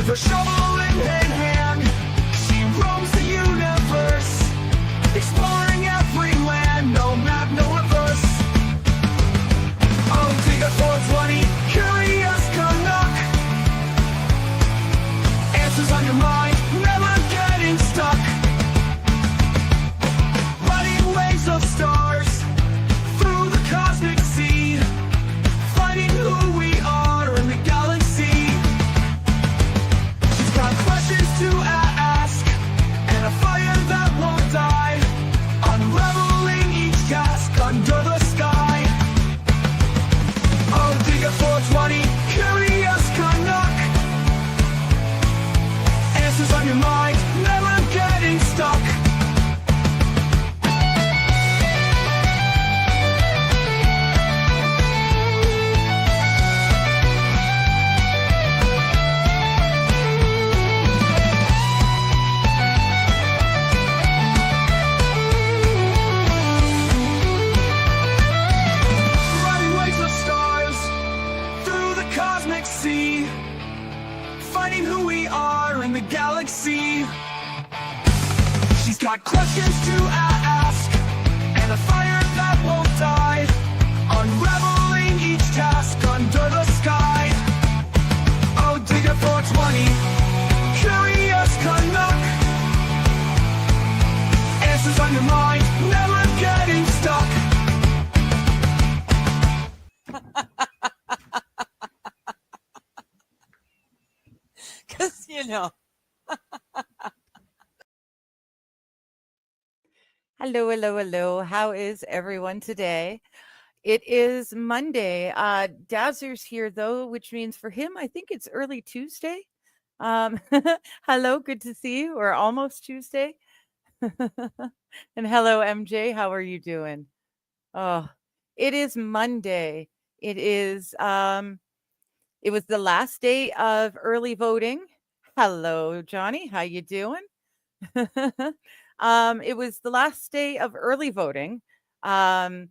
With her shovel in hand, she roams the universe, exploring every land, no map, no reverse. Oh, dig a 420, curious Canuck. Answers on your mind, never getting stuck. Riding waves of stars through the cosmic sea, finding who we are in the galaxy. She's got questions to ask and a fire that won't die, unraveling each task under the sky. Oh, dig a 420, curious Canuck. Answers on your mind, never getting stuck. Riding waves of stars through the cosmic sea, finding who we are in the galaxy. She's got questions to ask and a fire that won't die, unraveling each task under the sky. Oh, dig a 420, curious Canuck. Answers on your mind, never getting stuck. Because, you know. Hello, hello, hello. How is everyone today? It is Monday. Dazzer's here, though, which means for him, I think it's early Tuesday. Hello, good to see you. We're almost Tuesday. And hello, MJ. How are you doing? Oh, it is Monday. It is it was the last day of early voting. Hello, Johnny. How you doing? It was the last day of early voting. And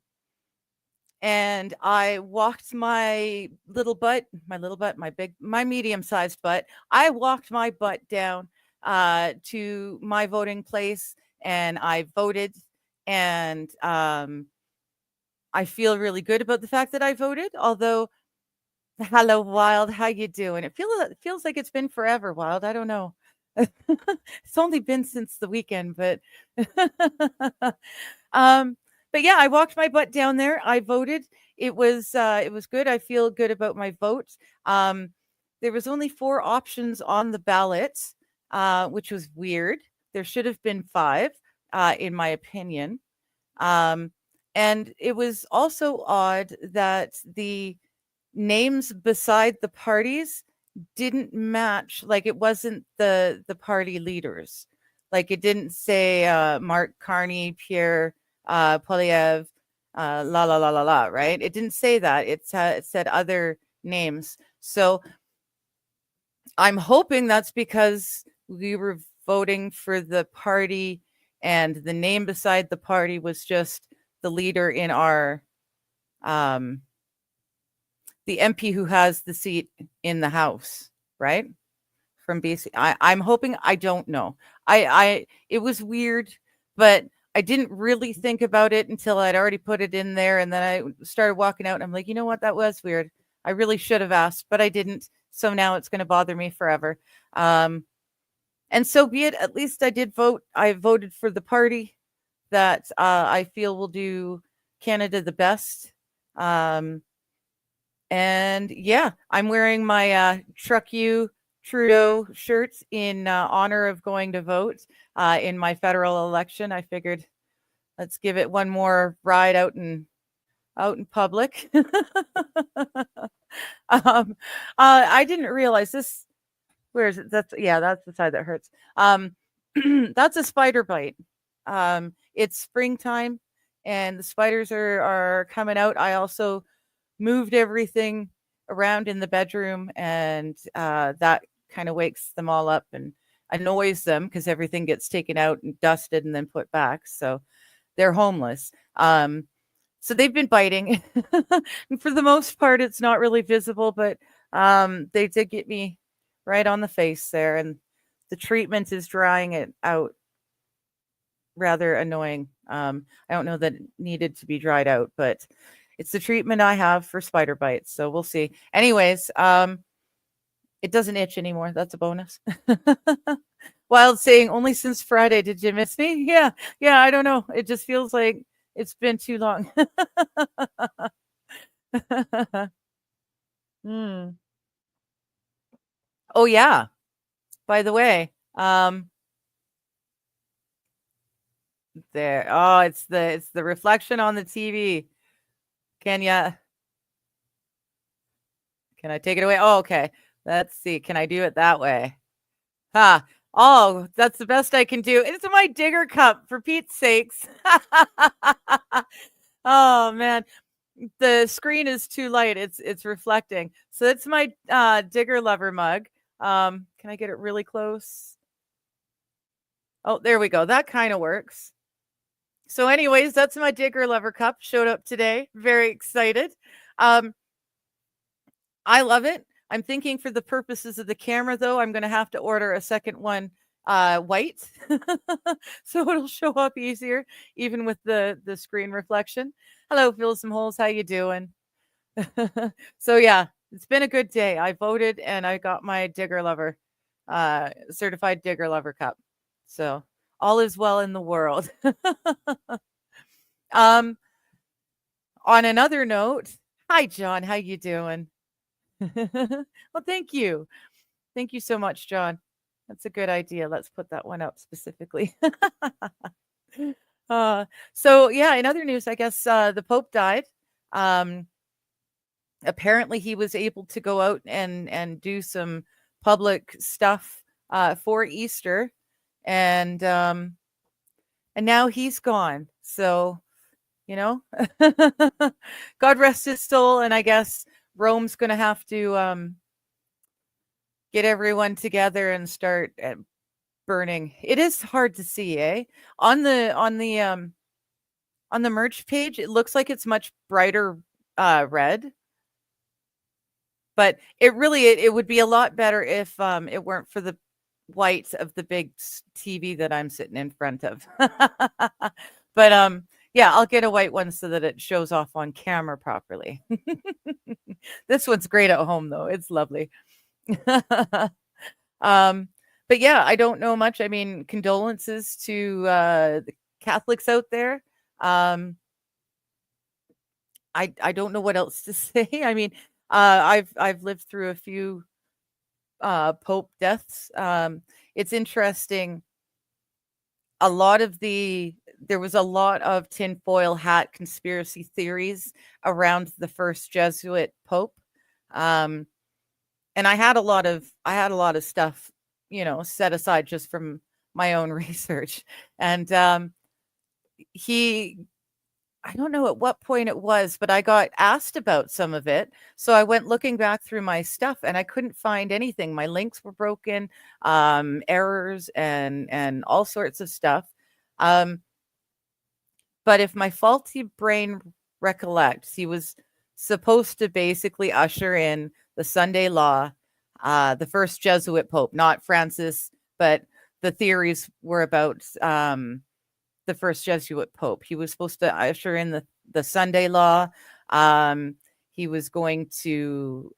I walked my medium-sized butt. I walked my butt down to my voting place and I voted. And I feel really good about the fact that I voted, although hello, Wild. How you doing? It feels like it's been forever, Wild. I don't know. It's only been since the weekend, but but yeah, I walked my butt down there. I voted. It was good. I feel good about my vote. There was only 4 options on the ballot, which was weird. There should have been 5, in my opinion. And it was also odd that the names beside the parties didn't match. Like it wasn't the party leaders. Like it didn't say Mark Carney, Pierre Poilievre, la la la la la, right? It didn't say that. It said other names. So I'm hoping that's because we were voting for the party and the name beside the party was just the leader in our the MP who has the seat in the House, right? From BC. I'm hoping. I don't know. It was weird, but I didn't really think about it until I'd already put it in there. And then I started walking out and I'm like, you know what? That was weird. I really should have asked, but I didn't. So now it's going to bother me forever. And so be it. At least I did vote. I voted for the party that I feel will do Canada the best. And yeah, I'm wearing my Truck You Trudeau shirt in honor of going to vote in my federal election. I figured let's give it one more ride out in public. I didn't realize this. Where is it? That's the side that hurts. That's a spider bite. It's springtime and the spiders are coming out. I also moved everything around in the bedroom and that kind of wakes them all up and annoys them because everything gets taken out and dusted and then put back. So they're homeless. So they've been biting. And for the most part, it's not really visible, but they did get me right on the face there, and the treatment is drying it out. Rather annoying. I don't know that it needed to be dried out, but it's the treatment I have for spider bites, so we'll see. Anyways, it doesn't itch anymore. That's a bonus. Wild saying, only since Friday did you miss me? Yeah, I don't know. It just feels like it's been too long. Hmm. Oh yeah. By the way, there. Oh, it's the reflection on the TV. Can ya? Can I take it away? Oh, okay. Let's see. Can I do it that way? Ha. Oh, that's the best I can do. It's my digger cup, for Pete's sakes. Oh man, the screen is too light. It's reflecting. So it's my digger lover mug. Can I get it really close? Oh, there we go. That kind of works. So, anyways, that's my digger lover cup. Showed up today. Very excited. Um, I love it. I'm thinking for the purposes of the camera, though, I'm going to have to order a second one white so it'll show up easier even with the screen reflection. Hello, fill some holes. How you doing? So yeah, it's been a good day. I voted and I got my digger lover certified digger lover cup. So all is well in the world. um on another note, hi John, how you doing? Well, thank you. Thank you so much, John. That's a good idea. Let's put that one up specifically. So yeah, in other news, I guess the Pope died. Apparently he was able to go out and do some public stuff for Easter, and now he's gone. So, you know, God rest his soul. And I guess Rome's going to have to get everyone together and start burning. It is hard to see, eh? On the merch page, it looks like it's much brighter red. But it would be a lot better if it weren't for the white of the big TV that I'm sitting in front of. But yeah, I'll get a white one so that it shows off on camera properly. This one's great at home though. It's lovely. But yeah, I don't know much. I mean, condolences to the Catholics out there. I don't know what else to say. I mean, I've lived through a few Pope deaths. It's interesting. There was a lot of tinfoil hat conspiracy theories around the first Jesuit Pope. And I had a lot of stuff, set aside just from my own research. And I don't know at what point it was, but I got asked about some of it. So I went looking back through my stuff and I couldn't find anything. My links were broken, errors and all sorts of stuff. But if my faulty brain recollects, he was supposed to basically usher in the Sunday law, the first Jesuit Pope, not Francis, but the theories were about the first Jesuit Pope. He was supposed to usher in the Sunday law. He was going to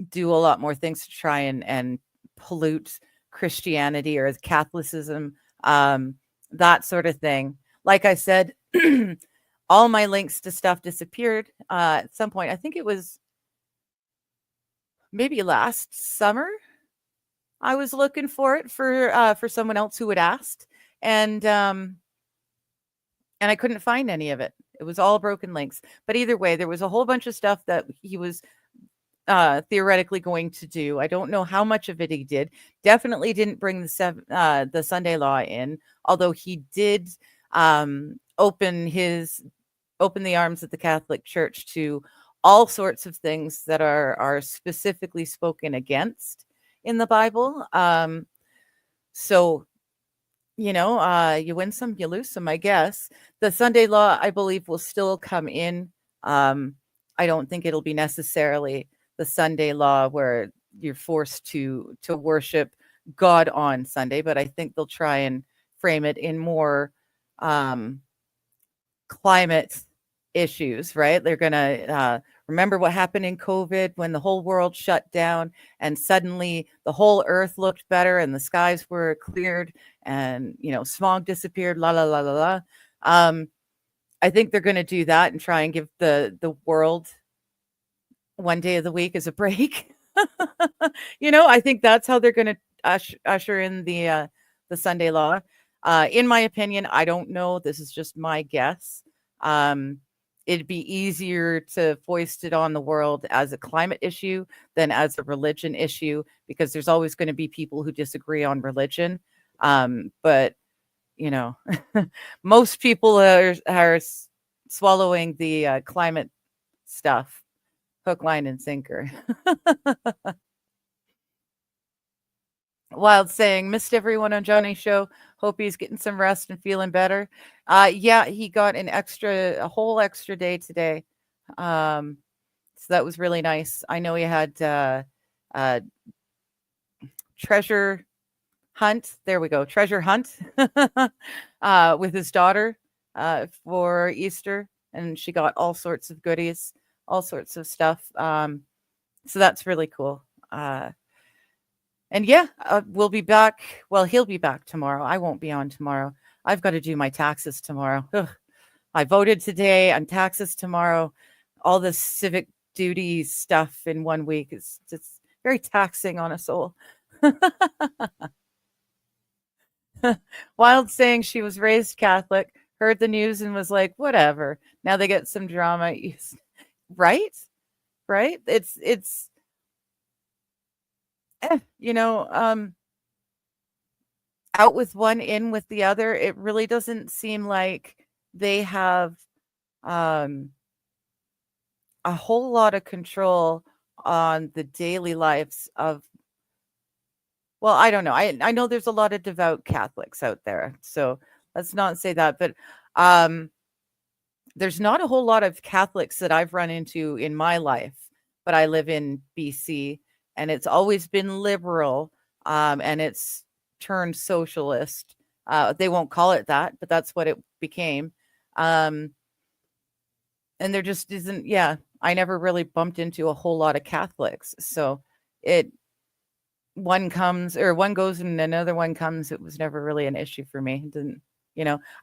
do a lot more things to try and pollute Christianity or Catholicism, that sort of thing. Like I said, all my links to stuff disappeared at some point. I think it was maybe last summer. I was looking for it for someone else who had asked, and I couldn't find any of it. It was all broken links. But either way, there was a whole bunch of stuff that he was theoretically going to do. I don't know how much of it he did. Definitely didn't bring the Sunday law in, although he did open the arms of the Catholic Church to all sorts of things that are specifically spoken against in the Bible. So, you win some, you lose some, I guess. The Sunday law, I believe, will still come in. I don't think it'll be necessarily the Sunday law where, you're forced to worship God on Sunday, but I think they'll try and frame it in more um, climate issues, right? They're going to remember what happened in COVID when the whole world shut down and suddenly the whole earth looked better and the skies were cleared and, smog disappeared, la, la, la, la, la. I think they're going to do that and try and give the world one day of the week as a break. I think that's how they're going to usher in the Sunday law. In my opinion, I don't know. This is just my guess. It'd be easier to foist it on the world as a climate issue than as a religion issue, because there's always going to be people who disagree on religion. But most people are swallowing the climate stuff hook, line, and sinker. Wild saying, missed everyone on Johnny's show. Hope he's getting some rest and feeling better. Yeah, he got a whole extra day today. So that was really nice. I know he had treasure hunt. There we go. Treasure hunt with his daughter for Easter. And she got all sorts of goodies, all sorts of stuff. So that's really cool. And yeah, we'll be back. Well, he'll be back tomorrow. I won't be on tomorrow. I've got to do my taxes tomorrow. Ugh. I voted today on taxes tomorrow. All this civic duty stuff in 1 week is just very taxing on a soul. Wild saying she was raised Catholic, heard the news and was like, whatever. Now they get some drama. Right? Right? It's out with one, in with the other. It really doesn't seem like they have a whole lot of control on the daily lives of, well, I don't know. I know there's a lot of devout Catholics out there, so let's not say that. But there's not a whole lot of Catholics that I've run into in my life. But I live in BC, and it's always been liberal, and it's turned socialist. They won't call it that, but that's what it became. And there just isn't, I never really bumped into a whole lot of Catholics. So one goes and another one comes. It was never really an issue for me. It didn't,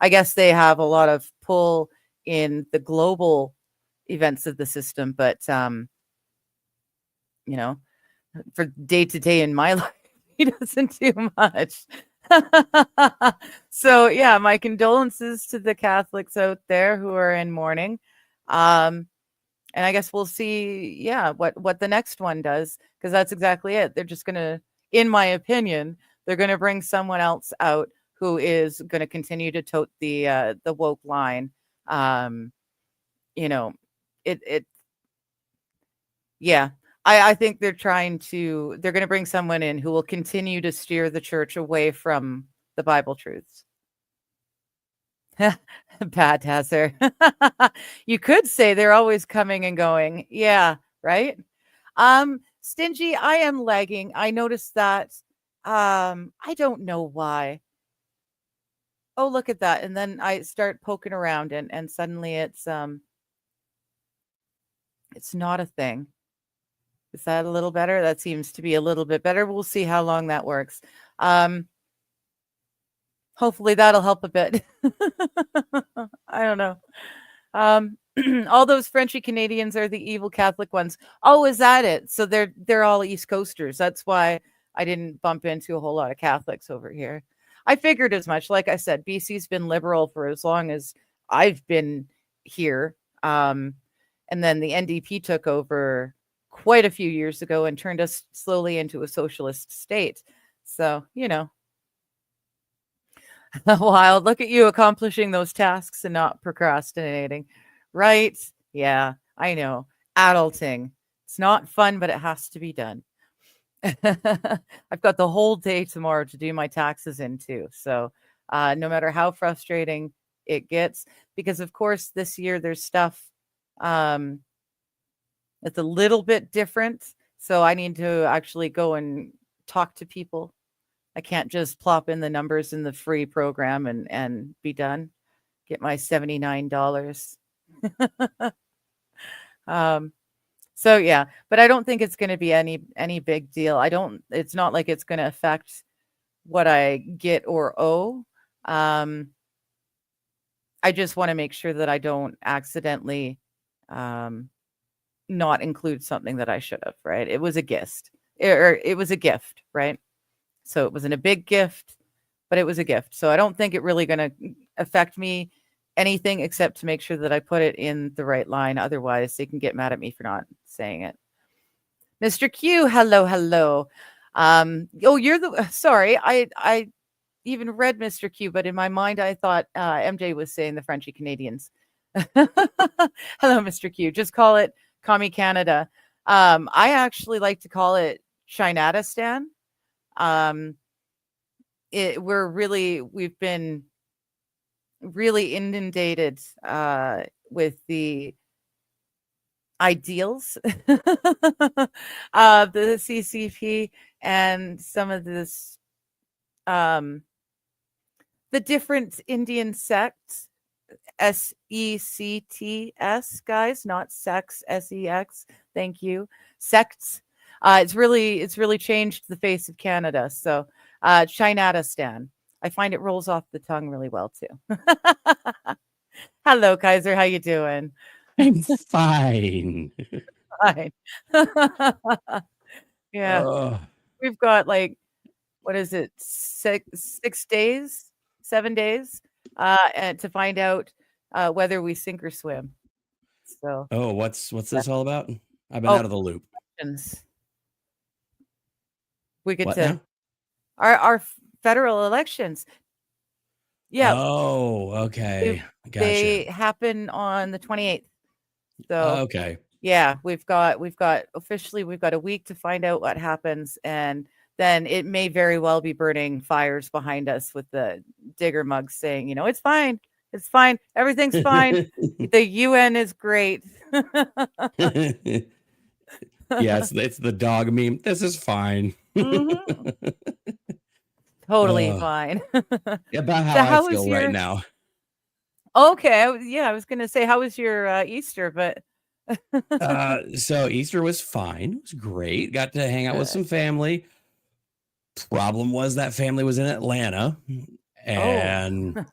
I guess they have a lot of pull in the global events of the system, but, for day to day in my life, he doesn't do much. So yeah, my condolences to the Catholics out there who are in mourning. And I guess we'll see, what the next one does, because that's exactly it. They're just gonna, in my opinion, they're gonna bring someone else out who is gonna continue to tote the woke line. I think they're going to bring someone in who will continue to steer the church away from the Bible truths. Pat Hasser. You could say they're always coming and going. Yeah, right? Stingy, I am lagging. I noticed that. I don't know why. Oh, look at that. And then I start poking around and suddenly it's not a thing. Is that a little better? That seems to be a little bit better. We'll see how long that works. Hopefully that'll help a bit. I don't know. All those Frenchy Canadians are the evil Catholic ones. Oh, is that it? So they're all East Coasters. That's why I didn't bump into a whole lot of Catholics over here. I figured as much. Like I said, BC's been liberal for as long as I've been here. And then the NDP took over quite a few years ago and turned us slowly into a socialist state. So, Wild, look at you accomplishing those tasks and not procrastinating. Right? Yeah, I know. Adulting. It's not fun, but it has to be done. I've got the whole day tomorrow to do my taxes in too. So no matter how frustrating it gets, because of course this year there's stuff it's a little bit different. So I need to actually go and talk to people. I can't just plop in the numbers in the free program and be done. Get my $79. Um, so yeah, but I don't think it's going to be any big deal. I don't. It's not like it's going to affect what I get or owe. Um, I just want to make sure that I don't accidentally um, not include something that I should have. Right? It was a gift, or it was a gift, right? So it wasn't a big gift, but it was a gift. So I don't think it really going to affect me anything except to make sure that I put it in the right line. Otherwise, they can get mad at me for not saying it. Mr. Q, hello, hello. Oh, you're the sorry. I even read Mr. Q, but in my mind, I thought MJ was saying the Frenchy Canadians. Hello, Mr. Q. Just call it Commie Canada. I actually like to call it Chinatistan. We've been really inundated with the ideals of the CCP and some of this the different Indian sects, SECTS, guys, not sex, SEX. Thank you. Sects. It's really changed the face of Canada. So Chinatistan. I find it rolls off the tongue really well too. Hello, Kaiser. How you doing? I'm fine. Fine. Yeah. Ugh. We've got like, what is it? 6 days, 7 days, and to find out whether we sink or swim. So Oh, what's this all about? I've been Oh, out of the loop. elections. We get What to now? our federal elections. Yeah, Oh, okay. they Gotcha. happen on the 28th. So Okay. yeah, we've got officially we've got a week to find out what happens, and then it may very well be burning fires behind us with the digger mugs saying, it's fine. It's fine. Everything's fine. The UN is great. Yeah, it's the dog meme. This is fine. Mhm. Totally Ugh. fine. About how So I how was feel right your now. Okay, I was gonna say, how was your Easter? But So Easter was fine. It was great. Got to hang out with good. some family. Problem was that family was in Atlanta. Oh. And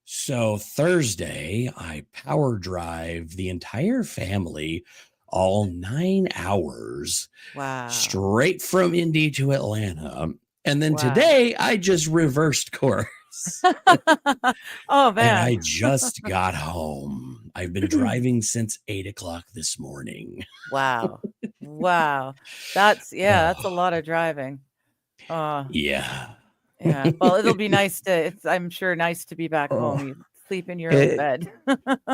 so Thursday, I power drive the entire family all 9 hours Wow. straight from Indy to Atlanta. And then Wow. today, I just reversed course Oh and man. I just got home. I've been driving since 8 o'clock this morning. Wow. Wow. That's a Oh, lot of driving. Oh, yeah. yeah. Well, it'll be nice it's I'm sure nice to be back Oh, home. You sleep in your own it, bed.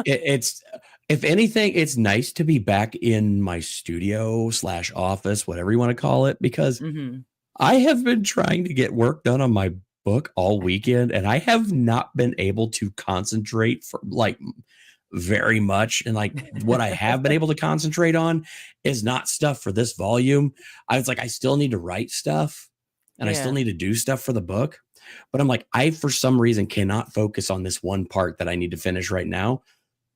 it's, if anything, it's nice to be back in my studio / office, whatever you want to call it, because Hmm. I have been trying to get work done on my book all weekend, and I have not been able to concentrate for like very much. And like what I have been able to concentrate on is not stuff for this volume. I was like, I still need to write stuff and I still Yeah. need to do stuff for the book. But I'm like, I, for some reason, cannot focus on this one part that I need to finish right now.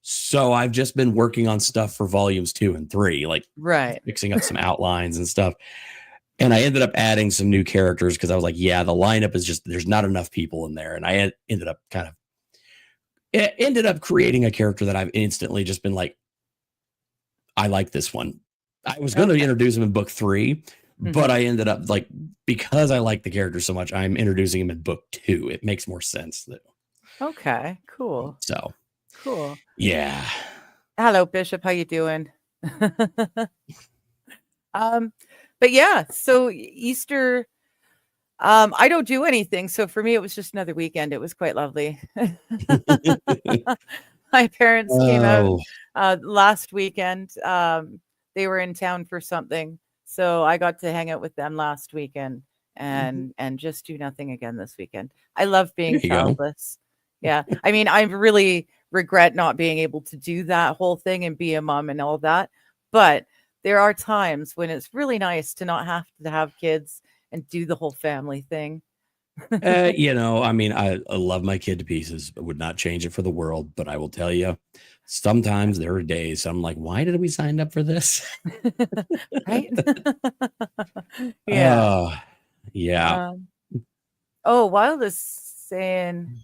So I've just been working on stuff for volumes 2 and 3, like Right. fixing up some outlines and stuff. And I ended up adding some new characters because I was like, yeah, the lineup is just, there's not enough people in there. And I ended up creating a character that I've instantly just been like, I like this one. I was going to Okay. introduce him in book 3, but I ended up like, because I like the character so much, I'm introducing him in book 2. It makes more sense though. Okay. Cool. So Cool. yeah. Hello, Bishop. How you doing? But yeah, so Easter, I don't do anything. So for me, it was just another weekend. It was quite lovely. My parents came out Oh, last weekend. They were in town for something, so I got to hang out with them last weekend and just do nothing again this weekend. I love there being you go. childless. Yeah, I mean, I really regret not being able to do that whole thing and be a mom and all that, but there are times when it's really nice to not have to have kids and do the whole family thing. I mean, I love my kid to pieces. I would not change it for the world, but I will tell you, sometimes there are days I'm like, why did we sign up for this? Right? Yeah. Yeah. Wild is saying,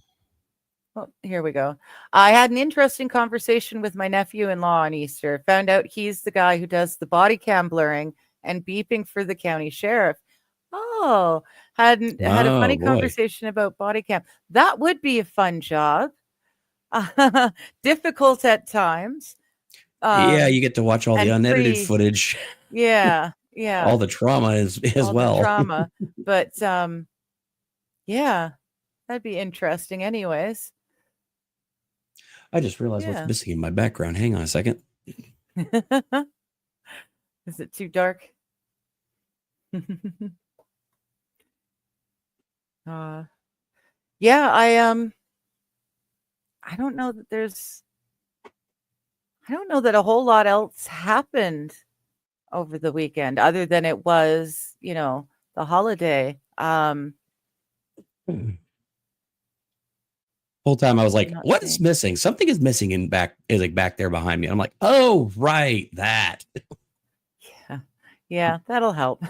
oh, here we go. I had an interesting conversation with my nephew-in-law on Easter. Found out he's the guy who does the body cam blurring and beeping for the county sheriff. Oh, had a funny boy. conversation about body cam. That would be a fun job. Difficult at times. Yeah, you get to watch all the and unedited pretty- footage, Yeah, all the trauma as all the well. trauma. But yeah, that'd be interesting anyways. I just realized Yeah. what's missing in my background. Hang on a second. Is it too dark? Yeah, I don't know that I don't know that a whole lot else happened over the weekend other than it was, the holiday. Whole time I was like, Not what is seeing. missing? Something is missing in back there behind me. I'm like, oh, right, that. Yeah, that'll help.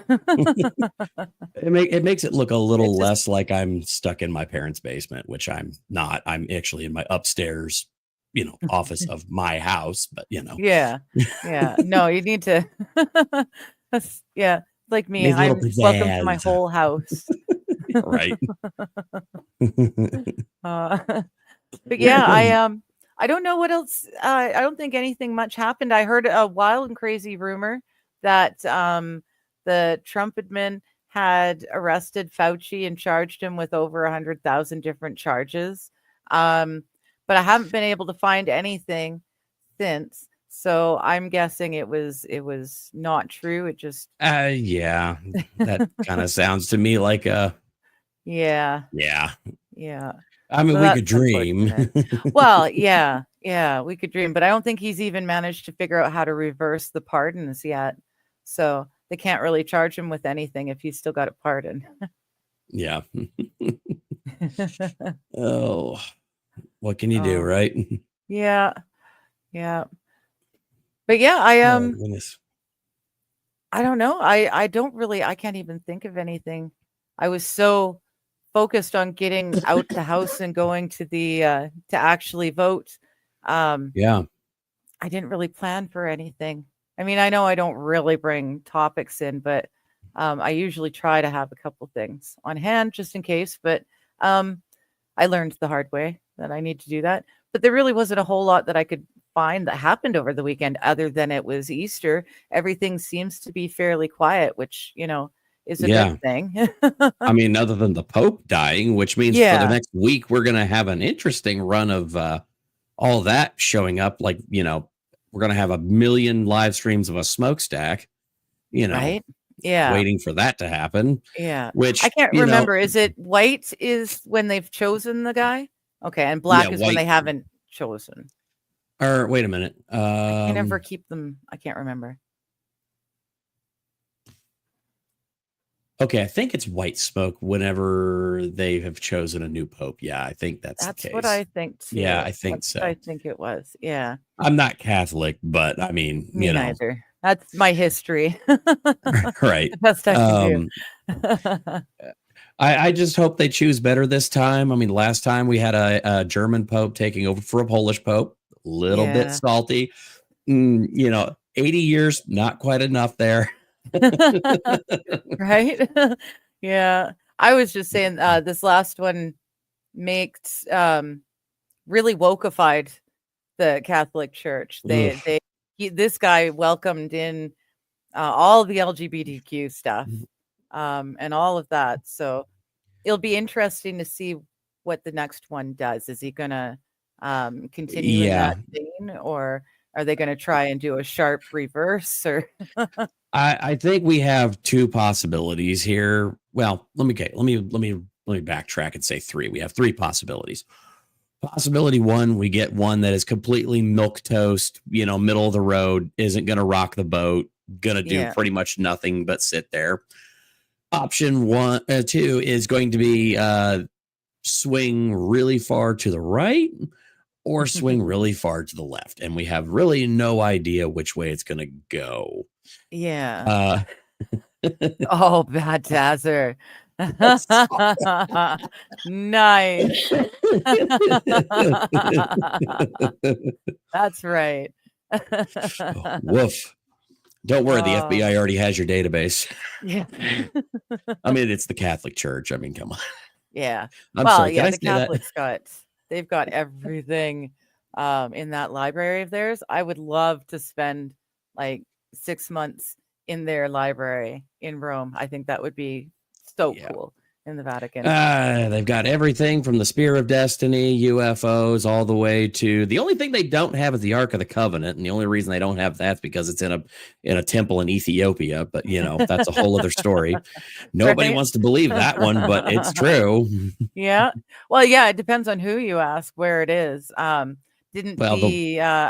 It makes it look a little It just- less like I'm stuck in my parents' basement, which I'm not. I'm actually in my upstairs, office of my house, but Yeah. No, you need to. Like me. Needs a little I'm welcome to my pizzazz. whole house. right. But yeah, I don't know what else. I don't think anything much happened. I heard a wild and crazy rumor that the Trump admin had arrested Fauci and charged him with over 100,000 different charges. But I haven't been able to find anything since. So I'm guessing it was not true. It just Yeah, that kind of sounds to me like yeah. I mean, So we that's could dream. Well, yeah, we could dream, but I don't think he's even managed to figure out how to reverse the pardons yet. So they can't really charge him with anything if he's still got a pardon. Yeah. Oh, what can you do, Oh. right? Yeah. But yeah, Oh, goodness. I don't know. I can't even think of anything. I was so focused on getting out the house and going to the to actually vote. Yeah. I didn't really plan for anything. I mean, I know I don't really bring topics in, but I usually try to have a couple things on hand just in case. But I learned the hard way that I need to do that. But there really wasn't a whole lot that I could find that happened over the weekend other than it was Easter. Everything seems to be fairly quiet, which, is a good thing. I mean, other than the Pope dying, which means for Yeah. the next week, we're going to have an interesting run of all that showing up. Like, we're going to have 1 million live streams of a smokestack, Right? Yeah. waiting for that to happen. Yeah. Which I can't remember. Is it white is when they've chosen the guy? Okay. And black is when white. they haven't chosen. Or wait a minute. I never keep them. I can't remember. Okay, I think it's white smoke whenever they have chosen a new pope. Yeah, I think that's the case. What I think too. Yeah, I think That's so. what I think it was. Yeah. I'm not Catholic, but I mean, Me neither. That's my history. right. The best I can do. I just hope they choose better this time. I mean, last time we had a German pope taking over for a Polish pope, a little bit Yeah. salty. 80 years, not quite enough there. Right? Yeah. I was just saying this last one makes really wokeified the Catholic Church. This guy welcomed in all the LGBTQ stuff and all of that. So it'll be interesting to see what the next one does. Is he gonna continue in that vein, or are they going to try and do a sharp reverse? Or I think we have two possibilities here. Well, let me backtrack and say three. We have three possibilities. Possibility one, we get one that is completely milquetoast, middle of the road, isn't going to rock the boat, gonna do Yeah. pretty much nothing but sit there. Option two is going to be swing really far to the right or swing really far to the left, and we have really no idea which way it's going to go. Yeah. Uh, Oh, bad Tazzer. Nice. That's right. Woof. Don't worry, the Oh. FBI already has your database. Yeah. I mean, it's the Catholic Church. I mean, come on. Yeah. I'm Well, sorry. Can yeah, I the say that? Catholics they've got everything in that library of theirs. I would love to spend like 6 months in their library in Rome. I think that would be so Yeah. cool in the Vatican. They've got everything from the Spear of Destiny, UFOs, all the way to the only thing they don't have is the Ark of the Covenant, and the only reason they don't have that's because it's in a temple in Ethiopia. But that's a whole other story. Nobody Right? wants to believe that one, but it's true. Yeah. Well, yeah, it depends on who you ask where it is. Didn't Well,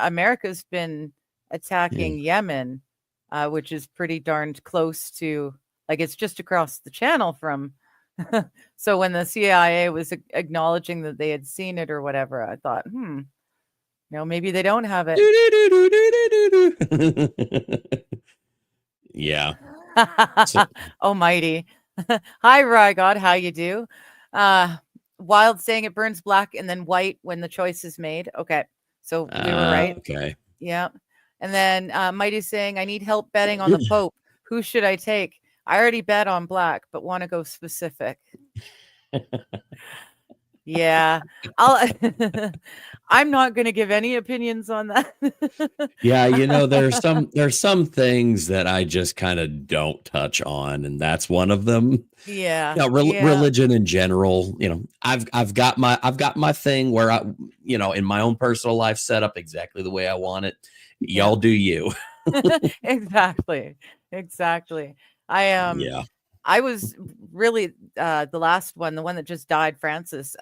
America's been attacking Yemen, which is pretty darned close to, like, it's just across the channel from. So when the CIA was acknowledging that they had seen it or whatever, I thought, maybe they don't have it. Yeah. Almighty. Hi, Rygod. How you do? Wild saying it burns black and then white when the choice is made. Okay. So we were right. Okay. Yeah. And then Mighty saying, I need help betting on the Pope. Who should I take? I already bet on black, but want to go specific. Yeah. I'm not going to give any opinions on that. Yeah, there's some things that I just kind of don't touch on, and that's one of them. Yeah. Religion in general, I've got my thing where I, in my own personal life set up exactly the way I want it. Y'all do you. Exactly. I was really the last one, the one that just died, Francis.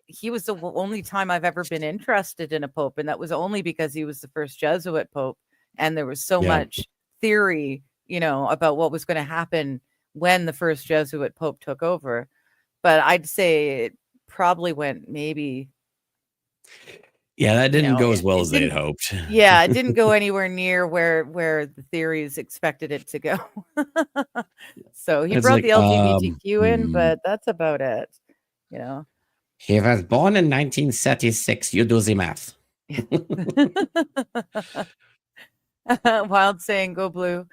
He was the only time I've ever been interested in a pope, and that was only because he was the first Jesuit pope, and there was so much theory, about what was going to happen when the first Jesuit pope took over. But I'd say it probably went maybe. Yeah, that didn't go as well as they'd hoped. Yeah, it didn't go anywhere near where the theories expected it to go. So he brought the LGBTQ in, but that's about it. He was born in 1936. You do the math. Wild saying, "Go blue."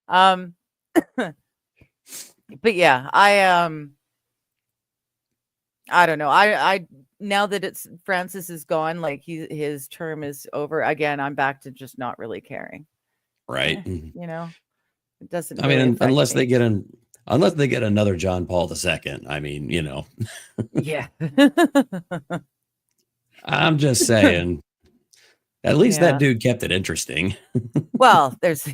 But yeah, I don't know. I now that Francis is gone, like his term is over again, I'm back to just not really caring. Right. It doesn't. I mean, unless they get another John Paul II. I mean, Yeah. I'm just saying. At least that dude kept it interesting. Well, there's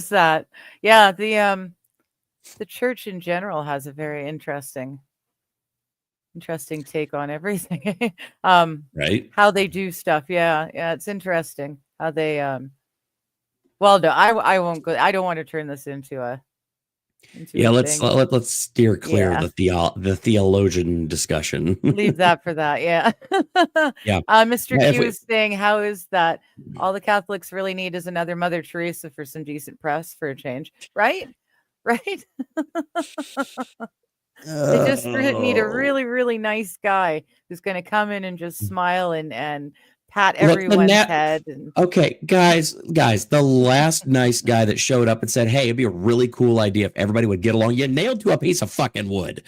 that. Yeah, the church in general has a very interesting take on everything. Right? How they do stuff. Yeah, it's interesting how they well, no, I won't go. I don't want to turn this into a let's steer clear of the theologian discussion. Leave that for that. Yeah. Yeah. Mr. Q is saying, how is that all the Catholics really need is another Mother Teresa for some decent press for a change, right? They just need a really, really nice guy who's going to come in and just smile and pat everyone's head. Okay, guys, the last nice guy that showed up and said, hey, it'd be a really cool idea if everybody would get along. You nailed to a piece of fucking wood.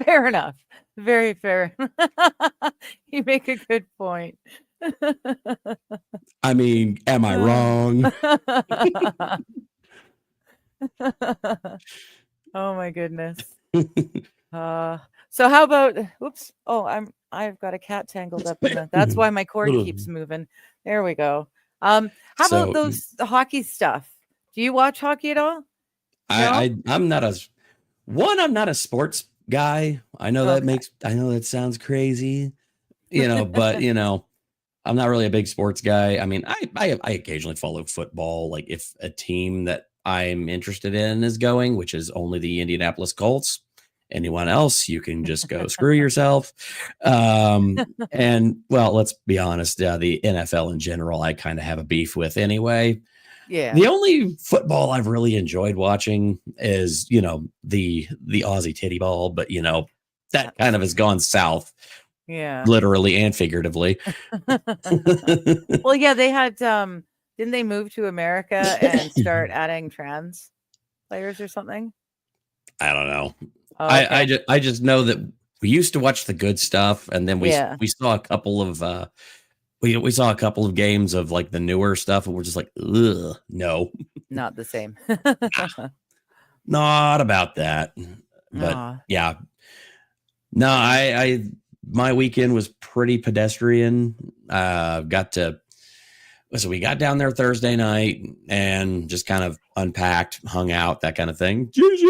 Fair enough. Very fair. You make a good point. I mean, am I wrong? Oh my goodness. So how about oops. Oh, I've got a cat tangled up in that. That's why my cord keeps moving. There we go. How about the hockey stuff? Do you watch hockey at all? I'm not a sports guy. I know that sounds crazy, but I'm not really a big sports guy. I mean, I occasionally follow football. Like if a team that I'm interested in is going, which is only the Indianapolis Colts. Anyone else, you can just go screw yourself. And well, let's be honest, the NFL in general, I kind of have a beef with anyway. Yeah. The only football I've really enjoyed watching is, the Aussie titty ball, but that kind of has gone south, Yeah. literally and figuratively. Well, yeah, they had didn't they move to America and start adding trans players or something? I don't know. Oh, I just know that we used to watch the good stuff, and then we Yeah. we saw a couple of we saw a couple of games of like the newer stuff, and we're just like, ugh, no, Not the same. not about that. But Aw. yeah, no, I my weekend was pretty pedestrian. So we got down there Thursday night and just kind of unpacked, hung out, that kind of thing. Gigi,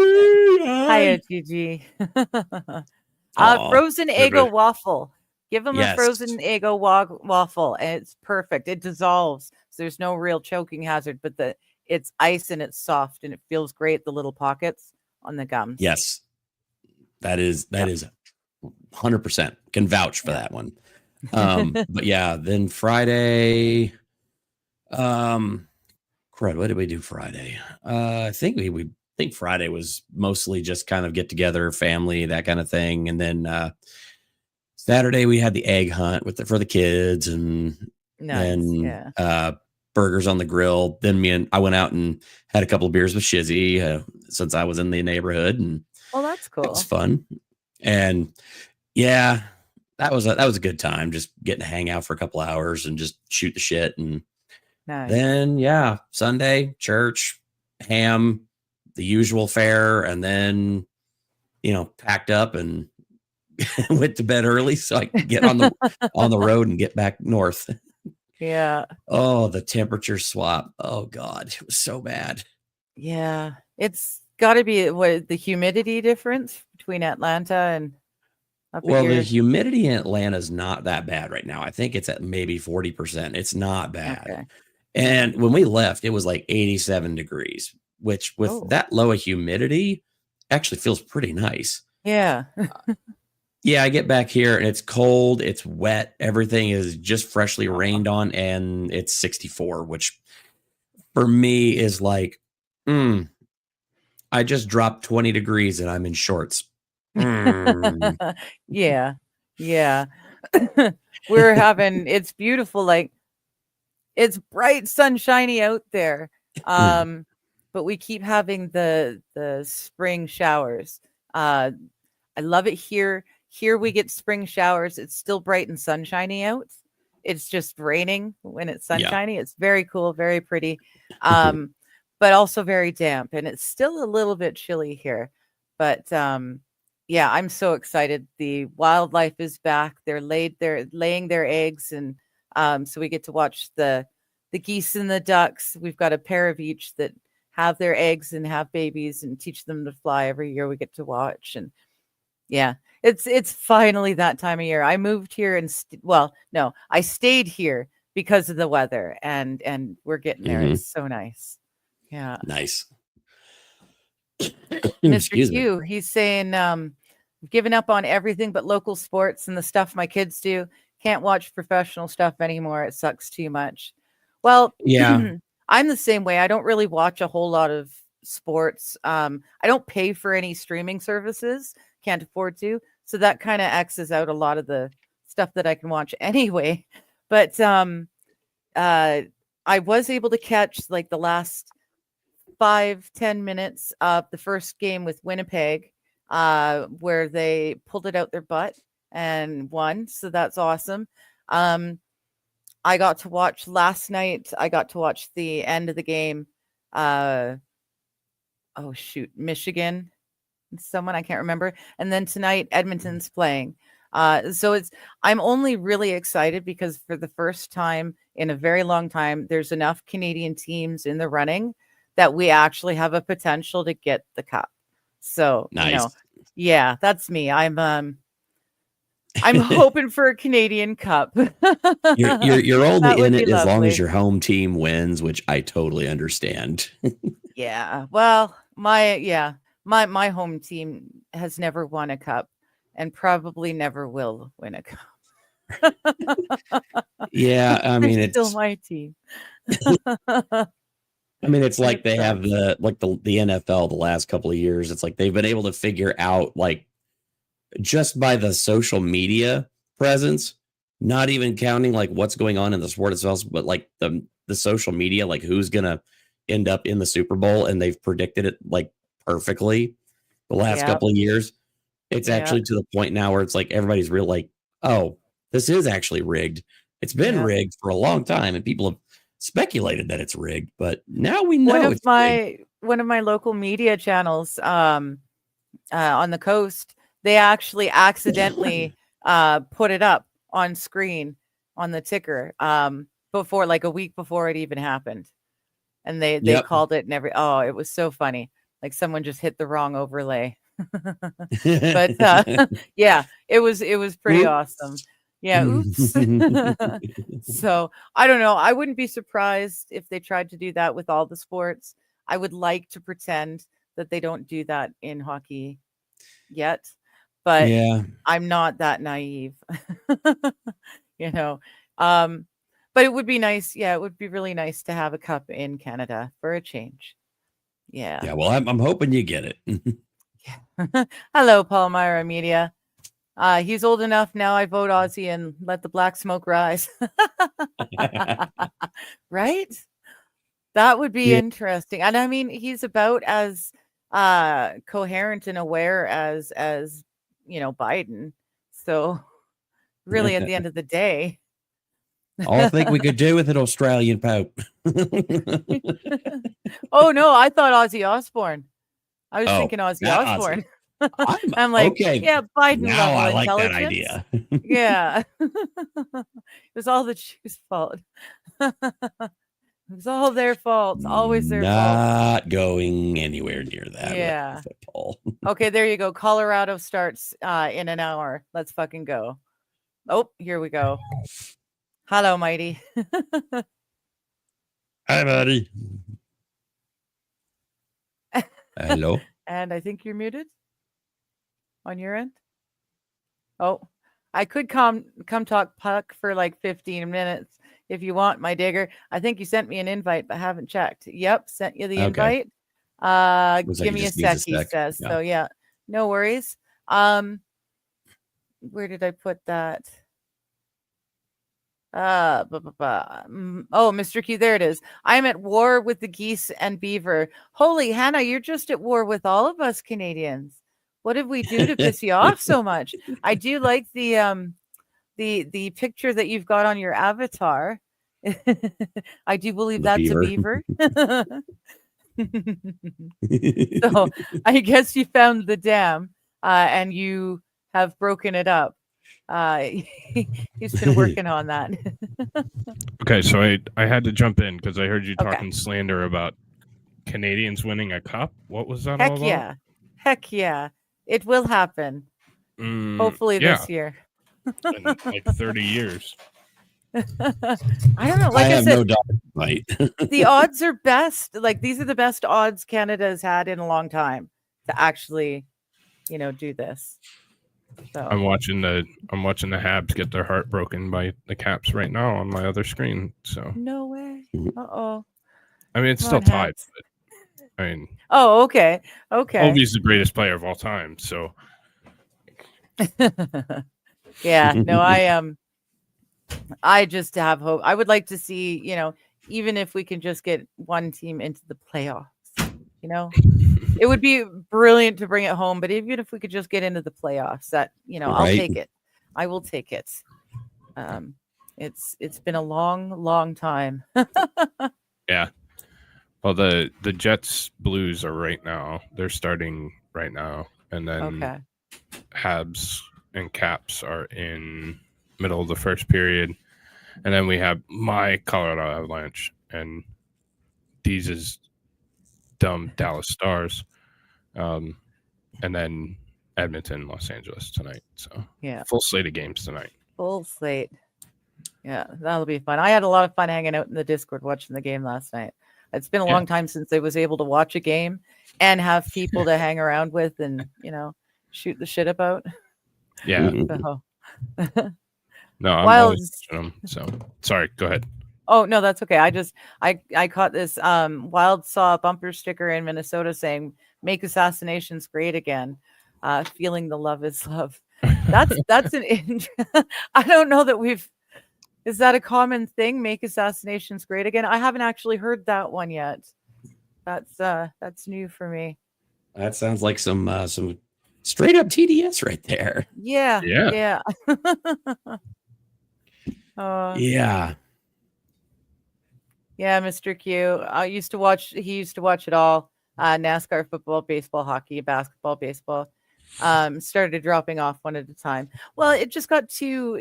Hiya, Gigi. Aw, Frozen Eggo everybody- waffle. Give them a Yes. frozen Eggo waffle, and it's perfect. It dissolves, so there's no real choking hazard. But it's ice and it's soft and it feels great. The little pockets on the gums. Yes, that is 100% can vouch for Yeah. that one. But yeah, then Friday, crud, what did we do Friday? I think we think Friday was mostly just kind of get together, family, that kind of thing, and then Saturday we had the egg hunt for the kids, and Nice. then Yeah. burgers on the grill. Then I went out and had a couple of beers with Shizzy since I was in the neighborhood, and Well, that's that cool. was fun. And yeah, that was a good time, just getting to hang out for a couple hours and just shoot the shit. And Nice. then yeah, Sunday church, ham, the usual fare, and then packed up and went to bed early so I could get on the road and get back north. Yeah. Oh, the temperature swap. Oh God, it was so bad. Yeah. It's got to be the humidity difference between Atlanta and up Well, the here. humidity in Atlanta is not that bad right now. I think it's at maybe 40%. It's not bad. Okay. And when we left, it was like 87 degrees, which with Oh. that low of humidity actually feels pretty nice. Yeah. Yeah, I get back here and it's cold, it's wet, everything is just freshly Aw. rained on, and it's 64, which for me is like, I just dropped 20 degrees and I'm in shorts. Yeah. Yeah. It's beautiful. Like it's bright, sunshiny out there. But we keep having the spring showers. I love it here. Here we get spring showers. It's still bright and sunshiny out. It's just raining when it's Yeah. sunshiny. It's very cool, very pretty. But also very damp, and it's still a little bit chilly here. But yeah, I'm so excited. The wildlife is back. They're laying their eggs, and so we get to watch the geese and the ducks. We've got a pair of each that have their eggs and have babies and teach them to fly every year. We get to watch, and yeah, it's finally that time of year. I moved here and no, I stayed here because of the weather, and we're getting there. Mhm. It's so nice. Yeah. Nice. Mr. Excuse me. Q, he's saying, giving up on everything but local sports and the stuff my kids do. Can't watch professional stuff anymore. It sucks too much. Well, Yeah. I'm the same way. I don't really watch a whole lot of sports. I don't pay for any streaming services. Can't afford to. So that kind of X's out a lot of the stuff that I can watch anyway. But I was able to catch like the last 5-10 minutes of the first game with Winnipeg, where they pulled it out their butt and won. So that's awesome. I got to watch last night. I got to watch the end of the game. Michigan, someone I can't remember. And then tonight, Edmonton's playing. So I'm only really excited because for the first time in a very long time, there's enough Canadian teams in the running that we actually have a potential to get the cup. So, Nice. yeah, that's me. I'm I'm hoping for a Canadian Cup. You're only That would in be it as long as lovely. your home team wins, which I totally understand. Yeah. Well, my home team has never won a cup and probably never will win a cup. Yeah, They're still my team. it's And like it they have sucks. the NFL the last couple of years. It's like they've been able to figure out, like, just by the social media presence, not even counting like what's going on in the sport itself, but like the social media, like who's gonna end up in the Super Bowl, and they've predicted it like perfectly the last Yep. couple of years. It's Yep. actually to the point now where it's like everybody's real like, oh, this is actually rigged. It's been Yep. rigged for a long time, and people have speculated that it's rigged, but now we One know of it's rigged. my local media channels on the coast, they actually accidentally put it up on screen on the ticker before, like a week before it even happened. And they Yep. called it and it was so funny. Like someone just hit the wrong overlay. But yeah, it was pretty awesome. Oops. Yeah, oops. So I don't know. I wouldn't be surprised if they tried to do that with all the sports. I would like to pretend that they don't do that in hockey yet, but Yeah. I'm not that naive. you know. Um, but it would be nice. Yeah, it would be really nice to have a cup in Canada for a change. Yeah. Yeah. Well, I'm hoping you get it. Hello, Paul Myra Media. He's old enough now. I vote Aussie and let the black smoke rise. Right? That would be Yeah. interesting. And I mean, he's about as coherent and aware as Biden. So really at the end of the day. All I think we could do with an Australian Pope. Oh no, I thought Ozzy Osbourne. I was Oh, thinking Ozzy not Osbourne. I'm I'm like, okay. yeah, Biden Now level I like that intelligence. idea. Yeah. It was all the Jews' fault. It was all their fault. Always their fault. Not going anywhere near that Yeah. with Paul. Okay, there you go. Colorado starts in an hour. Let's fucking go. Oh, here we go. Hello, Mighty. Hi, buddy. Hello. And I think you're muted on your end. Oh, I could come talk puck for like 15 minutes if you want, my digger. I think you sent me an invite, but haven't checked. Yep, sent you the Okay. invite. Looks like Give it me a just needs sec, he says. Yeah. So yeah, no worries. Where did I put that? Oh, Mr. Q, there it is. I'm at war with the geese and beaver. Holy Hannah, you're just at war with all of us Canadians. What did we do to piss you off so much? I do like the picture that you've got on your avatar. I do believe The that's beaver. a beaver. So I guess you found the dam and you have broken it up. He's been working on that. Okay, so I had to jump in because I heard you talking slander about Canadians winning a cup. What was that all Heck about? yeah. Heck yeah. It will happen. Hopefully yeah, this year. in like 30 years. I don't know. Like I have said, no doubt. Right. the odds are best. Like these are the best odds Canada has had in a long time to actually, do this. So I'm watching the Habs get their heart broken by the Caps right now on my other screen. So no way. Uh-oh. I mean, it's Come still on, tied. Habs. But, I mean, oh, okay. Ovi's the greatest player of all time. So yeah, no, I just have hope. I would like to see, even if we can just get one team into the playoffs, it would be brilliant to bring it home. But even if we could just get into the playoffs, that, I'll take it. I will take it. It's been a long time. yeah. Well, the Jets Blues are right now. They're starting right now. And then Habs and Caps are in middle of the first period. And then we have my Colorado Avalanche and Deez's dumb Dallas Stars. And then Edmonton, Los Angeles tonight. So Yeah. full slate of games tonight. Full slate. Yeah, that'll be fun. I had a lot of fun hanging out in the Discord watching the game last night. It's been a long time since I was able to watch a game and have people to hang around with and, shoot the shit about. Yeah. So. No, I'm always watching them. So sorry, go ahead. Oh no, that's okay. I caught this Wild saw a bumper sticker in Minnesota saying "Make assassinations great again." Feeling the love is love. That's an I don't know that is that a common thing? Make assassinations great again. I haven't actually heard that one yet. That's new for me. That sounds like some straight up TDS right there. Yeah. Yeah. Yeah, Mr. Q. He used to watch it all. NASCAR, football, baseball, hockey, basketball, baseball. Started dropping off one at a time. Well, it just got too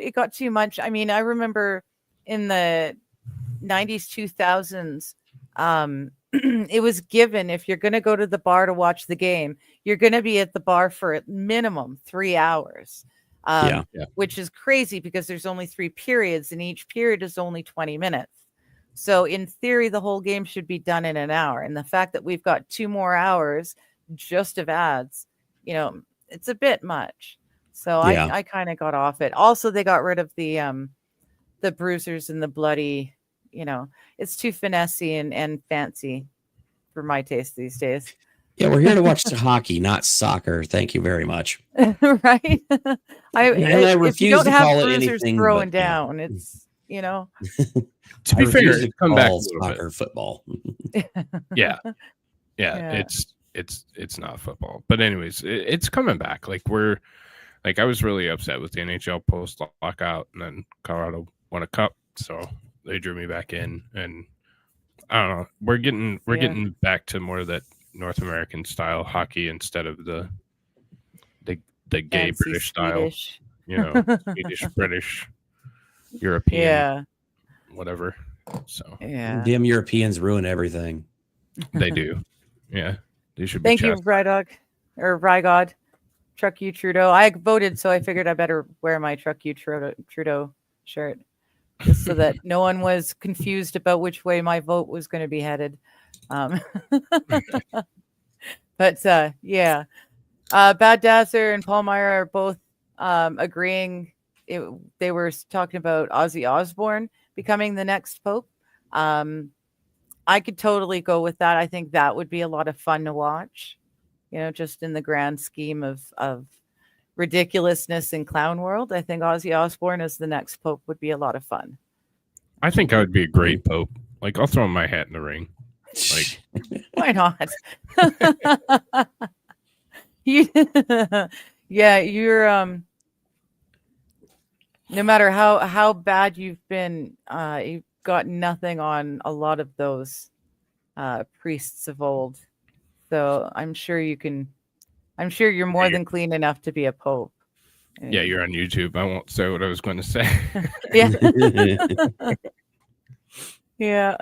much. I mean, I remember in the 90s, 2000s, it was given if you're going to go to the bar to watch the game, you're going to be at the bar for at minimum 3 hours. Which is crazy because there's only 3 periods and each period is only 20 minutes. So in theory, the whole game should be done in an hour. And the fact that we've got 2 more hours just of ads, it's a bit much. So I kind of got off it. Also, they got rid of the bruisers and the bloody, it's too finessey and fancy for my taste these days. Yeah, we're here to watch the hockey, not soccer. Thank you very much. Right? I refuse to call it anything throwing down. It's to be fair, it's come back a little soccer, bit. football. Yeah. It's not football, but anyways, it's coming back. I was really upset with the NHL post lockout, and then Colorado won a cup, so they drew me back in, and I don't know. We're getting back to more of that North American style hockey instead of the gay fancy British style, Swedish. Swedish, British, European, whatever. So damn Europeans ruin everything. They do. Yeah, they should be. Thank you, Rygod. Truck You Trudeau. I voted, so I figured I better wear my Truck You Trudeau shirt, just so that no one was confused about which way my vote was going to be headed. But Bad Dasser and Paul Meyer are both agreeing. They were talking about Ozzy Osbourne becoming the next pope. I could totally go with that. I think that would be a lot of fun to watch, just in the grand scheme of ridiculousness in clown world. I think Ozzy Osbourne as the next pope would be a lot of fun. I think I would be a great pope. I'll throw my hat in the ring. Why not? You're no matter how bad you've been, you've got nothing on a lot of those priests of old. So I'm sure you're more than clean enough to be a pope. Yeah, you're on YouTube. I won't say what I was going to say. Yeah.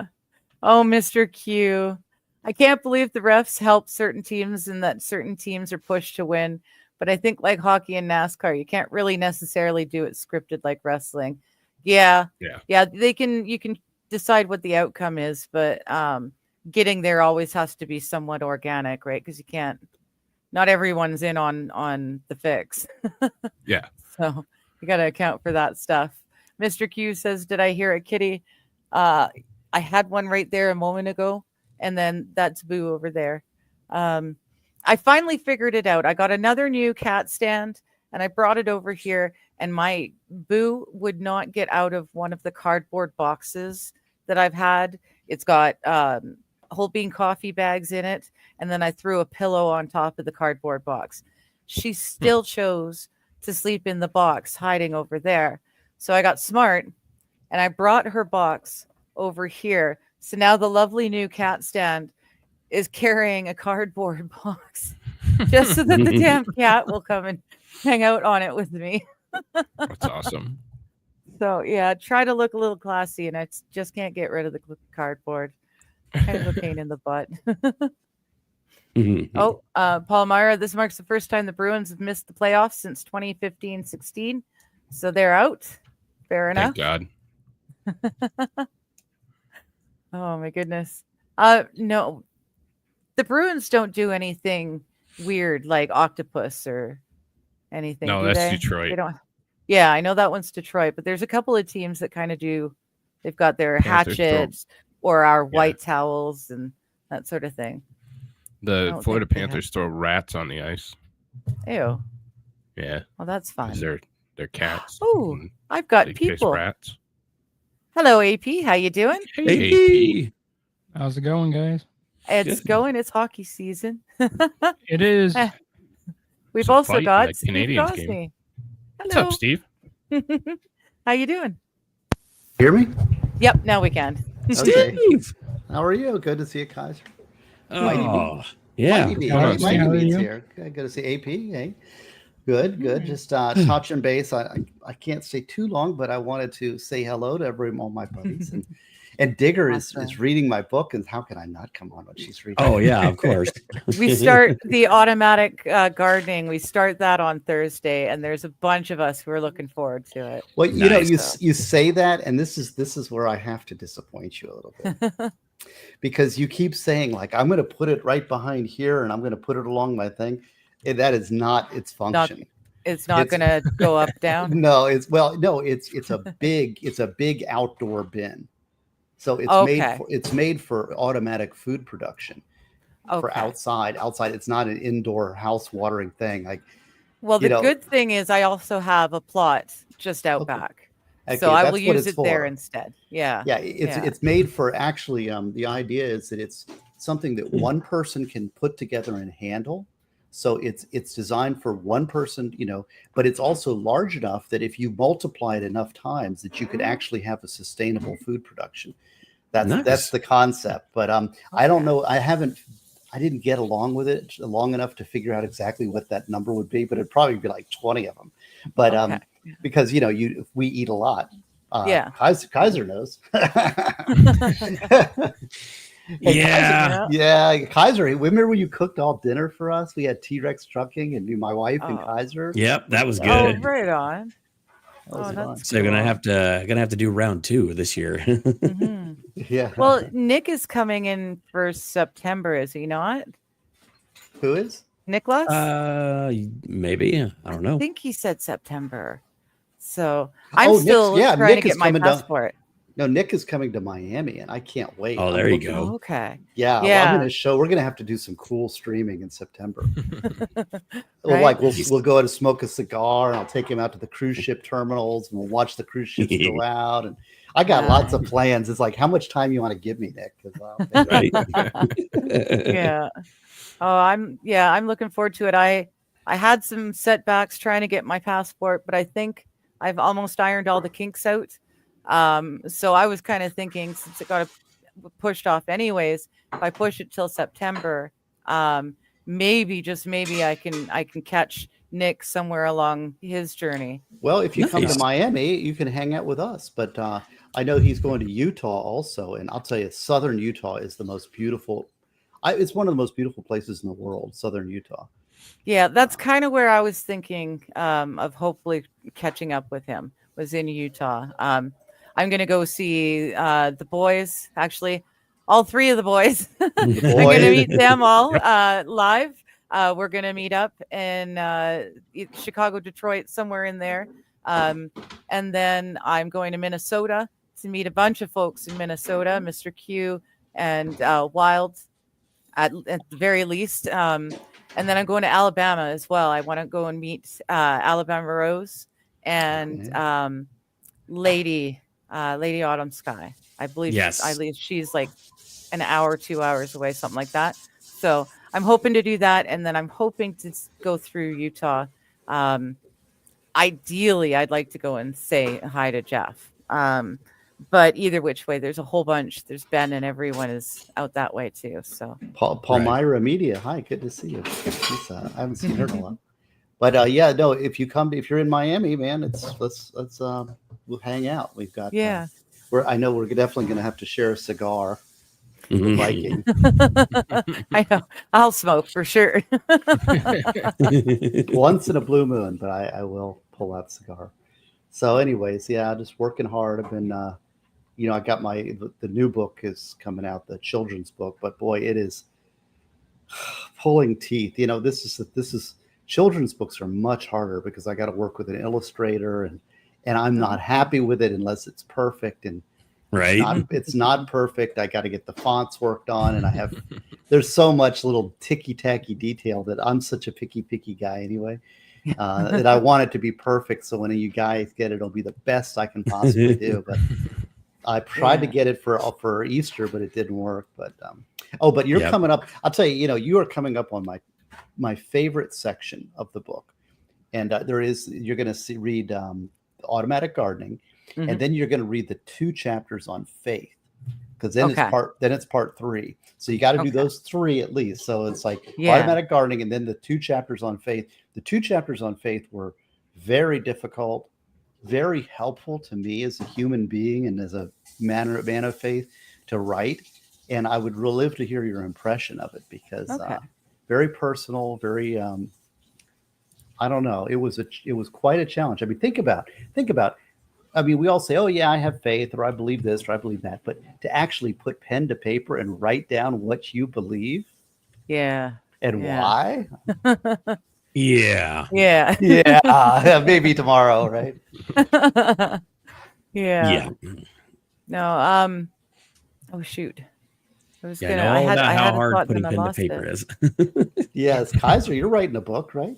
Oh, Mr. Q. I can't believe the refs help certain teams and that certain teams are pushed to win. But I think like hockey and NASCAR, you can't really necessarily do it scripted like wrestling. Yeah. You can decide what the outcome is, but getting there always has to be somewhat organic, right? Because not everyone's in on the fix. Yeah. So you got to account for that stuff. Mr. Q says, did I hear a kitty? I had one right there a moment ago, and then that's Boo over there. I finally figured it out. I got another new cat stand, and I brought it over here, and my Boo would not get out of one of the cardboard boxes that I've had. It's got whole bean coffee bags in it, and then I threw a pillow on top of the cardboard box. She still chose to sleep in the box, hiding over there. So I got smart, and I brought her box over here. So now the lovely new cat stand is carrying a cardboard box just so that the damn cat will come and hang out on it with me. That's awesome. So try to look a little classy, and I just can't get rid of the cardboard. Kind of a pain in the butt. Oh, Palmyra, this marks the first time the Bruins have missed the playoffs since 2015-16. So they're out. Fair enough. Thank God. Oh my goodness. No, the Bruins don't do anything weird like octopus or anything. No, do that's they? Detroit. They don't. Yeah, I know that one's Detroit, but there's a couple of teams that kind of do. They've got their Panthers throw- hatchets or our Yeah. white towels and that sort of thing. I The don't Florida think they have- Panthers throw rats on the ice. Ew. Yeah, Well, that's fun. 'cause they're cats. Oh, and I've got they chase people. rats. Hello, AP. How you doing? Hey, How's it going, guys? It's Good. going. It's hockey season. It is. Eh. We've It's a also fight in got the Steve Canadiens game. Gosney. What's Hello. up, Steve? How you doing? Hear me? Yep, now we can. Okay. Steve. How are you? Good to see you, Kaiser. Mighty Oh, yeah. Mighty B. How Mighty are you? B's here. Good to see AP. Hey. Good, good. Just touching base. I can't stay too long, but I wanted to say hello to all my buddies. And Digger is Awesome. reading my book, and how can I not come on when she's reading? Oh, yeah, of course. We start the automatic gardening. We start that on Thursday, and there's a bunch of us who are looking forward to it. Well, you know, Nice. you say that, and this is where I have to disappoint you a little bit. Because you keep saying, like, I'm going to put it right behind here and I'm going to put it along my thing. That is not its function. It's not It's- going to go up, down. No, it's a big outdoor bin. So Okay. it's made for automatic food production for Okay. outside. It's not an indoor house watering thing. Like, Well, you the know- good thing is I also have a plot just out Okay. back. okay, So I that's will what use it's it there for. instead. Yeah. Yeah, it's Yeah. it's made for actually. The idea is that it's something that one person can put together and handle. So it's designed for one person, you know, but it's also large enough that if you multiply it enough times, that you could actually have a sustainable food production. That's Nice. the concept. But I don't know. I didn't get along with it long enough to figure out exactly what that number would be, but it'd probably be like 20 of them. But Okay. because you know, we eat a lot. Yeah. Kaiser knows. Yeah. Yeah, Kaiser. Remember when you cooked all dinner for us? We had T-Rex trucking and my wife and Oh. Kaiser. Yep, that was Oh, good. right on. That was Oh, fun. that's So gonna cool. have to do round 2 this year. Mhm. Yeah. Well, Nick is coming in for September, is he not? Who is? Nicholas? Maybe. I don't I know. think he said September. So I'm Nick's- still yeah, trying Nick to is get my coming down. passport. No, Nick is coming to Miami, and I can't wait. Oh, I'm there you looking- go. Okay. Yeah, well, Yeah. I'm going to show. We're going to have to do some cool streaming in September. Right? Like we'll go to smoke a cigar, and I'll take him out to the cruise ship terminals, and we'll watch the cruise ships go out. And I got lots of plans. It's like, how much time you want to give me, Nick? 'Cause, Right. Yeah. Oh, I'm looking forward to it. I had some setbacks trying to get my passport, but I think I've almost ironed all the kinks out. So I was kind of thinking, since it got pushed off anyways, if I push it till September, maybe I can catch Nick somewhere along his journey. Well, if you come Nice. to Miami, you can hang out with us. But I know he's going to Utah also, and I'll tell you, Southern Utah is the most beautiful. It's one of the most beautiful places in the world, Southern Utah. Yeah, that's kind of where I was thinking of hopefully catching up with him, was in Utah. I'm going to go see the boys, actually, all three of the boys. I'm going to Boys. meet them all live. We're going to meet up in Chicago, Detroit, somewhere in there. And then I'm going to Minnesota to meet a bunch of folks in Minnesota, Mr. Q and Wild at the very least. And then I'm going to Alabama as well. I want to go and meet Alabama Rose and Lady Autumn Sky. I believe Yes. she's like an hour, 2 hours away, something like that. So I'm hoping to do that, and then I'm hoping to go through Utah. Ideally, I'd like to go and say hi to Jeff. But either which way, there's a whole bunch. There's Ben, and everyone is out that way too. So Palmyra Media. Hi, good to see you. I haven't seen her in a while. But yeah, no. If you're in Miami, man, let's we'll hang out. We've got yeah. I know we're definitely going to have to share a cigar. Mhm. Viking. I know. I'll smoke for sure. Once in a blue moon, but I will pull out cigar. So, anyways, yeah, just working hard. I've been, I got the new book is coming out, the children's book, but boy, it is pulling teeth. This is children's books are much harder because I got to work with an illustrator, and I'm not happy with it unless it's perfect. And Right. it's not perfect. I got to get the fonts worked on, and there's so much little ticky-tacky detail that I'm such a picky guy anyway, that I want it to be perfect. So when you guys get it, it'll be the best I can possibly do. But I tried to get it for Easter, but it didn't work. But but you're coming up. I'll tell you, you are coming up on my favorite section of the book, and you're going to read automatic gardening. Mhm. And then you're going to read the 2 chapters on faith, because then it's part 3. So you got to do those 3 at least. So it's like automatic gardening, and then the 2 chapters on faith. The 2 chapters on faith were very difficult, very helpful to me as a human being and as a man of faith to write. And I would live to hear your impression of it, because very personal, very I don't know. It was quite a challenge. I mean, think about. I mean, we all say, "Oh yeah, I have faith," or "I believe this," or "I believe that," but to actually put pen to paper and write down what you believe, and why, Yeah. maybe tomorrow, right? Yeah. No. Oh shoot. I was Yeah, gonna. I know I all had. about I how had a hard thought putting and I pen to lost paper it. is. Yes, Kaiser, you're writing a book, right?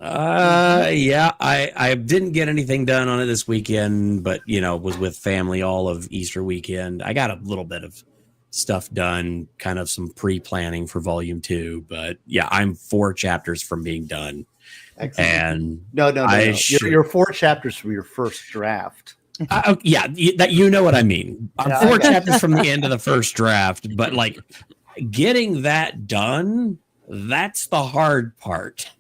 Yeah, I didn't get anything done on it this weekend, but was with family all of Easter weekend. I got a little bit of stuff done, kind of some pre-planning for volume 2, but yeah, I'm 4 chapters from being done. Excellent. And no. You're 4 chapters from your first draft. Yeah, that what I mean. I'm 4 chapters from the end of the first draft, but like getting that done, that's the hard part.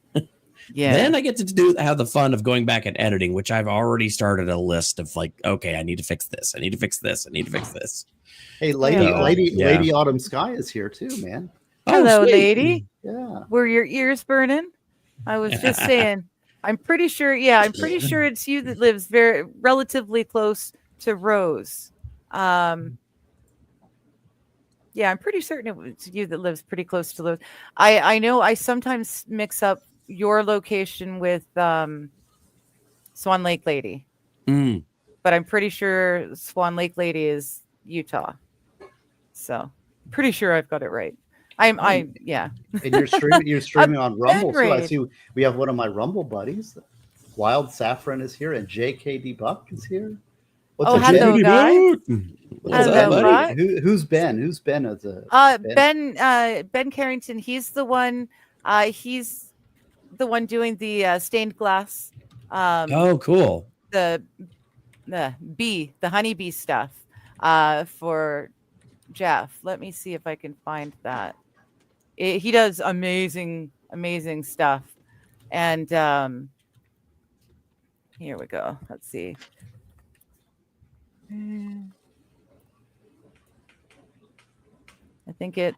Yeah. Then I get to have the fun of going back and editing, which I've already started a list of like, okay, I need to fix this. I need to fix this. I need to fix this. Hey, Lady Autumn Sky is here too, man. Hello, sweet. lady. Yeah. Were your ears burning? I was just saying. I'm pretty sure. Yeah, I'm pretty sure it's you that lives relatively close to Rose. Yeah, I'm pretty certain it's you that lives pretty close to Rose. I know I sometimes mix up your location with Swan Lake Lady, but I'm pretty sure Swan Lake Lady is Utah. So pretty sure I've got it right. Yeah. And you're streaming on Rumble too. I see we have one of my Rumble buddies. Wild Saffron is here, and JKD Buck is here. Hello, guys. Hello, buddy. Who's Ben? Who's Ben as a Ben Carrington? He's the one. He's the one doing the stained glass. Oh, cool. The honeybee stuff for Jeff. Let me see if I can find that. He does amazing stuff. And here we go. Let's see. I think it's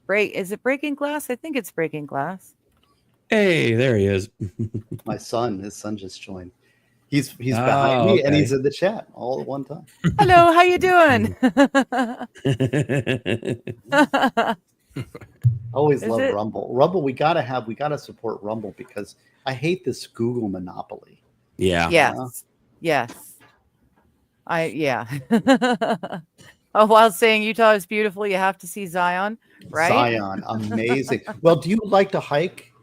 Is it Breaking Glass? I think it's Breaking Glass. Hey, there he is. His son just joined. He's behind me, and he's in the chat all at one time. Hello, how you doing? Always love Rumble. Rumble, we gotta support Rumble, because I hate this Google monopoly. Yeah. Yes. Oh, while saying Utah is beautiful, you have to see Zion, right? Zion, amazing. Well, do you like to hike,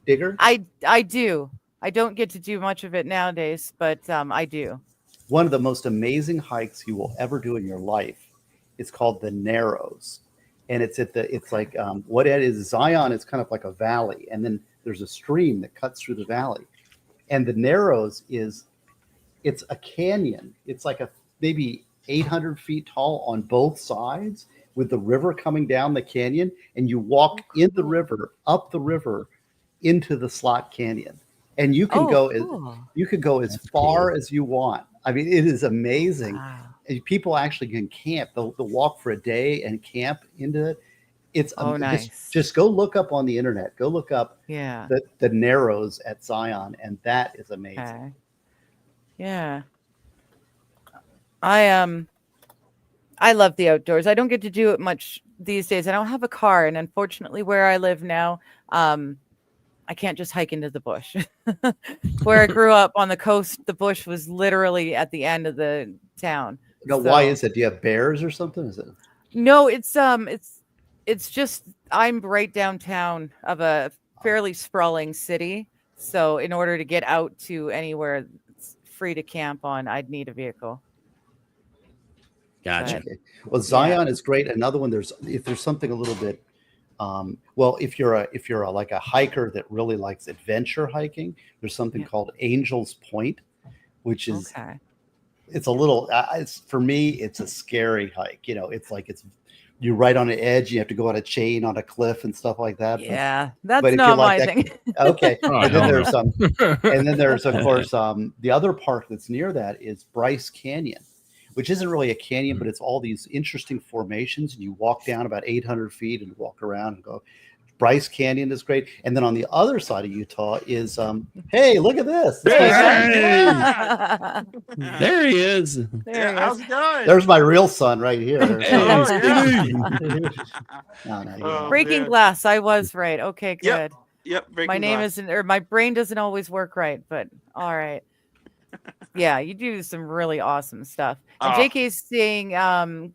Digger? I do. I don't get to do much of it nowadays, but I do. One of the most amazing hikes you will ever do in your life is called the Narrows. And it's like what it is, Zion is kind of like a valley, and then there's a stream that cuts through the valley. And the Narrows it's a canyon. It's like maybe 800 feet tall on both sides, with the river coming down the canyon, and you walk in the river, up the river, into the Slot Canyon, and you can go as far as you want. I mean, it is amazing. Wow. people actually can camp. They'll walk for a day and camp into it. It's nice. Just go look up on the internet. Go look up the Narrows at Zion, and that is amazing. Okay. Yeah. I love the outdoors. I don't get to do it much these days. I don't have a car, and unfortunately where I live now, I can't just hike into the bush. Where I grew up on the coast, the bush was literally at the end of the town. No, why is it? Do you have bears or something? Is it? No, it's just I'm right downtown of a fairly sprawling city. So in order to get out to anywhere it's free to camp on, I'd need a vehicle. Gotcha. Okay. Well, Zion is great. Another one, if there's something a little bit, well, if you're like a hiker that really likes adventure hiking, there's something called Angel's Point, which is it's a little. For me, it's a scary hike. You're right on the edge. You have to go on a chain on a cliff and stuff like that. Yeah, that's not my thing. Okay. And then there's of course the other park that's near that is Bryce Canyon, which isn't really a canyon, but it's all these interesting formations. And you walk down about 800 feet and walk around and go. Bryce Canyon is great. And then on the other side of Utah is, hey, look at this. There he is. How's it going? There's my real son right here. Breaking glass. I was right. Okay, good. Yep. My name isn't, or my brain doesn't always work right, but all right. Yeah, you do some really awesome stuff. And JK's saying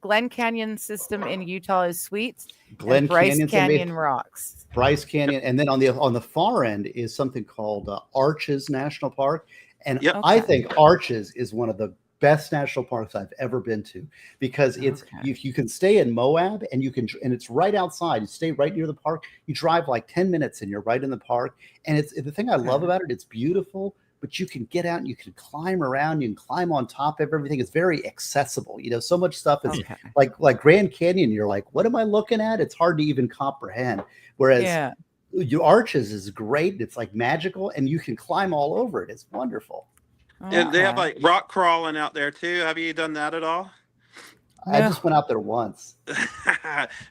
Glen Canyon system in Utah is sweet. Glen Bryce Canyon rocks. Bryce Canyon, and then on the far end is something called Arches National Park, and I think Arches is one of the best national parks I've ever been to because it's you can stay in Moab and it's right outside. You stay right near the park. You drive like 10 minutes and you're right in the park. And it's the thing I love about it. It's beautiful. But you can get out and you can climb around. You can climb on top of everything. It's very accessible. So much stuff is like Grand Canyon. You're like, what am I looking at? It's hard to even comprehend. Whereas your Arches is great. It's like magical, and you can climb all over it. It's wonderful. And they have like rock crawling out there too. Have you done that at all? I just went out there once.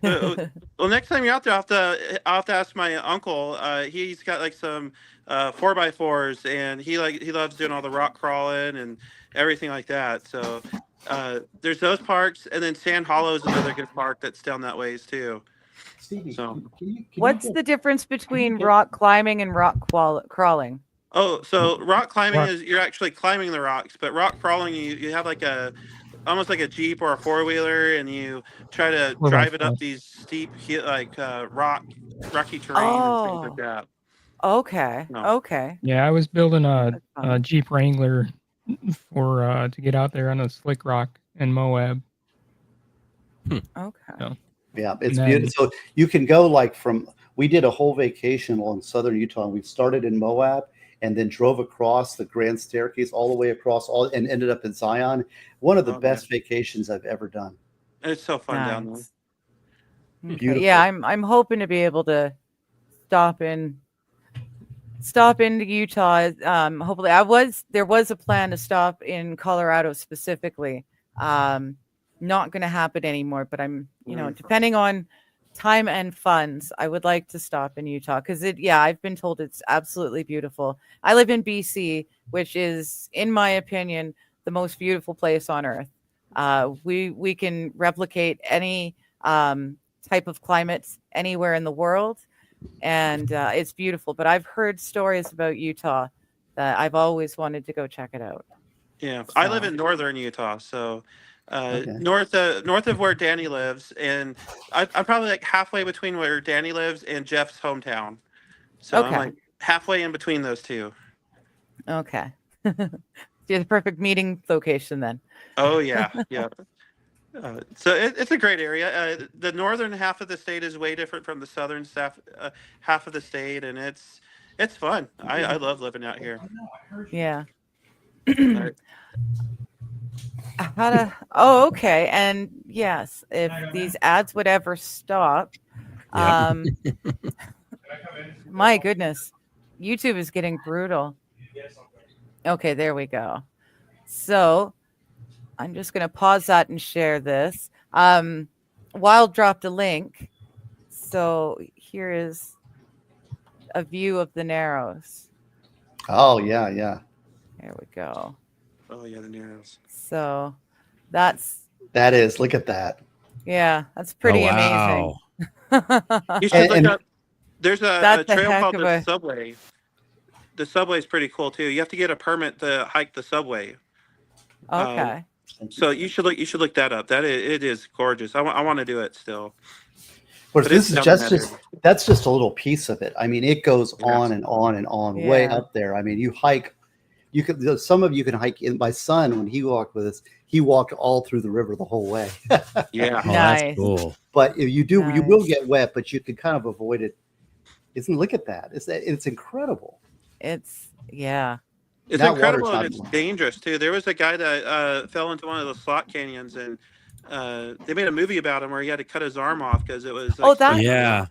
Well, next time you're out there, I'll have to ask my uncle. He's got like some 4x4s, and he loves doing all the rock crawling and everything like that. So there's those parks, and then Sand Hollow is another good park that's down that ways too. Stevie, so what's the difference between rock climbing and rock crawling? Oh, so rock climbing is you're actually climbing the rocks, but rock crawling you have like almost like a Jeep or a four-wheeler, and you try to drive it up these steep rocky terrain and things like that. Okay. No. Okay. Yeah, I was building a Jeep Wrangler to get out there on a slick rock in Moab. Okay. So, yeah, it's beautiful. So you can go we did a whole vacation along southern Utah, and we started in Moab and then drove across the Grand Staircase all the way across and ended up in Zion. One of the best vacations I've ever done. It's so fun down there. Okay. Yeah, I'm hoping to be able to stop into Utah. Hopefully, there was a plan to stop in Colorado specifically. Not going to happen anymore, but I'm depending on time and funds, I would like to stop in Utah because I've been told it's absolutely beautiful. I live in BC, which is, in my opinion, the most beautiful place on earth. We can replicate any type of climate anywhere in the world, and it's beautiful. But I've heard stories about Utah that I've always wanted to go check it out. Yeah, so. I live in northern Utah, so north of where Danny lives, and I'm probably like halfway between where Danny lives and Jeff's hometown. So I'm like halfway in between those two. Okay. You're the perfect meeting location then. Oh yeah, yeah. So it's a great area. The northern half of the state is way different from the southern half of the state, and it's fun. I love living out here. Yeah. Okay. And yes, if these ads would ever stop, my goodness, YouTube is getting brutal. Okay, there we go. So I'm just going to pause that and share this. Wild dropped a link. So here is a view of the Narrows. Oh yeah, yeah. There we go. Oh yeah, the Narrows. So that's, That is. Look at that. yeah, that's pretty wow. amazing. You should look And- up. There's a That's a trail heck called of the a- Subway. The Subway is pretty cool too. You have to get a permit to hike the Subway. Okay. So you should look that up. It is gorgeous. I want to do it still. Of course, But this it's is down just there. that's just a little piece of it. I mean, it goes Yeah. on and on and on, way Yeah. up there. I mean, you hike. You could. Some of you can hike. In my son, when he walked with us, he walked all through the river the whole way. Yeah. Oh, Nice. that's cool. But if you do, you will Nice. get wet, but you can kind of avoid it. Look at that. It's incredible. It's, yeah. It's That incredible water's and not- it's dangerous too. There was a guy that fell into one of the slot canyons, and they made a movie about him where he had to cut his arm off because it was. Oh, that- Yeah.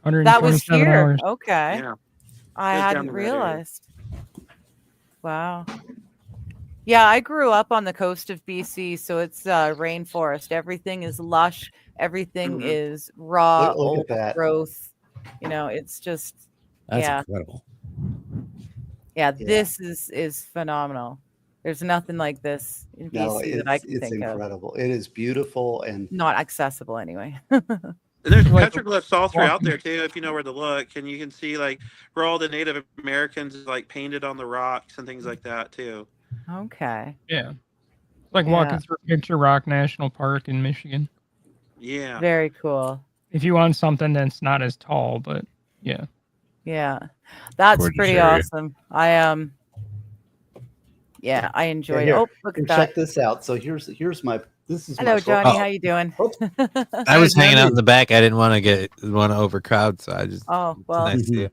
That was 127 here. hours. Okay. Yeah. I It was down hadn't in that area. realized. Wow. Yeah, I grew up on the coast of BC, so it's rainforest. Everything is lush. Everything Mhm. is raw, Look at old that. growth. You know, it's just, That's yeah. incredible. Yeah, Yeah. this is phenomenal. There's nothing like this in BC No, that I it's can think of. incredible. It is beautiful, and Not accessible anyway. And there's Like- petroglyphs all throughout there too, if you know where to look, and you can see like where all the Native Americans like painted on the rocks and things like that too. Okay. Yeah. It's like Yeah. walking through Picture Rock National Park in Michigan. Yeah. Very cool. If you want something that's not as tall, but yeah. Yeah. That's Gorgeous pretty area. awesome. Yeah, I enjoyed it. here, Oh, look here, at that. check this out. So here's my. This is Hello, my Johnny. Oh. How you doing? I was hanging out in the back. I didn't want to overcrowd, so I just. Oh, it's well, nice to see you.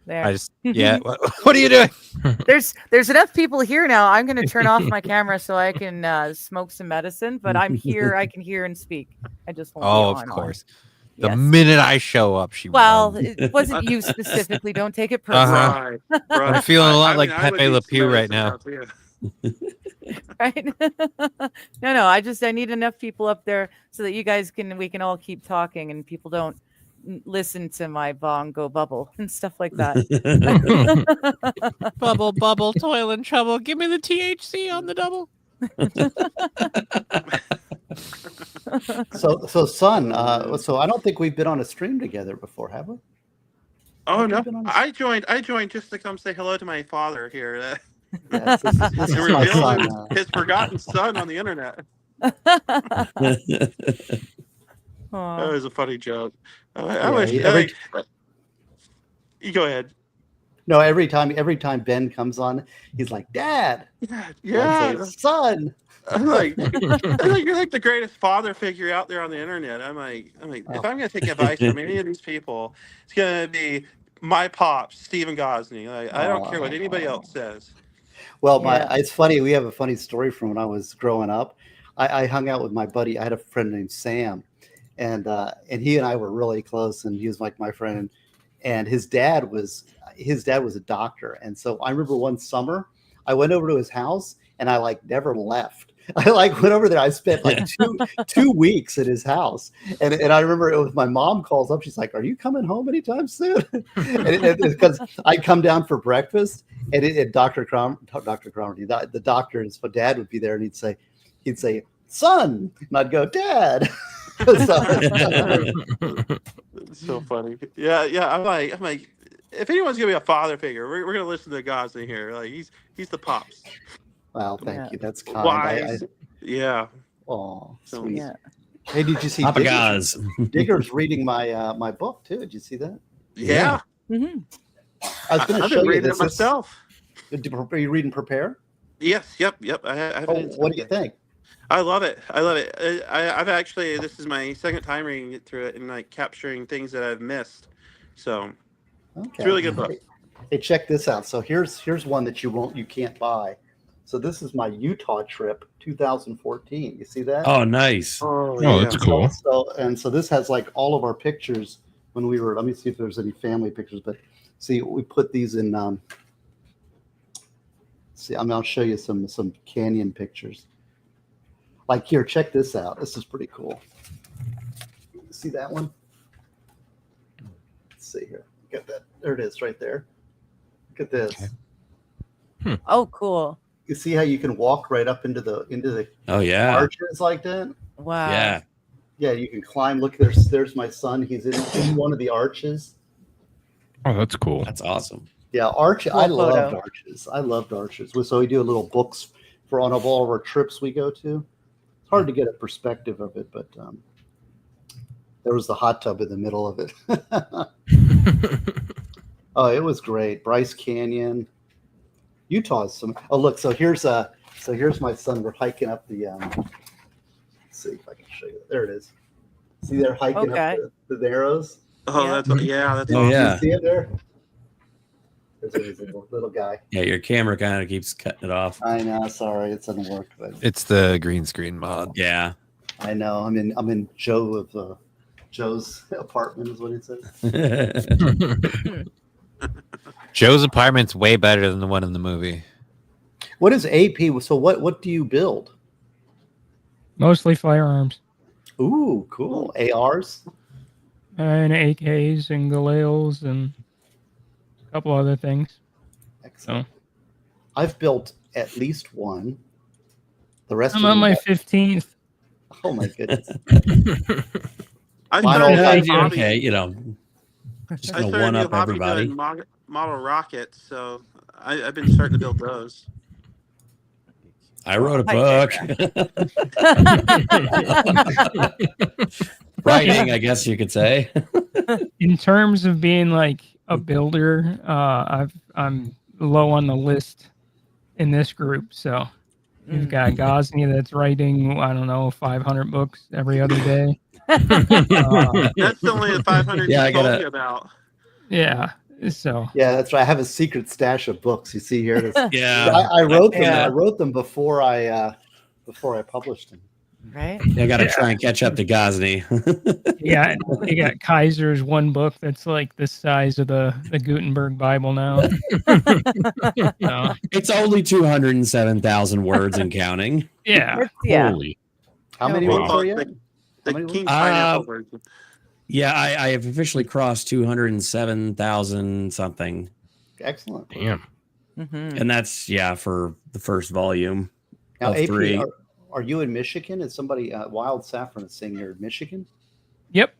there. I just yeah. What are you doing? There's enough people here now. I'm going to turn off my camera so I can smoke some medicine, but I'm here. I can hear and speak. I just won't be Oh, of on. course. The Yes. minute I show up, she. Well, runs. it wasn't you specifically. Don't take it personally, Uh-huh. Right. I'm feeling a lot I like mean, I would Pepe need Le some Pew right medicine now. too. right? No. I need enough people up there so that we can all keep talking and people don't listen to my bongo bubble and stuff like that. bubble, toil and trouble. Give me the THC on the double. So son. So I don't think we've been on a stream together before, have we? Oh Have you no! been on a- I joined just to come say hello to my father here. Yes, this And is my reveal son. his forgotten son on the internet. Aw. That was a funny joke. I Yeah, wish. You go ahead. No, every time Ben comes on, he's like, "Dad." Yeah. I say, "Son." I'm like, you're like the greatest father figure out there on the internet. I'm like, if I'm gonna take advice from any of these people, it's gonna be my pops, Stephen Gosney. Like, I don't care what anybody else says. Well, Yeah. it's funny. We have a funny story from when I was growing up. I hung out with my buddy. I had a friend named Sam, and he and I were really close, and he was like my friend. And his dad was a doctor, and so I remember one summer I went over to his house, and I like never left. I like went over there. I spent like two weeks at his house, and I remember it was my mom calls up. She's like, "Are you coming home anytime soon?" and because I'd come down for breakfast, and Dr. Cromer, the doctor, his dad would be there, and he'd say, "Son," and I'd go, "Dad." It's so funny. Yeah. I'm like, if anyone's gonna be a father figure, we're gonna listen to Gosney here. Like he's the pops. Well, thank Yeah. you. That's kind. Wise. Yeah. Oh, So, sweet. Yeah. Hey, did you see Papa Digger's, Gaz. Digger's reading my book too? Did you see that? Yeah. Mhm. I was going to I've show been you reading this. it myself. Are you reading Prepare? Yes. Yep. I have Oh, it in what do you think? I love it. I've actually, this is my second time reading it through it and like capturing things that I've missed. So Okay, it's a really good book. Hey, check this out. So here's one that you can't buy. So this is my Utah trip, 2014. You see that? Oh, nice. Oh, that's cool. So this has like all of our pictures when we were. Let me see if there's any family pictures. But see, we put these in. I'll show you some canyon pictures. Like here, check this out. This is pretty cool. See that one? Let's see here. Get that. There it is, right there. Look at this. Okay. Oh, cool. You see how you can walk right up into the Oh yeah. arches like that? Wow. Yeah. Yeah, you can climb. Look, there's my son. He's in one of the arches. Oh, that's cool. That's awesome. Yeah, arch. I Cool loved photo. arches. I loved arches. So we do a little books for on all of our trips we go to. It's hard to get a perspective of it, but there was the hot tub in the middle of it. Oh, it was great. Bryce Canyon, Utah is some. Oh, look. So here's my son. We're hiking up the. Let's see if I can show you. There it is. See, they're hiking Okay. up the Narrows. Oh, Yeah. that's that's Oh awesome. yeah. You see it there? There's a little guy. Yeah, your camera kind of keeps cutting it off. I know. Sorry, it doesn't work, but It's the green screen mod. Yeah. I know. I'm in Joe's apartment, is what it says. Joe's apartment's way better than the one in the movie. What is AP? So what do you build? Mostly firearms Ooh, cool. ARs. and AKs and Galeals and a couple other things. Excellent. I've built at least one. The rest I'm of on them my 15th. oh my goodness. I Mine started all a time- new hobby. Okay, you know, just I gonna started a one new up hobby everybody. doing model rockets, so I've been starting to build those. I wrote a My book. Writing, I guess you could say. In terms of being like a builder, I'm low on the list in this group. So you've got Gosney that's writing, I don't know, 500 books every other day. That's only the 500 Yeah, I you told gotta- me about. Yeah. So Yeah, that's right. I have a secret stash of books. You see here. This- Yeah. I wrote them. Yeah. I wrote them before I published them. Right. I got to try and catch up to Gosney. you got Kaiser's one book that's like the size of the Gutenberg Bible now. So, It's only 207,000 words and counting. yeah. Yeah. Holy. How many We'll books call are it you? the, How many King books? Pineapple version. Yeah, I have officially crossed 207,000 something. Excellent. Damn. Mhm. And that's, for the first volume Now, of AP, 3. are you in Michigan? Is somebody Wild Saffron is saying you're in Michigan? Yep.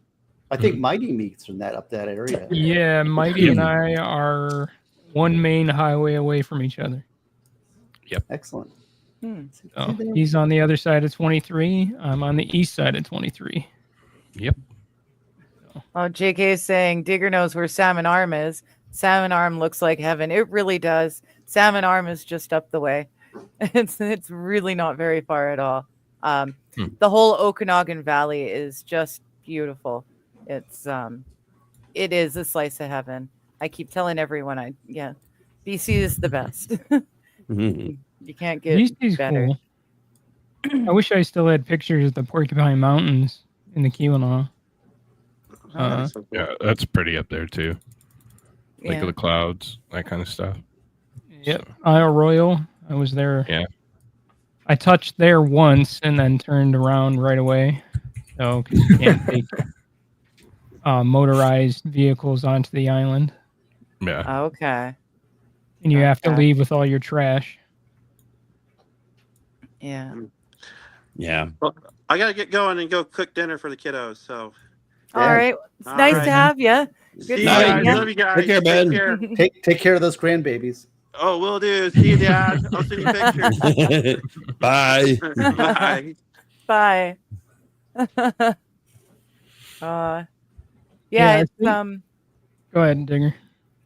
I think Mighty Meats from up that area. Yeah. Mighty and I are one main highway away from each other. Excellent. Hmm. So he's on the other side of 23. I'm on the east side of 23. Oh, JK is saying Digger knows where Salmon Arm is. Salmon Arm looks like heaven. It really does. Salmon Arm is just up the way. It's really not very far at all. The whole Okanagan Valley is just beautiful. It is a slice of heaven. I keep telling everyone BC is the best. Mhm. You can't get BC's better. cool. I wish I still had pictures of the Porcupine Mountains in the Keweenaw. That's so cool. Yeah, that's pretty up there too. Lake Yeah. of the Clouds, that kind of stuff. Yep. Isle Royal. I was there. Yeah. I touched there once and then turned around right away. So 'cause you can't take motorized vehicles onto the island, Yeah. Okay. and you have to Okay. leave with all your trash. Yeah. Yeah. Well, I gotta get going and go cook dinner for the kiddos. So All Yeah. right. It's All nice right. to have you. see Good you night. guys. Yeah. Love you guys. Take care, Ben. care. Take care of those grandbabies. Oh, will do. See you, Dad. I'll send you pictures. Bye. Bye. Bye. Yeah, Yeah, I it's think- Go ahead, Digger.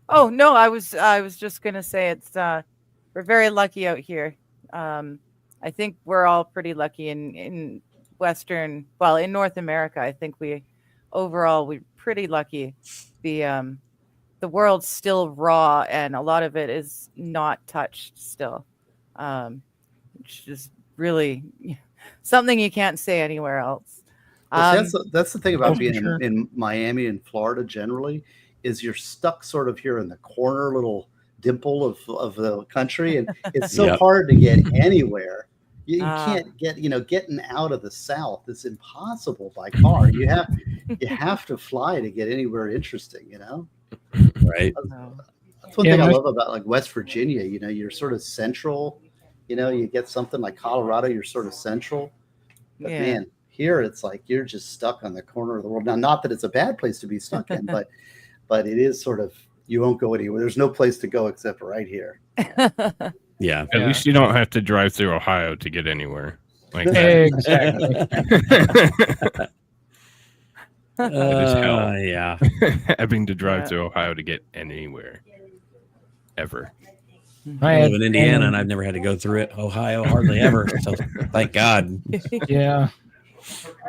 oh no, I was just gonna say it's we're very lucky out here. I think we're all pretty lucky in North America. I think we're pretty lucky. The world's still raw and a lot of it is not touched still. Which is really something you can't say anywhere else. Well, that's the thing about for being sure. in Miami and Florida generally is you're stuck sort of here in the corner little dimple of the country, and it's so Yep. hard to get anywhere. You can't get, getting out of the South is impossible by car. You have to fly to get anywhere interesting, Right. That's one thing I love about like West Virginia. You're sort of central. You get something like Colorado, you're sort of central. But man, here it's like you're just stuck on the corner of the world. Now, not that it's a bad place to be stuck in, but it is sort of, you won't go anywhere. There's no place to go except right here. Yeah. At least you don't have to drive through Ohio to get anywhere. Like Exactly. It is hell. Yeah. Having to drive through Ohio to get anywhere. Ever. I live in Indiana and I've never had to go through it. Ohio, hardly ever. So thank God. Yeah.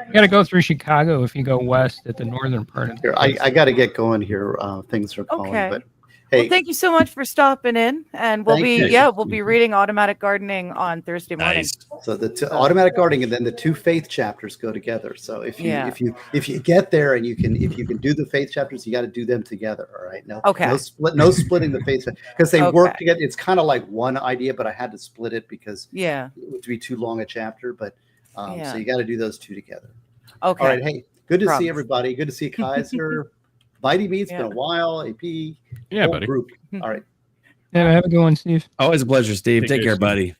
You got to go through Chicago if you go west at the northern part of the Here, I got to get going here. Things are calling, but hey, well, thank you so much for stopping in, and we'll be reading Automatic Gardening on Thursday morning. Nice. So the Automatic Gardening and then the 2 faith chapters go together. So if you get there and if you can do the faith chapters, you got to do them together. All right. No splitting the faith because they work together. It's kind of like one idea, but I had to split it because it would be too long a chapter. But so you got to do those 2 together. Okay. All right. Hey, good to see everybody. Good to see Kaiser. Bitey Meat's been a while. AP. Yeah, buddy. Group. All right. Yeah, have a good one, Steve. Always a pleasure, Steve. Take care, Steve. buddy.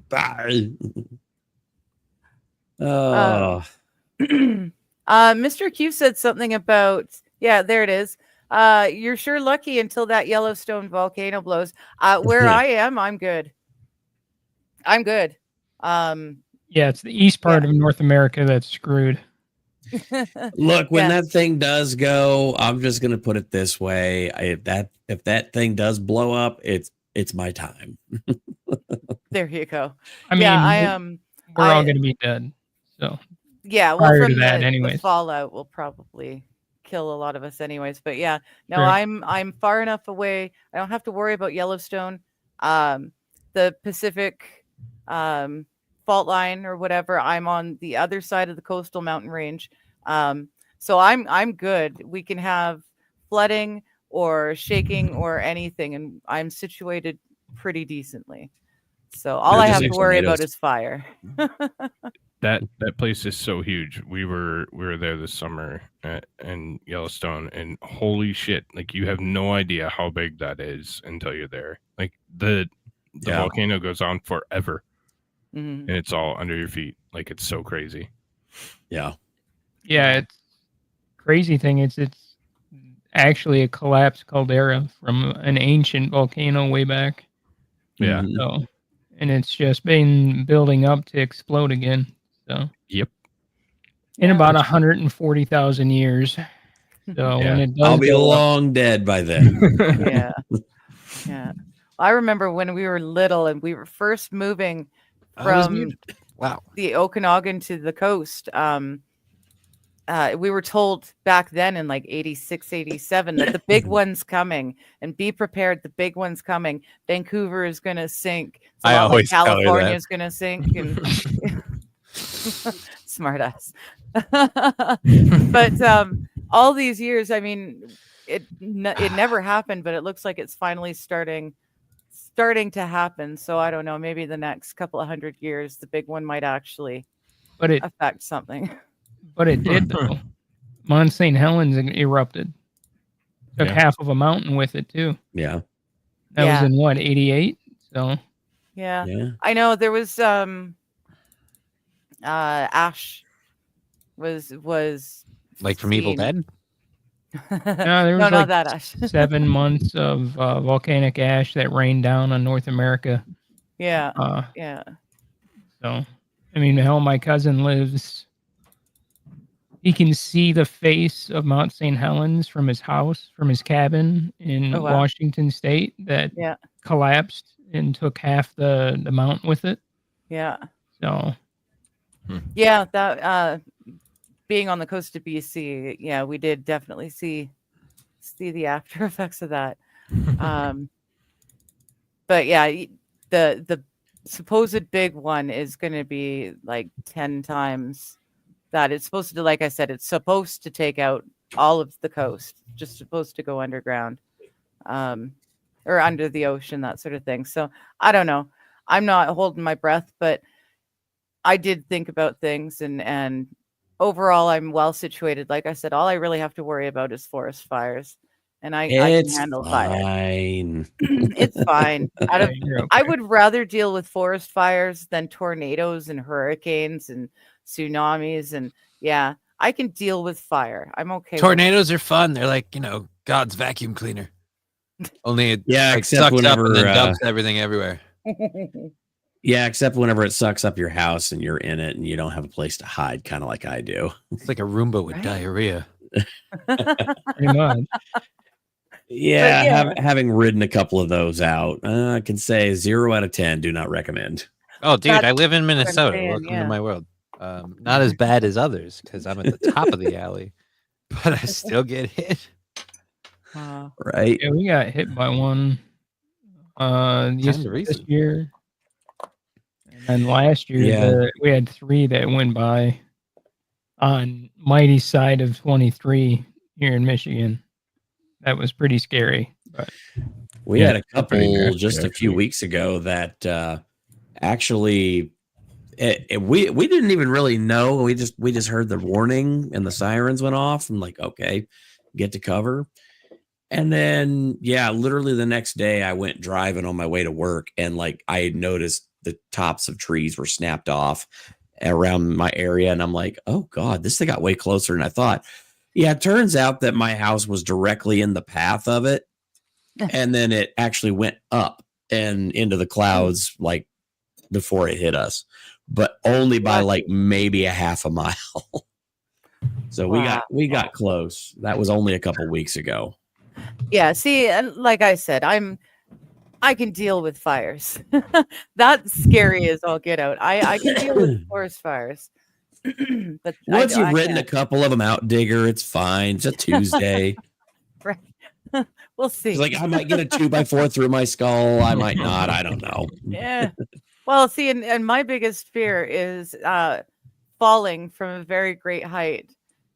Bye. Oh. Mr. Q said something about there it is. You're sure lucky until that Yellowstone volcano blows. Where I am, I'm good. Yeah, it's the east part of North America that's screwed. Look, when that thing does go, I'm just gonna put it this way: if that thing does blow up, it's my time. There you go. I mean, I am. We're all gonna be dead. So well, prior to from that, the anyways. fallout will probably kill a lot of us, anyways. But Sure. I'm far enough away. I don't have to worry about Yellowstone, the Pacific, fault line or whatever. I'm on the other side of the coastal mountain range, so I'm good. We can have flooding or shaking or anything, and I'm situated pretty decently. So all I have to worry about is fire. That place is so huge. We were there this summer in Yellowstone, and holy shit! Like, you have no idea how big that is until you're there. Like the volcano goes on forever. And it's all under your feet. Like, it's so crazy. Yeah, it's crazy thing. It's actually a collapsed caldera from an ancient volcano way back. Yeah. So, and it's just been building up to explode again. So. Yep. In about 140,000 years. So when it does, I'll be long dead by then. Yeah. I remember when we were little and we were first moving from the Okanagan to the coast. We were told back then in like 86, 87 that the big one's coming and be prepared. The big one's coming. Vancouver is going to sink. I always tell her California that. is going to sink. And smart ass. But all these years, I mean, it never happened, but it looks like it's finally starting to happen. So I don't know, maybe the next couple of 100 years the big one might actually affect something. But it did though. Mount St. Helens erupted. Took half of a mountain with it too. Yeah. That was in what, 88? So yeah. I know there was ash was like from Evil Dead. No, there was not that ash. 7 months of volcanic ash that rained down on North America. Yeah. So, I mean, hell, my cousin lives. He can see the face of Mount St. Helens from his house, from his cabin in Washington State that collapsed and took half the mountain with it. Yeah. So. Yeah, that being on the coast of BC, we did definitely see the after effects of that. But yeah, the supposed big one is going to be like 10 times that. It's supposed to, like I said, it's supposed to take out all of the coast, just supposed to go underground, or under the ocean, that sort of thing. So I don't know. I'm not holding my breath, but I did think about things, and overall I'm well situated. Like I said, all I really have to worry about is forest fires, and I can It's handle fire. fine. It's fine. Out Yeah, of you're okay. I would rather deal with forest fires than tornadoes and hurricanes and tsunamis, and yeah, I can deal with fire. I'm okay with it. Tornadoes are fun. They're like, God's vacuum cleaner. Only it Yeah, like, except sucks up whenever, and then dumps everything everywhere. Yeah, except whenever it sucks up your house and you're in it and you don't have a place to hide, kind of like I do. It's like a Roomba with Right. diarrhea. Pretty much. Yeah, yeah. having ridden a couple of those out, I can say 0 out of 10. Do not recommend. Oh, dude, I That's live in what I'm Minnesota. saying, Welcome yeah. to my world. Not as bad as others because I'm at the top of the alley, but I still get hit. Right? Yeah, we got hit by one this recent. year. And then last year Yeah. we had 3 that went by on Mighty side of 23 here in Michigan. That was pretty scary. But We Yeah, had a they're pretty couple nasty, just a few actually. weeks ago that actually we didn't even really know. We just heard the warning and the sirens went off. I'm like, okay, get to cover. And then yeah, literally the next day I went driving on my way to work, and like I had noticed the tops of trees were snapped off around my area, and I'm like, oh God, this thing got way closer than I thought. Yeah, it turns out that my house was directly in the path of it. And then it actually went up and into the clouds like before it hit us, but only by like maybe a half a mile. So we got close. That was only a couple weeks ago. Yeah, see, and like I said, I can deal with fires. That's scary as all get out. I can deal with forest fires. But Once you've written a can't. couple of them out, Digger, it's fine. It's a Tuesday. Right. We'll see. It's like I might get a 2x4 through my skull. I might not. I don't know. Yeah. Well, see, and my biggest fear is falling from a very great height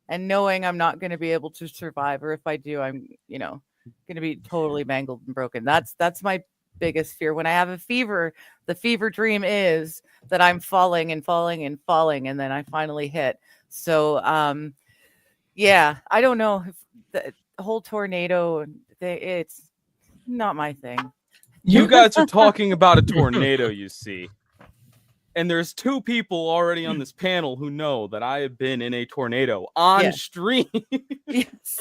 and knowing I'm not going to be able to survive, or if I do, I'm, going to be totally mangled and broken. That's my biggest fear. When I have a fever, the fever dream is that I'm falling and falling and falling, and then I finally hit. So, yeah, I don't know if the whole tornado, it's not my thing. You guys are talking about a tornado, you see. And there's 2 people already on this panel who know that I have been in a tornado on stream. Yes.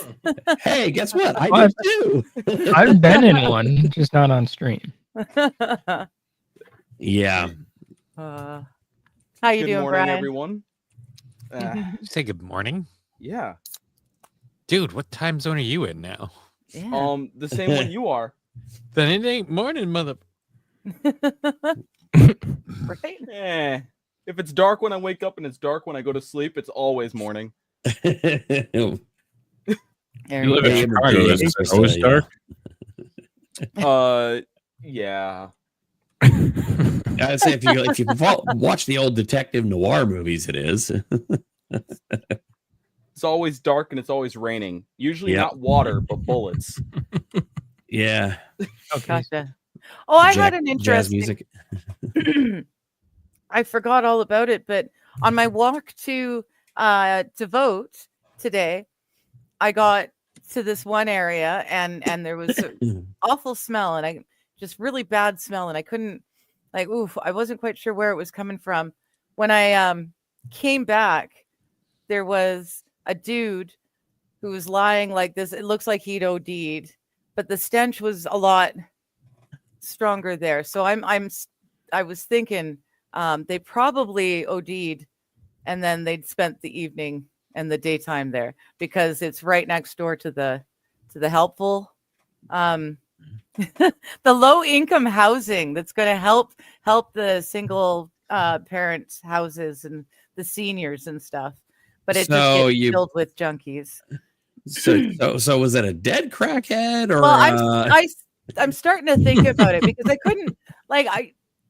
Hey, guess what? I did too. I've been in one, just not on stream. Yeah. How you Good doing, morning, Brian? everyone. Say good morning. Yeah. Dude, what time zone are you in now? Yeah. The same one you are. Then it ain't morning, mother. Right? Eh. If it's dark when I wake up and it's dark when I go to sleep, it's always morning. There You you live go. in Chicago. Is it always dark? Yeah. I'd say if you watch the old detective noir movies, it is. It's always dark and it's always raining. Usually Yep. not water, but bullets. Yeah. Gotcha. Oh, I had an jazz interesting. music. I forgot all about it, but on my walk to vote today, I got to this one area and there was an awful smell, and I just really bad smell, and I couldn't I wasn't quite sure where it was coming from. When I came back, there was a dude who was lying like this. It looks like he'd OD'd, but the stench was a lot stronger there. So I was thinking they probably OD'd and then they'd spent the evening and the daytime there, because it's right next door to the helpful the low income housing that's going to help the single parents houses and the seniors and stuff, but it So just gets filled with junkies. So was it a dead crackhead or? Well, I'm starting to think about it, because I couldn't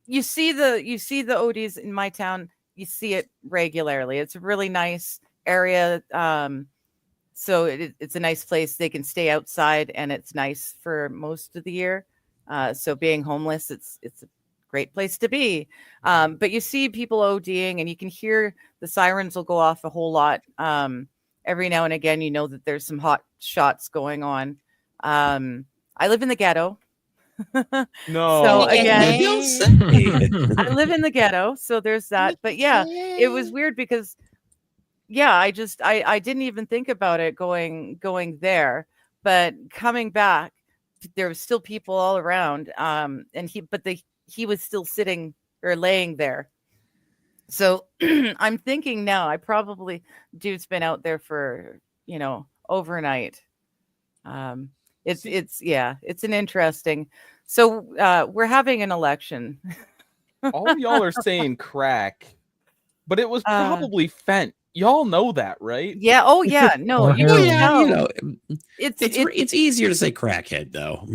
you see the ODs in my town. You see it regularly. It's a really nice area. So it's a nice place. They can stay outside, and it's nice for most of the year. So being homeless, it's a great place to be. But you see people ODing, and you can hear the sirens will go off a whole lot. Every now and again, you know that there's some hot shots going on. I live in the ghetto. No. So again, You don't say. I live in the ghetto, so there's that. But yeah, it was weird because I didn't even think about it going there, but coming back, there was still people all around. And he was still sitting or laying there. So I'm thinking now, dude's been out there for, overnight. It's an interesting. So we're having an election. All of y'all are saying crack, but it was probably fent. Y'all know that, right? Yeah. Oh yeah. No, Or you heroin. can Yeah, tell. it's easier to say crackhead though.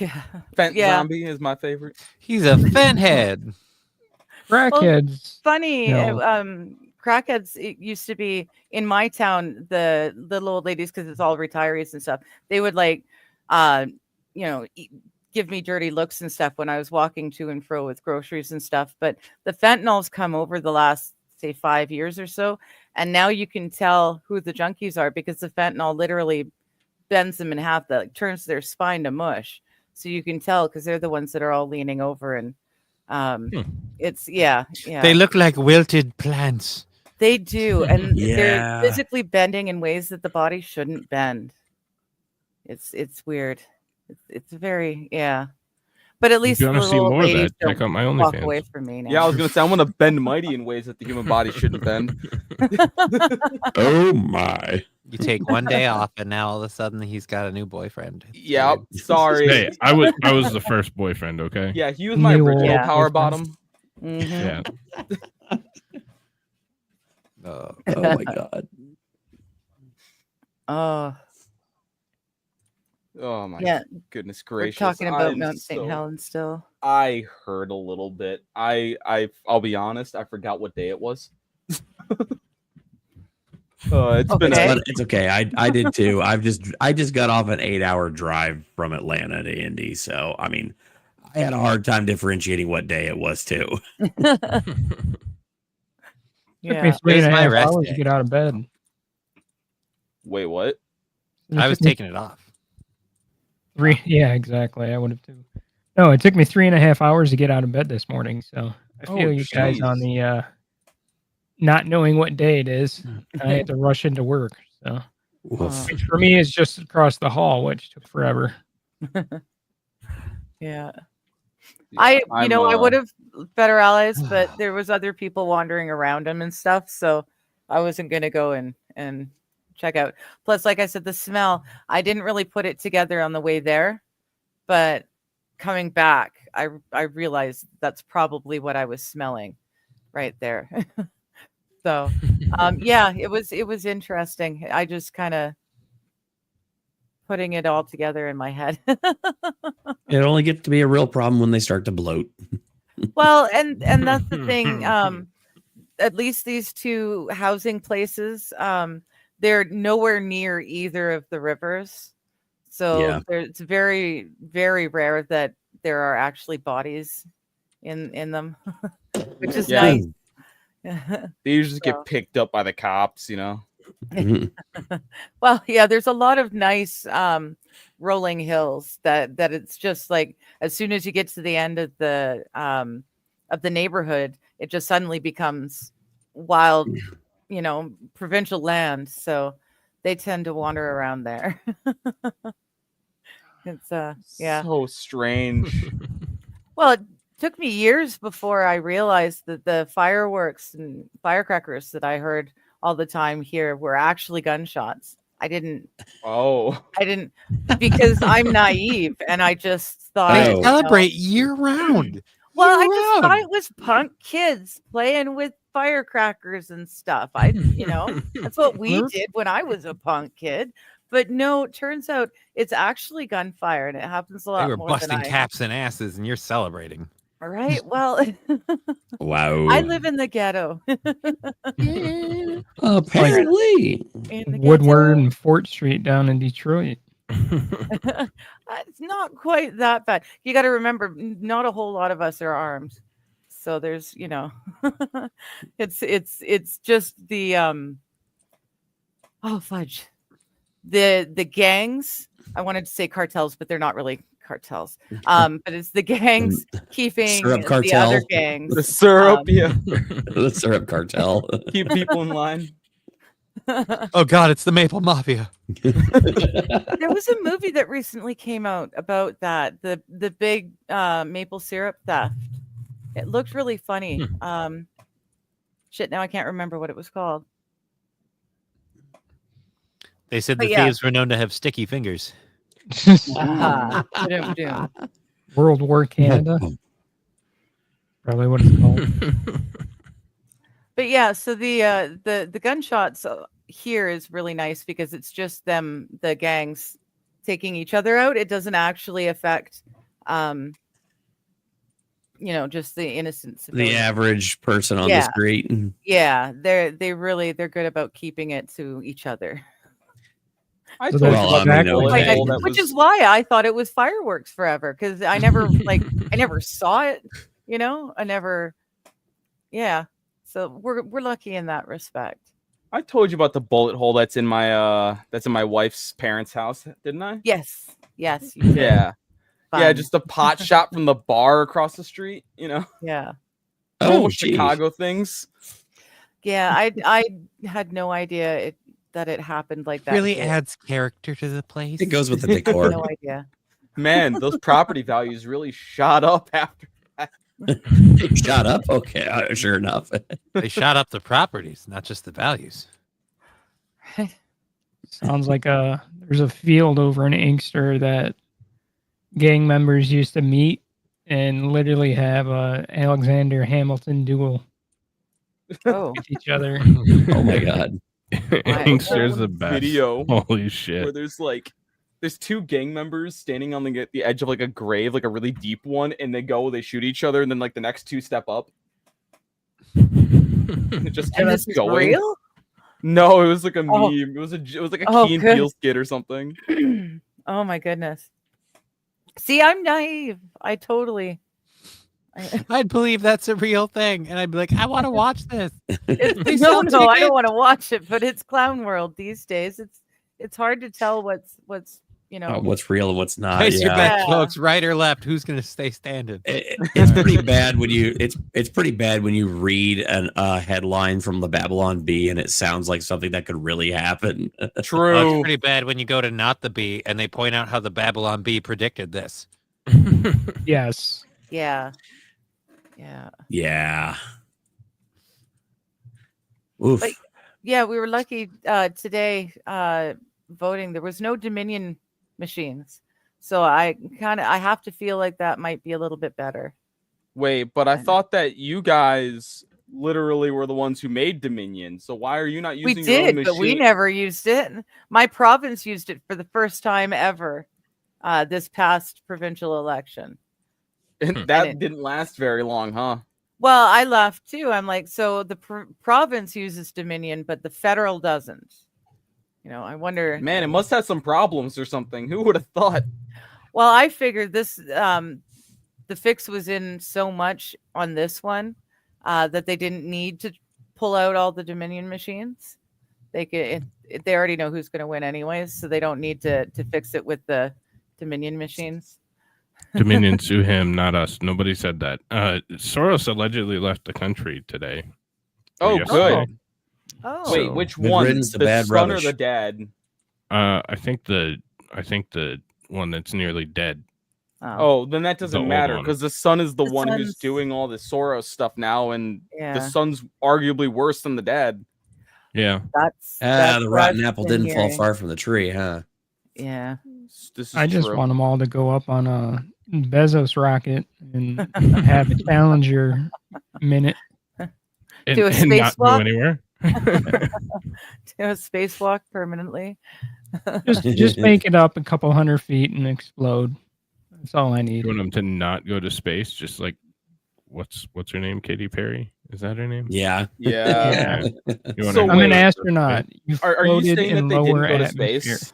Yeah. Fent Yeah. zombie is my favorite. He's a fan head. Crackheads. Funny. No. Crackheads, it used to be in my town, the little old ladies, because it's all retirees and stuff, they would give me dirty looks and stuff when I was walking to and fro with groceries and stuff. But the fentanyl's come over the last, say, 5 years or so, and now you can tell who the junkies are because the fentanyl literally bends them in half, that turns their spine to mush. So you can tell because they're the ones that are all leaning over, and it's yeah. They look like wilted plants. They do, and Yeah. they're physically bending in ways that the body shouldn't bend. It's weird. It's very But at least If you the want to see little more of ladies that, check don't out my walk away OnlyFans. from me now. Yeah, I was gonna say I'm gonna bend mighty in ways that the human body shouldn't bend. Oh my. You take one day off, and now all of a sudden he's got a new boyfriend. It's Yeah, weird. sorry. Hey, I was the first boyfriend. Okay. Yeah, he was my You original Yeah. power bottom. Mhm. Yeah. Oh my god. Oh Oh my yeah, goodness we're gracious! talking about I'm Mount St. so- Helens still. I heard a little bit. I'll be honest. I forgot what day it was. It's been Okay. But it's okay. I did too. I just got off an 8-hour drive from Atlanta to Indy. So I mean, I had a hard time differentiating what day it was too. Took me Yeah. 3.5 my rest hours day. to get out of bed. Wait, what? I was taking it off. Yeah, exactly. I would have too. No, it took me 3.5 hours to get out of bed this morning. So I Oh, feel you guys on the not knowing what day it is. I had to rush into work. So Woof. which for me is just across the hall, which took forever. Yeah. Yeah, I I'm, would have better allies, but there was other people wandering around him and stuff, so I wasn't gonna go and check out. Plus, like I said, the smell, I didn't really put it together on the way there, but coming back, I realized that's probably what I was smelling right there. So it was interesting. I just kind of putting it all together in my head. It only gets to be a real problem when they start to bloat. Well, and that's the thing. At least these two housing places, they're nowhere near either of the rivers. So Yeah. it's very, very rare that there are actually bodies in them, which is Yeah. nice. They usually So- get picked up by the cops, you know. Mhm. Well, yeah, there's a lot of nice rolling hills that it's just like as soon as you get to the end of the neighborhood, it just suddenly becomes wild, provincial land. So they tend to wander around there. It's So strange. Well, it took me years before I realized that the fireworks and firecrackers that I heard all the time here were actually gunshots. I didn't because I'm naive and I just thought They Oh. celebrate year round. Well, I year just thought round. it was punk kids playing with firecrackers and stuff. That's what we did when I was a punk kid. But no, it turns out it's actually gunfire, and it happens a lot They were more busting than caps and asses, and you're celebrating. All right. Well, Wow. I live in the ghetto. Apparently. In the Woodward ghetto. and Fort Street down in Detroit. It's not quite that bad. You got to remember, not a whole lot of us are armed, so there's, it's just the oh fudge, the gangs. I wanted to say cartels, but they're not really cartels. But it's the gangs keeping Syrup the cartel. other gangs. The syrup, yeah. The syrup cartel. Keep people in line. Oh God, it's the Maple Mafia. There was a movie that recently came out about that, the big maple syrup theft. It looked really funny. Shit, now I can't remember what it was called. They said But the yeah. thieves were known to have sticky fingers. Ba-dum-dum. World War Canada. Probably what it's called. But yeah, so the gunshots here is really nice because it's just them, the gangs, taking each other out. It doesn't actually affect, just the innocent The civilians. average person on the Yeah. street. Yeah, they're good about keeping it to each other. I So told that's you Well, about I that mean, bullet okay. hole that Which was- is why I thought it was fireworks forever, because I never I never saw it. I never. Yeah, so we're lucky in that respect. I told you about the bullet hole that's in my wife's parents' house, didn't I? Yes, you did. Yeah. Yeah, Fun. just a pot shop from the bar across the street, Yeah. Oh, Chicago Chicago. things. Yeah, I had no idea that it happened like that. Really here. adds character to the place. It goes with the I had decor. no idea. Man, those property values really shot up after. Shut up. Okay, sure enough. They shot up the properties, not just the values. Sounds like there's a field over in Inkster that gang members used to meet and literally have a Alexander Hamilton duel Oh, with each other. Oh my god. Inkster's the best. Video Holy where shit. there's two gang members standing on the edge of like a grave, like a really deep one, and they shoot each other, and then like the next two step up. And it just and keeps this is going. real? No, it was like a meme. Oh. It was like a Oh, Key and good. Peele skit or something. Oh my goodness. See, I'm naive. I totally. I'd believe that's a real thing, and I'd be like, I want to watch this. They No, sell no, I tickets. don't want to watch it, but it's Clown World these days. It's hard to tell what's What's real and what's not. Place your Yeah. bet, Yeah. folks. Right or left? Who's going to stay standing? It's pretty bad when you it's pretty bad when you read a headline from the Babylon Bee and it sounds like something that could really happen. Oh, True. it's pretty bad when you go to Not the Bee and they point out how the Babylon Bee predicted this. Yes. Yeah. Yeah. Yeah. Oof. But- Yeah, we were lucky today voting. There was no Dominion machines. So I have to feel like that might be a little bit better. Wait, but I thought that you guys literally were the ones who made Dominion. So why are you not We using your own did, but we machine? never used it. My province used it for the first time ever this past provincial election. And that And it- didn't last very long, huh? Well, I laughed too. I'm like, so the province uses Dominion, but the federal doesn't. I wonder. Man, it must have some problems or something. Who would have thought? Well, I figured this the fix was in so much on this one that they didn't need to pull out all the Dominion machines. They could they already know who's going to win anyways, so they don't need to fix it with the Dominion machines. Dominion sue him, not us. Nobody said that. Soros allegedly left the country today. or Oh, yesterday. good. Oh, Wait, So, which good one? riddance to The bad son or rubbish. the dad? I think the one that's nearly dead. Oh, then that The doesn't old matter one. because the son is the The one who's son's- doing all the Soros stuff now, and yeah, the son's arguably worse than the dad. Yeah. that's The rotten what apple I've been didn't fall hearing. far from the tree, huh? Yeah, This is I just true. want them all to go up on a Bezos rocket and have a Challenger minute. And, Do a and not go spacewalk? anywhere. do a spacewalk permanently. Just make it up a couple hundred feet and explode. That's all I need. You want them to not go to space, just like what's her name? Katy Perry? Is that her name? Yeah. Yeah. You want So her I'm to an wait, astronaut. You Are you floated saying in that they didn't lower go to atmosphere. space?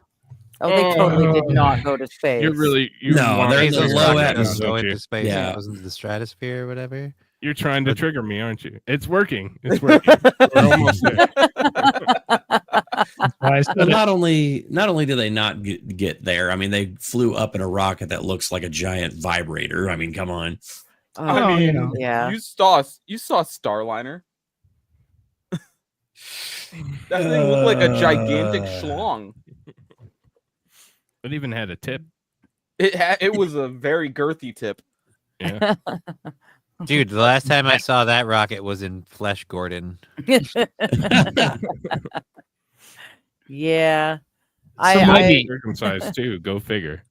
Oh, they totally did not go to space. You're really No, want they're me in to the trigger low me, atmosphere. don't Go you? into space. Yeah. It goes into the stratosphere or whatever. You're trying to trigger me, aren't you? It's working. It's working. We're almost there. I said Well, it. not only do they not get there, I mean, they flew up in a rocket that looks like a giant vibrator. I mean, come on. Oh, I mean, you know. yeah. you saw Starliner. That thing looked like a gigantic schlong. It even had a tip. It was a very girthy tip. Yeah. Dude, the last time I saw that rocket was in Flesh Gordon. Yeah. Maybe- Circumcised too. Go figure.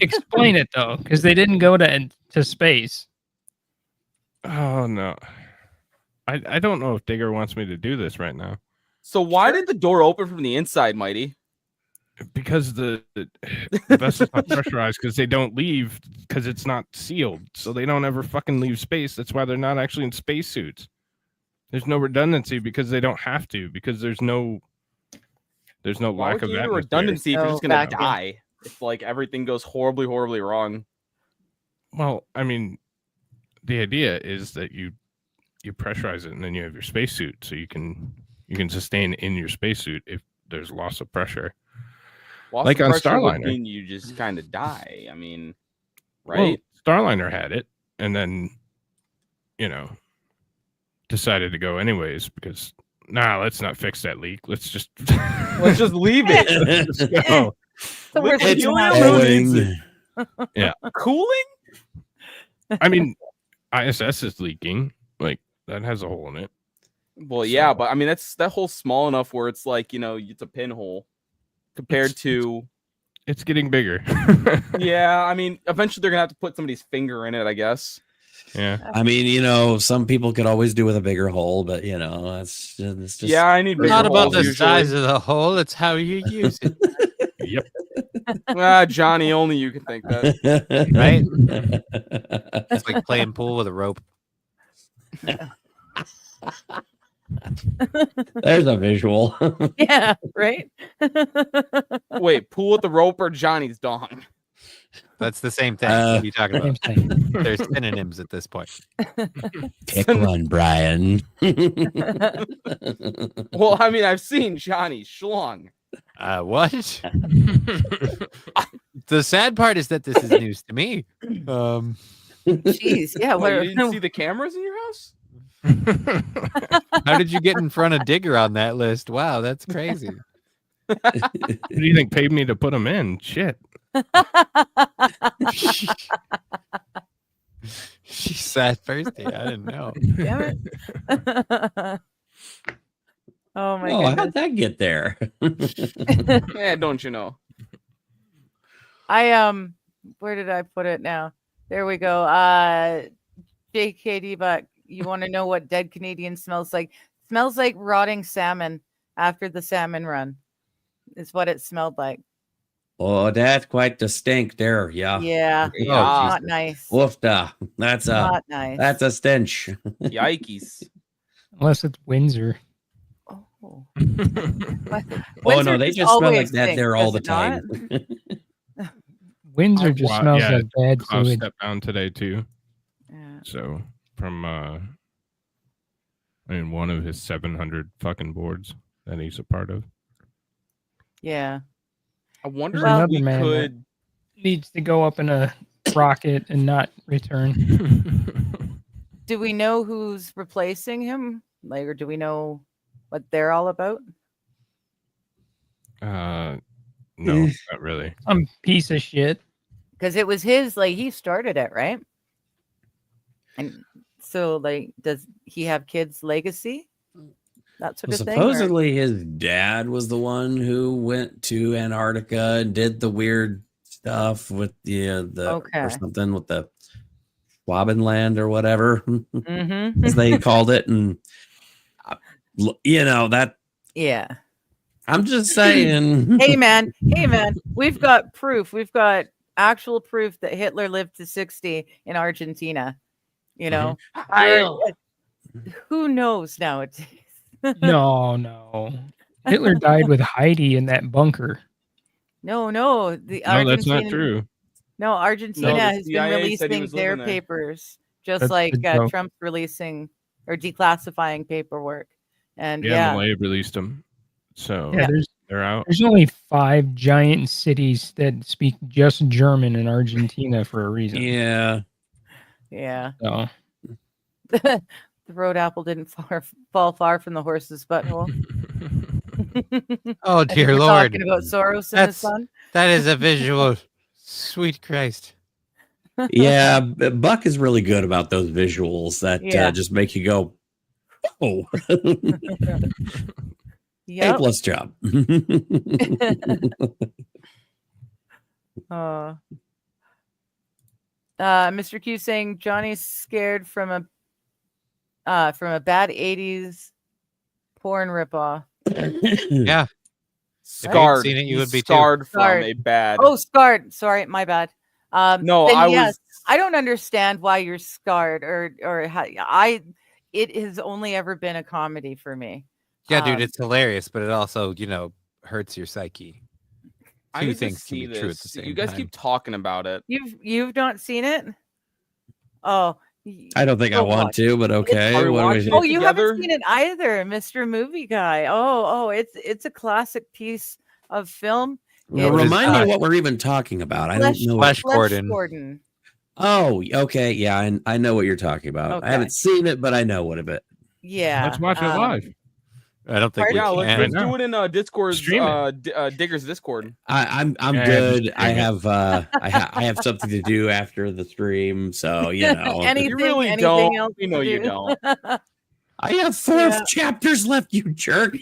Explain it though, because they didn't go to space. Oh no. I don't know if Digger wants me to do this right now. So why did the door open from the inside, Mighty? Because the vessel's not pressurized because they don't leave because it's not sealed. So they don't ever fucking leave space. That's why they're not actually in spacesuits. There's no redundancy because they don't have to, because there's no Why lack would of you need a atmosphere. redundancy if you're No just gonna vacuum. die? If like everything goes horribly, horribly wrong. Well, I mean, the idea is that you pressurize it and then you have your spacesuit, so you can sustain in your spacesuit if there's loss of pressure. Loss Like of on pressure would Starliner. mean you just kind of die. I mean, Well, right? Starliner had it, and then decided to go anyways because let's not fix that leak. Let's just Let's just leave it. Let's go. So we're It's thinking helium about- who needs Boing. Cooling? I mean, ISS is leaking. Like that has a hole in it. Well, yeah, but I mean that hole's small enough where it's like, it's a pinhole compared to It's getting bigger. yeah, I mean, eventually they're gonna have to put somebody's finger in it, I guess. Yeah. I mean, some people could always do with a bigger hole, but it's just Yeah, I need It's bigger not about holes the usually. size of the hole, it's how you use it. Yep. Johnny, only you can think that. right. It's like playing pool with a rope. There's a visual. Yeah, right? Wait, pool with the rope or Johnny's dong? That's the same thing. What are you talking Same about? thing. There's synonyms at this point. Pick one, Brian. Well, I mean, I've seen Johnny's schlong. What? The sad part is that this is news to me. Jeez, yeah. What, What you didn't see the cameras in your house? How did you get in front of Digger on that list? Wow, that's crazy. Who do you think paid me to put them in? Shit. She sat thirsty. I didn't know. Damn it. Oh my Oh, how'd goodness. that get there? Yeah, don't you know? Where did I put it now? There we go. JKD Buck, you want to know what dead Canadian smells like? Smells like rotting salmon after the salmon run. Is what it smelled like. Oh, that's quite the stink there. Yeah. Yeah. Oh, Not Jesus. nice. Woofda. That's Not nice. a stench. Yikes. Unless it's Windsor. Oh. Oh Windsor no, they just just smell like always that stinks, there all does the it not? time. Windsor just Wow, smells yeah, like bad Klaus sewage. stepped down today too. Yeah. So from one of his 700 fucking boards that he's a part of. Yeah. I wonder There's if we another man that- could. Needs to go up in a rocket and not return. Do we know who's replacing him? Like, or do we know what they're all about? No, not really. Some piece of shit. Because it was his, like, he started it, right? And so, like, does he have kids' legacy? That sort Well, of thing? or- supposedly his dad was the one who went to Antarctica and did the weird stuff with the Okay. or something with the Schwabenland or whatever Mhm. as they called it, and that Yeah. I'm just saying. Hey, man. We've got proof. We've got actual proof that Hitler lived to 60 in Argentina. You know, who knows nowadays? No. Hitler died with Heidi in that bunker. No, the No, that's not Argentina- true. No, Argentina No, the has been CIA said he releasing was their living there. papers, just That's like the joke. Trump's releasing or declassifying paperwork. And Yeah, Malaya released them, so Yeah, they're out. there's only 5 giant cities that speak just German in Argentina for a reason. Yeah. yeah. So The road apple didn't fall far from the horse's butthole. Oh I think dear we're Lord, talking about Soros and his That's- son. that is a visual. Sweet Christ. Yeah, Buck is really good about those visuals that Yeah. just make you go, oh. Yep. A+ job. Mr. Q saying Johnny's scared from a bad 80s porn ripoff. Yeah. Scarred. seen it, you He's would be too. scarred from Scarred. a bad. Oh, scarred. Sorry, my bad. no, then I yes, was. I don't understand why you're scarred or how it has only ever been a comedy for me. Yeah, dude, it's hilarious, but it also, hurts your psyche. I Two need to things can see be true at this. the same You guys time. keep talking about it. You've not seen it? Oh, I don't think I Go want watch. to, but okay. Are we What do watching we- oh, you together? haven't seen it either, Mr. Movie Guy. Oh, it's a classic piece of film. Well, It's, remind me what we're even talking about. I don't know. Flesh What... Gordon. Gordon. Oh, okay. Yeah, I know what you're talking about. Okay. I haven't seen it, but I know what a bit. Yeah. Let's watch it live. I don't think we Yeah, can. let's Right do it in Discord's Stream it. Digger's Discord. I'm Yeah, good. I stream it. have I have something to do after the stream, so Anything, You really anything don't. else We to know you do? don't. I have 4 Yeah. chapters left, you jerk.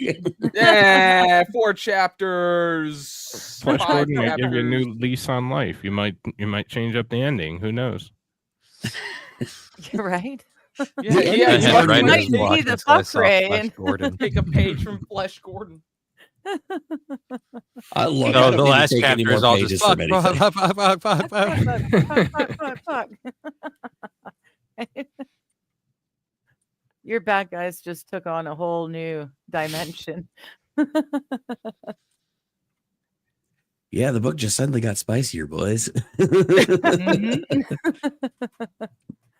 Yeah, 4 chapters. Flesh 5 Gordon might give you a chapters. new lease on life. You might change up the ending. Who knows? You're right. Yeah, Yeah, yeah. that's You right. might Might Writers be block the until I fuck saw ray Flesh and- Gordon. take a page from Flesh Gordon. Look, No, I don't the need to last take any chapter is more all pages just from fuck, anything. Fuck. Your bad guys just took on a whole new dimension. Yeah, the book just suddenly got spicier, boys. Mhm.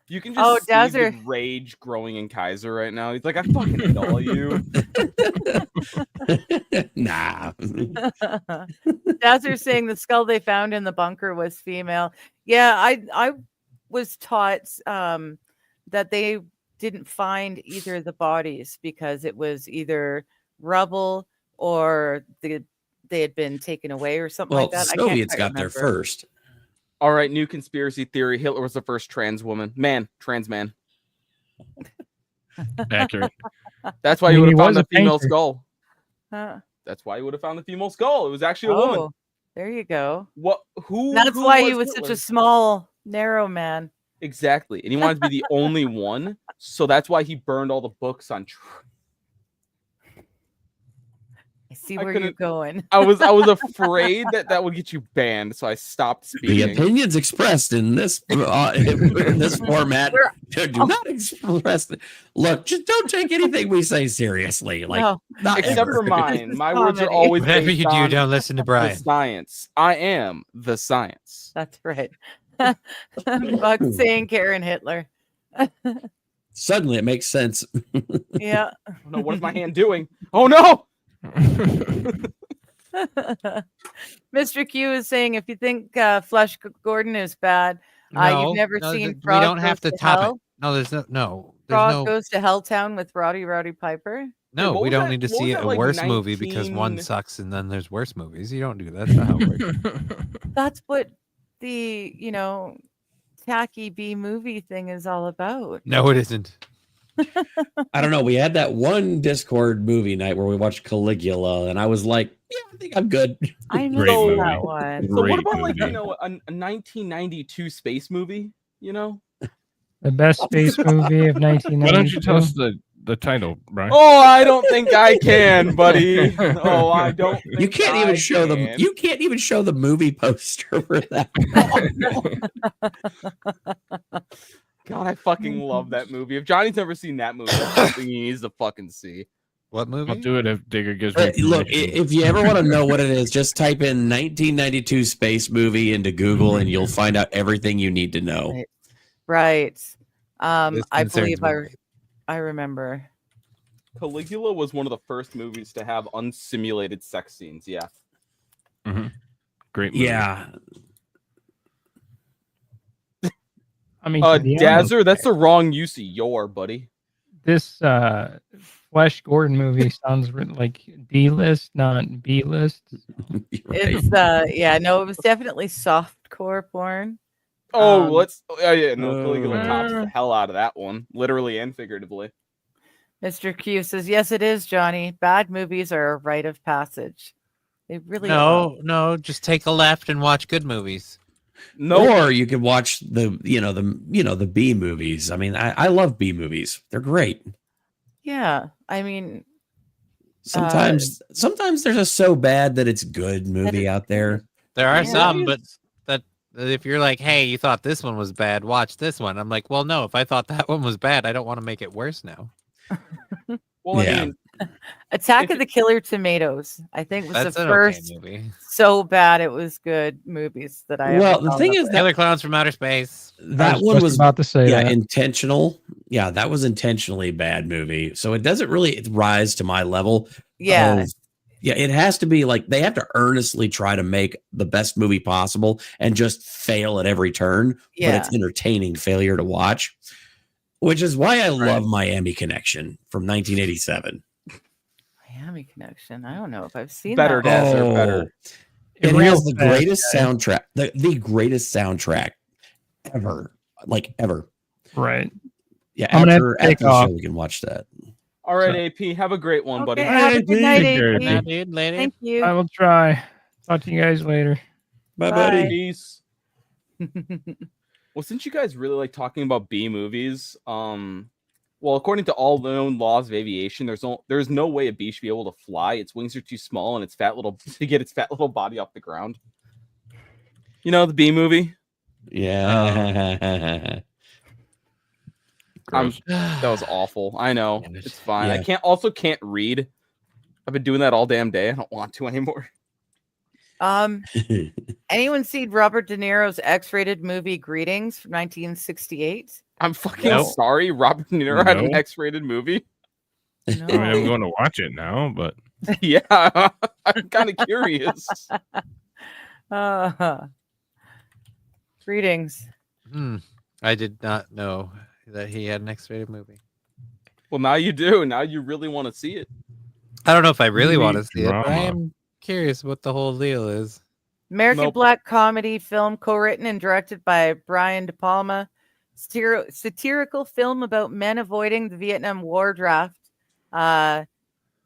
You can Oh, just see the Dazzler. rage growing in Kaiser right now. He's like, I fucking hate all of you. Nah. Dazzler saying the skull they found in the bunker was female. Yeah, I was taught that they didn't find either of the bodies because it was either rubble or they had been taken away or something Well, like that. Soviets got there remember. first. All right, new conspiracy theory. Hitler was the first trans man. Accurate. That's why I you mean, would he have found was the a female painter. skull. Huh. That's why you would have found the female skull. It was actually a woman. Oh, there you go. What? Who? That's who why he was such Hitler? a small, narrow man. Exactly, and he wanted to be the only one. So that's why he burned all the books on. I see I where you're couldn't- going. I was afraid that would get you banned, so I stopped The speaking. opinions expressed in this in this format do not express. Look, just don't take anything we say seriously. Like, No, not Except ever. for mine. My words are Comedy. always Whatever based you do, on don't listen to the Brian. science. I am the science. that's right. Buck saying Karen Hitler. Suddenly, it makes sense. Yeah. Oh, no, what is my hand doing? Oh no! Mr. Q is saying if you think Flesh Gordon is bad, you've never seen we Frog don't have Goes to top Hell? it. No, there's no. Frog There's no. Goes to Helltown with Roddy Piper. No, what we was don't that- need to what was see that, a like, worse movie because one 19 sucks and then there's worse movies. You don't do that. That's not how it works. That's what the tacky B movie thing is all about. No, it isn't. I don't know. We had that one Discord movie night where we watched Caligula, and I was like, "Yeah, I think I'm good." I Great know movie. that one. So what Great about like movie. a 1992 space movie? You know? The best space movie of 1992. Why don't you tell us the title, Brian? Oh, I don't think I can, buddy. Oh, I don't. Think You can't even I show them. can. You can't even show the movie poster for that. God, I fucking love that movie. If Johnny's never seen that movie, that's something he needs to fucking see. What movie? I'll do it if Digger gives me Look, permission. if you ever want to know what it is, just type in 1992 space movie into Google and you'll find out everything you need to know. Right. This I concerns believe me. I remember. Caligula was one of the first movies to have unsimulated sex scenes. Yeah. Great movie. Yeah. I mean, to be honest, Dazzer, that's the wrong use of your, buddy. this Flash Gordon movie sounds like D-list, not B-list. It's no, it was definitely softcore porn. Oh, yeah, no, Caligula Oh. tops the hell out of that one, literally and figuratively. Mr. Q says, yes, it is, Johnny. Bad movies are a rite of passage. They really are. No, just take a left and watch good movies. No, Or you could watch the B movies. I mean, I love B movies. They're great. Yeah. I mean, Sometimes they're just so bad that it's good movie out there. There are Yeah. some, but that if you're like, hey, you thought this one was bad, watch this one. I'm like, well, no, if I thought that one was bad, I don't want to make it worse now. well, Yeah. I mean, Attack If of the Killer Tomatoes, I think, was That's the an first okay movie. so bad it was good movies that I Well, ever the saw thing in is the- that Killer Clowns from Outer Space. that I one just was about to say that. intentional. Yeah, that was intentionally bad movie. So it doesn't really rise to my level. Yeah. It has to be like they have to earnestly try to make the best movie possible and just fail at every turn. Yeah. But it's entertaining failure to watch, which is why I love Miami Connection from 1987. Miami Connection. I don't know if I've seen Better, that. Daz. Dazzler, better. It Real has the fast, greatest guy. soundtrack, the greatest soundtrack ever, like ever. Right. Yeah, I'm gonna have after to take the off. show, we can watch that. All right, AP, have a great one, buddy. Okay, have a good night, Take care, AP. AP. Dude, later. Thank you. I will try. Talk to you guys later. Bye, Bye. buddy. Peace. Well, since you guys really like talking about B movies, well, according to all known laws of aviation, there's no way a bee should be able to fly. Its wings are too small, and its fat little body off the ground. You know the bee movie? Yeah. That was awful. I know. Damn it. It's fine. Yeah. I can't read. I've been doing that all damn day. I don't want to anymore. Anyone seen Robert De Niro's X-rated movie Greetings from 1968? I'm fucking Nope. sorry. Robert De Niro had an No. X-rated movie. I mean, I'm going to watch it now, but Yeah, I'm kind of curious. Greetings. I did not know that he had an X-rated movie. Well, now you do. Now you really want to see it. I don't know if I really want to Movie see it, but I drama. am curious what the whole deal is. American Nope. black comedy film co-written and directed by Brian De Palma. Satirical film about men avoiding the Vietnam War draft.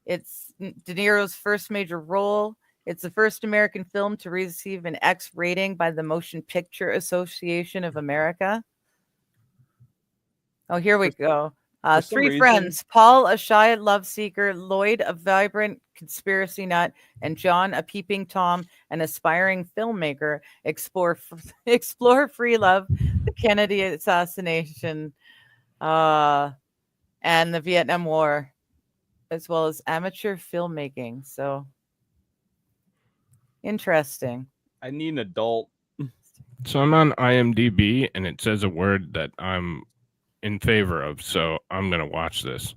It's De Niro's first major role. It's the first American film to receive an X rating by the Motion Picture Association of America. Oh, here we go. for some Three reason- friends: Paul, a shy love seeker; Lloyd, a vibrant conspiracy nut; and John, a peeping Tom, an aspiring filmmaker, explore free love, the Kennedy assassination, and the Vietnam War, as well as amateur filmmaking. So interesting. I need an adult. so I'm on IMDb and it says a word that I'm in favor of, so I'm gonna watch this.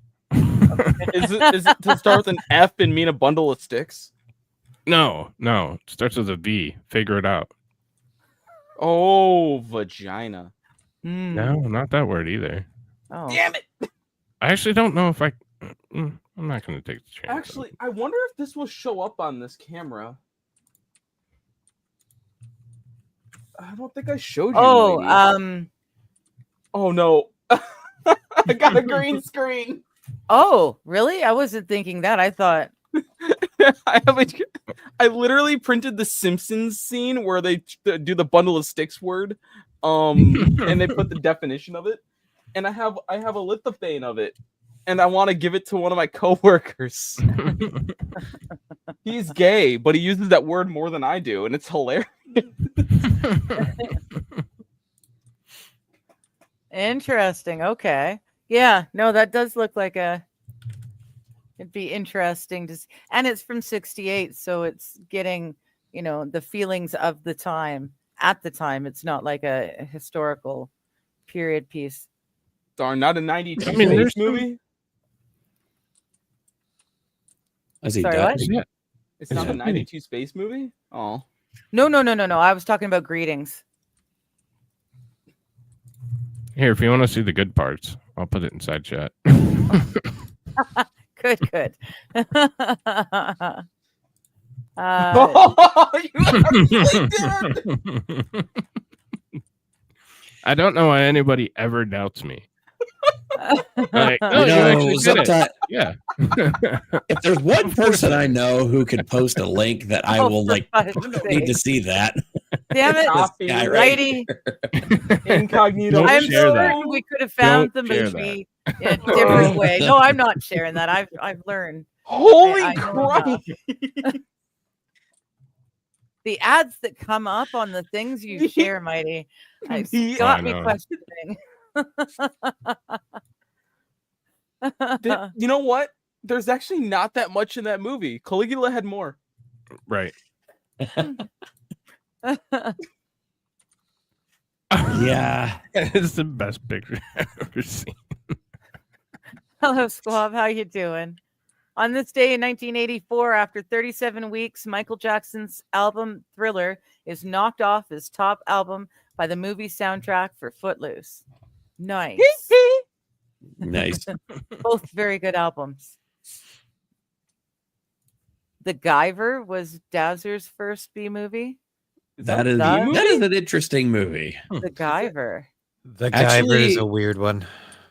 Is it to start with an F and mean a bundle of sticks? No, it starts with a V. Figure it out. Oh, vagina. Hmm. No, not that word either. Oh. Damn it. I actually don't know if I'm not gonna take the chance. Actually, I wonder if this will show up on this camera. I don't think I showed you. Oh, lady. Oh no. I got a green screen. oh, really? I wasn't thinking that. I thought, I literally printed the Simpsons scene where they do the bundle of sticks word, and they put the definition of it, and I have a lithophane of it, and I want to give it to one of my coworkers. He's gay, but he uses that word more than I do, and it's hilarious. interesting. Okay. Yeah. No, that does look like a It'd be interesting to see. And it's from 68, so it's getting, the feelings of the time. At the time, it's not like a historical period piece. Darn, not a 92 I mean, space there's some- movie. Is he Sorry, done? what? Yeah. It's not a Yeah. 92 space movie. Oh, No. I was talking about Greetings. Here, if you want to see the good parts, I'll put it inside chat. Good. I don't know why anybody ever doubts me. Like, no, you You know, actually did it. sometimes Yeah. if there's one person I know who could post a link that I Oh, will for like, I God's don't need to see that. Damn it, Copy, guy right righty. incognito. Don't I'm share that. certain we could have found the Don't share movie in a different way. No, I'm not sharing that. I've learned. Holy I know Christ! The ads that come up on the things you share, Mighty, it's Yeah. got I me know. questioning. You know what? There's actually not that much in that movie. Caligula had more. Right. Yeah. It's the best picture I've ever seen. Hello, Squab. How you doing? On this day in 1984, after 37 weeks, Michael Jackson's album Thriller is knocked off his top album by the movie soundtrack for Footloose. Nice. Nice. Both very good albums. The Guyver was Dazzer's first B movie. That is that that is an interesting movie. The Guyver. The Guyver Actually- is a weird one.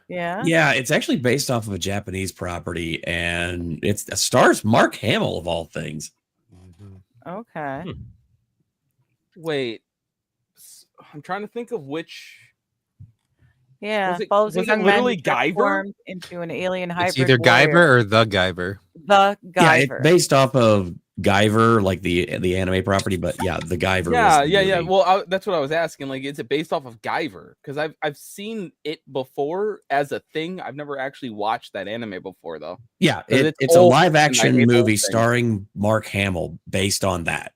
Yeah. Yeah, it's actually based off of a Japanese property, and it stars Mark Hamill of all things. Okay. Wait, I'm trying to think of which. Yeah. Was it- follows a was it young man literally who Guyver? transformed into an alien hybrid. It's either warrior. Guyver or the Guyver. The Yeah, Guyver. it's based off of Guyver, like the anime property, but yeah, the Guyver. Yeah, was the yeah. movie. Well, that's what I was asking. Like, is it based off of Guyver? Because I've seen it before as a thing. I've never actually watched that anime before, though. Yeah, 'Cause it, it's it's a old live and I action hate old movie things. starring Mark Hamill based on that.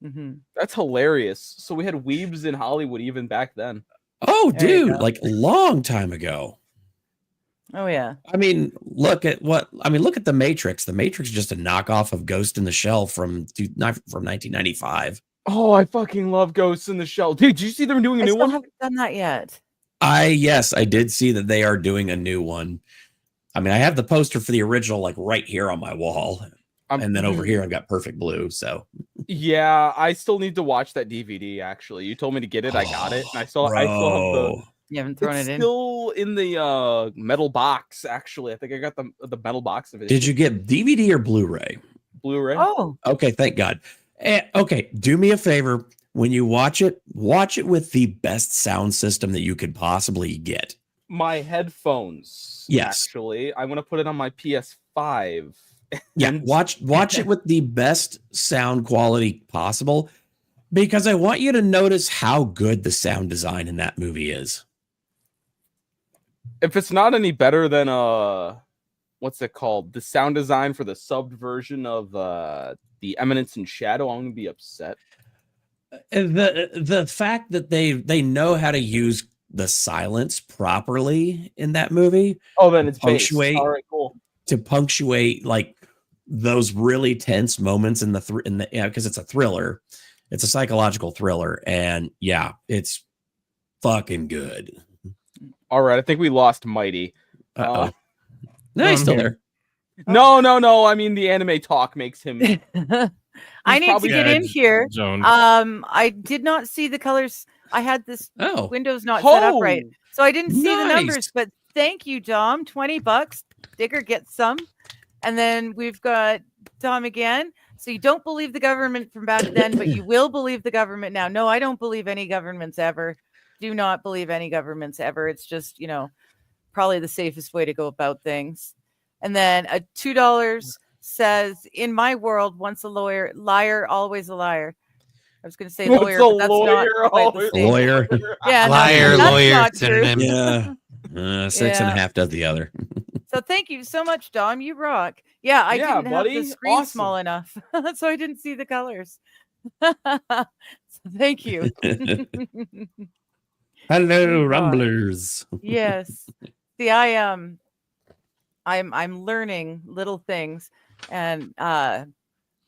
Mhm. That's hilarious. So we had weebs in Hollywood even back then. Oh, There you dude, go. like a long time ago. Oh yeah. I mean, look at the Matrix. The Matrix is just a knockoff of Ghost in the Shell from 1995. Oh, I fucking love Ghosts in the Shell. Dude, did you see them doing a I new still one? haven't done that yet. Yes, I did see that they are doing a new one. I mean, I have the poster for the original like right here on my wall. And then over here I've got Perfect Blue. So Yeah, I still need to watch that DVD. Actually, you told me to get it. I got it, and I still have the. Bro. You haven't thrown It's it in. still in the metal metal Actually, I think I got the metal box of it. Did you get DVD or Blu-ray? Blu-ray? Oh, Okay, thank God. Okay, do me a favor. When you watch it with the best sound system that you could possibly get. My headphones. Yes. Actually, I want to put it on my PS5. Yeah, And- watch it with the best sound quality possible, because I want you to notice how good the sound design in that movie is. If it's not any better than what's it called? The sound design for the subbed version of the Eminence in Shadow, I'm gonna be upset. The fact that they know how to use the silence properly in that movie Oh, then it's bass. Punctuate. All right, cool. to punctuate like those really tense moments in the because it's a thriller, it's a psychological thriller, and yeah, it's fucking good. All right, I think we lost Mighty. Uh-oh. No, he's still there. No. I mean, the anime talk makes him. I need to probably get in dead. here. Zoned. I did not see the colors. I had this Oh, Windows not set up right, Oh, so I didn't see the Nice. numbers. But thank you, Dom. $20. Digger gets some, and then we've got Dom again. So you don't believe the government from back then, but you will believe the government now. No, I don't believe any governments ever. Do not believe any governments ever. It's just, probably the safest way to go about things. And then a $2 says, "In my world, once a liar, always a liar." I was going to say What's lawyer, a but that's lawyer, not quite the always same. lawyer. Yeah, no, Liar, that's lawyer, not true. synonym. Yeah, 6.5 does the other. So thank you so much, Dom. You rock. Yeah, I Yeah, didn't have buddy. the screen Awesome. small enough, so I didn't see the colors. So thank you. Hello, You rock. Rumblers. Yes. See, I'm learning little things, and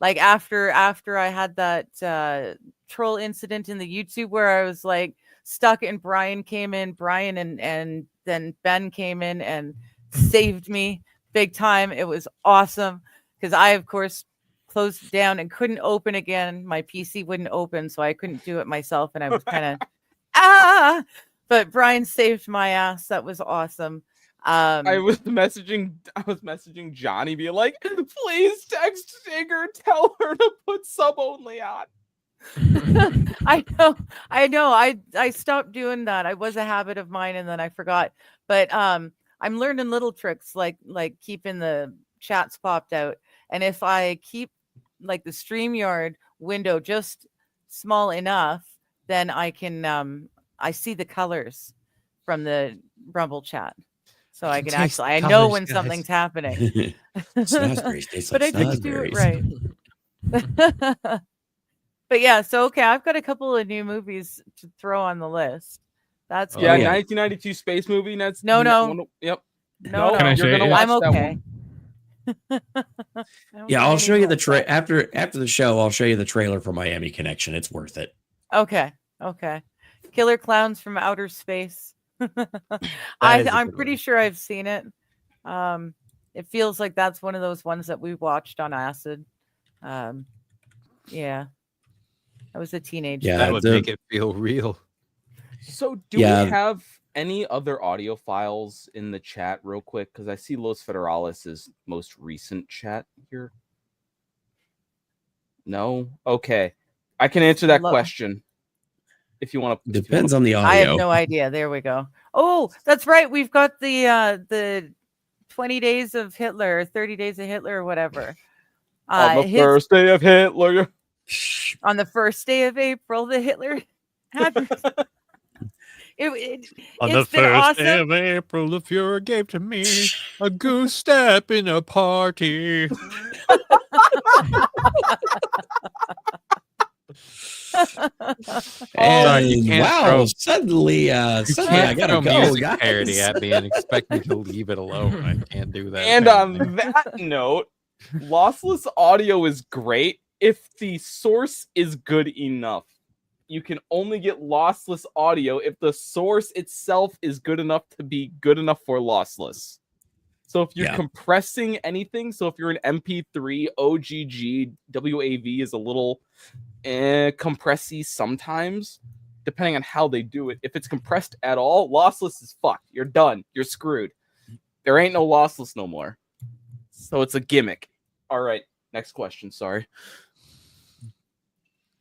like after I had that troll incident in the YouTube where I was like stuck, and Brian came in, and then Ben came in and saved me big time. It was awesome because I, of course, closed it down and couldn't open again. My PC wouldn't open, so I couldn't do it myself, and I was kind of but Brian saved my ass. That was awesome. I was messaging Johnny, being like, please text Tigger, tell her to put sub only on. I know. I stopped doing that. I was a habit of mine, and then I forgot. But I'm learning little tricks like keeping the chats popped out. And if I keep like the StreamYard window just small enough, then I can I see the colors from the Rumble chat. So I can Taste actually, I colors, know when guys. something's happening. Snozzberries taste But like I did do it snozzberries. right. But yeah, so okay, I've got a couple of new movies to throw on the list. That's Oh, Yeah, good. yeah. 1992 space movie. That's No. Yep. No, Can I you're say gonna it? watch I'm that okay. one. I don't Yeah, think I'll show you the anyone- after the show. I'll show you the trailer for Miami Connection. It's worth it. Okay. Killer Clowns from Outer Space. is a I'm good pretty one. sure I've seen it. It feels like that's one of those ones that we watched on acid. Yeah. I was a teenager. Yeah, That would the- make it feel real. So, do Yeah. we have any other audio files in the chat, real quick? Because I see Los Federales' most recent chat here. No. Okay, I can answer that Lo- question if you want to. Depends on the audio. I have no idea. There we go. Oh, that's right. We've got the 20 days of Hitler, 30 days of Hitler, or whatever. On the his- first day of Hitler. Shh. on the first day of April, the Hitler had. On the It's been first day awesome. of April, the Fuhrer gave to me a goose step in a party. And you can't wow, throw- suddenly I gotta throw go, music guys. parody at me and expect me to leave it alone. I can't do that. And apparently. on that note, lossless audio is great if the source is good enough. You can only get lossless audio if the source itself is good enough to be good enough for lossless. So if you're Yeah. compressing anything, so if you're an MP3, OGG, WAV is a little compressy sometimes, depending on how they do it. If it's compressed at all, lossless is fucked. You're done. You're screwed. There ain't no lossless no more. So it's a gimmick. All right, next question. Sorry.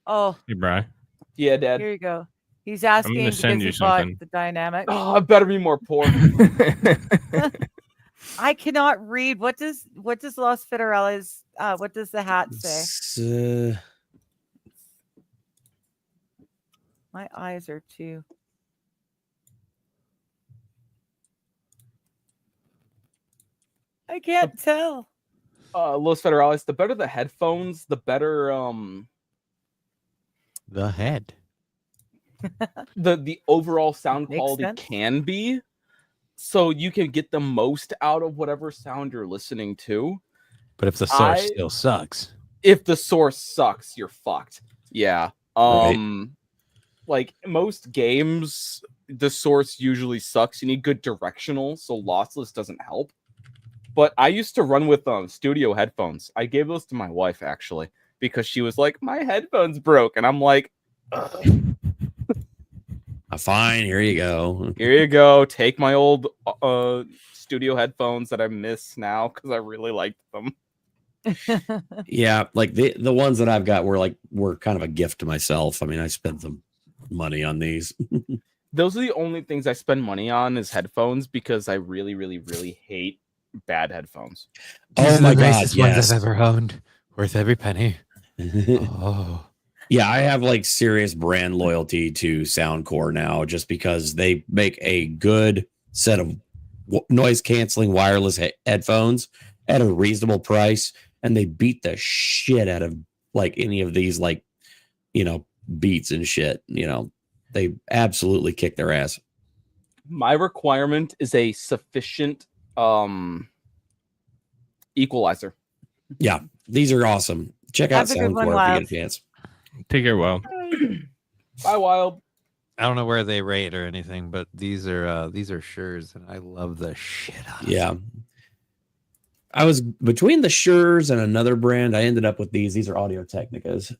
Oh, Hey, Bri. Yeah, Dad. here you go. He's asking because send he you bought something. the dynamic. Oh, I better be more poor. I cannot read. What does Los Federales? What does the hat say? It's, My eyes are too. I can't tell. Los Federales, the better the headphones, the better The head. the overall sound Makes quality sense. can be. So you can get the most out of whatever sound you're listening to. But if the source I- still sucks. If the source sucks, you're fucked. Yeah. Right. Like most games, the source usually sucks. You need good directional, so lossless doesn't help. But I used to run with studio headphones. I gave those to my wife actually because she was like, "My headphones broke," and I'm like, "Ugh, fine. Here you go. "Here you go. Take my old studio headphones that I miss now because I really liked them." Yeah, like the ones that I've got were kind of a gift to myself. I mean, I spent some money on these. Those are the only things I spend money on is headphones because I really, really, really hate bad headphones. Oh my god, ones yes. I've ever owned. Worth every penny. Oh. Yeah, I have like serious brand loyalty to Soundcore now just because they make a good set of noise canceling wireless headphones at a reasonable price, and they beat the shit out of like any of these like, Beats and shit. They absolutely kick their ass. My requirement is a sufficient equalizer. Yeah, these are awesome. Check out Have a good one, Soundcore if you Wild. get a chance. Take care, Wild. Bye, Wild. I don't know where they rate or anything, but these are Shure's, and I love the shit out of them. Yeah. I was between the Shure's and another brand. I ended up with these. These are Audio Technicas.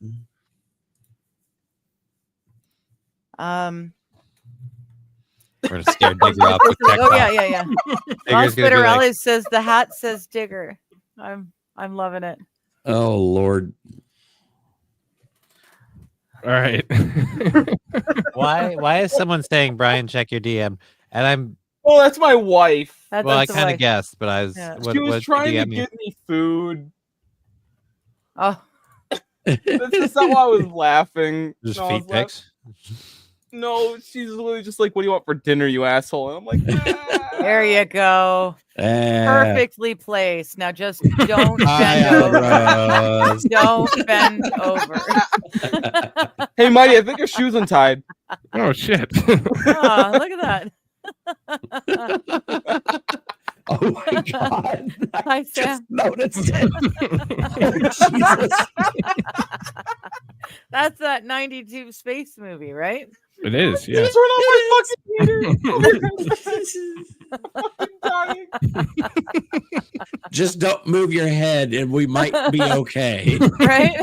We're gonna scare Digger off with tech Oh talk. yeah. Digger's gonna be like, Spitterelli says the hat says Digger. I'm loving it. Oh Lord. All right. why is someone saying, Brian, check your DM? And I'm Oh, that's my wife. That's well, I the kind way- of guessed, but I was Yeah. She was what trying to DM you? get me food. Oh, That's just not why I was laughing. Just No, I was feet pics. No, she's literally just like, "What do you want for dinner, you asshole?" And I'm like, there you go. Perfectly placed. Now just don't bend over. Rose. Don't bend over. Hey, Mighty, I think your shoe's untied. Oh shit. Oh, look at that. Oh my God. Hi, Just Sam. noticed it. Oh, Jesus. That's that 92 space movie, right? It is, yeah. Just run off my fucking meter. Just don't move your head and we might be okay. Right?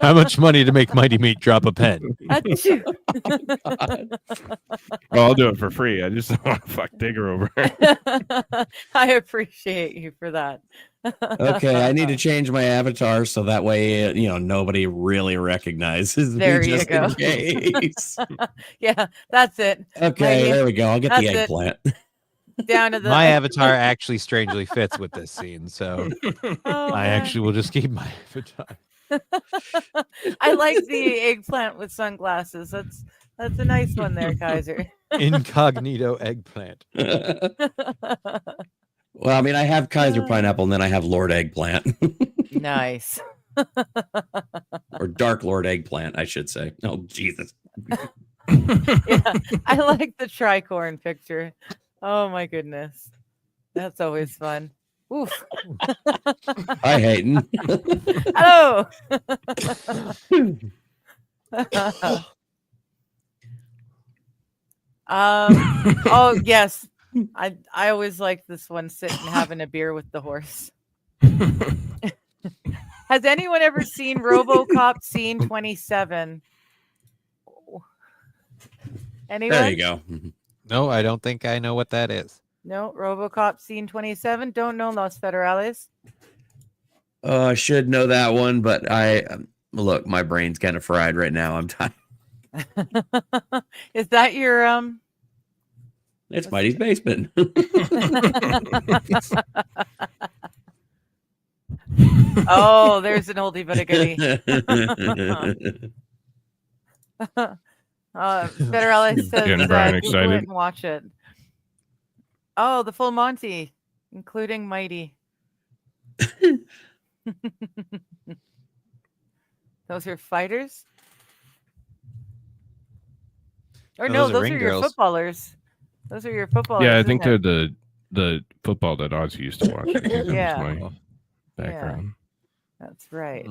How much money to make Mighty Meat drop a pen? Achoo. Well, I'll do it for free. I just don't want to fuck Digger over. I appreciate you for that. Okay, I need to change my avatar so that way, nobody really recognizes There me you just go. in case. Yeah, that's it. Okay, Mighty. there we go. I'll get the That's it. eggplant. Down to the My avatar actually strangely fits with this scene, so Oh, I man. actually will just keep my avatar. I like the eggplant with sunglasses. That's a nice one there, Kaiser. Incognito eggplant. Well, I mean, I have Kaiser Pineapple and then I have Lord Eggplant. Nice. Or Dark Lord Eggplant, I should say. Oh, Jesus. Yeah, I like the tricorn picture. Oh my goodness. That's always fun. Oof. Hi, Hayden. Hello. Oh yes. I always like this one, sitting having a beer with the horse. Has anyone ever seen RoboCop Scene 27? Anyone? There you go. No, I don't think I know what that is. No, RoboCop Scene 27. Don't know Los Federales. I should know that one, but look, my brain's kind of fried right now. I'm tired. Is that your It's Mighty's Basement. Oh, there's an oldie but a goodie. Federale says Getting Brian Google excited. it and watch it. Oh, the full Monty, including Mighty. Those are fighters? Or no, Those are those ring are your girls. footballers. Those are your footballers. Yeah, I think isn't they're it? the football that Ozzy used to watch. I think that was Yeah. my background. That's right.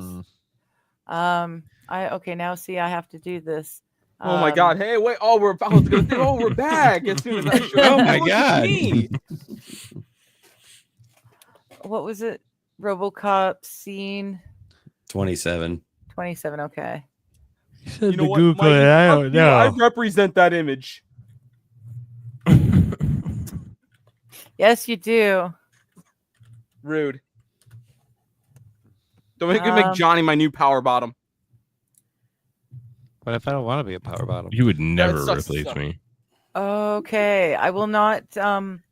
Mm. Okay, now see, I have to do this. Oh my God! Hey, wait! Oh, I was gonna say, oh, we're back as soon as I show Oh up. my Look at God. me. What was it? RoboCop Scene 27. 27. Okay. You know what? Mikey, fuck you, I represent that image. Yes, you do. Rude. Don't make Johnny my new power bottom. What if I don't want to be a power bottom? You would never sucks to replace suck. me. Okay, I will not. I'm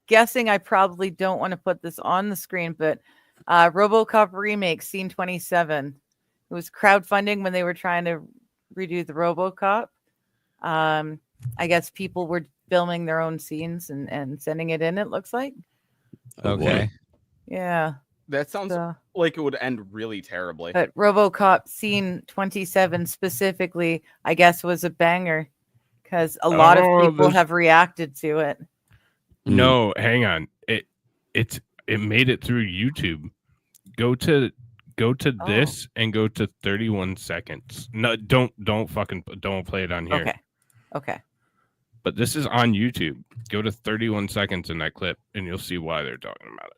guessing I probably don't want to put this on the screen, but RoboCop remake Scene 27. It was crowdfunding when they were trying to redo the RoboCop. I guess people were filming their own scenes and sending it in. It looks like. Oh, boy. Okay. Yeah. That sounds So, like it would end really terribly. but RoboCop scene 27 specifically, I guess, was a banger because a lot Oh, of people the- have reacted to it. No, hang on. It made it through YouTube. Go to this and go to 31 seconds. No, don't play it on here. Okay. But this is on YouTube. Go to 31 seconds in that clip and you'll see why they're talking about it.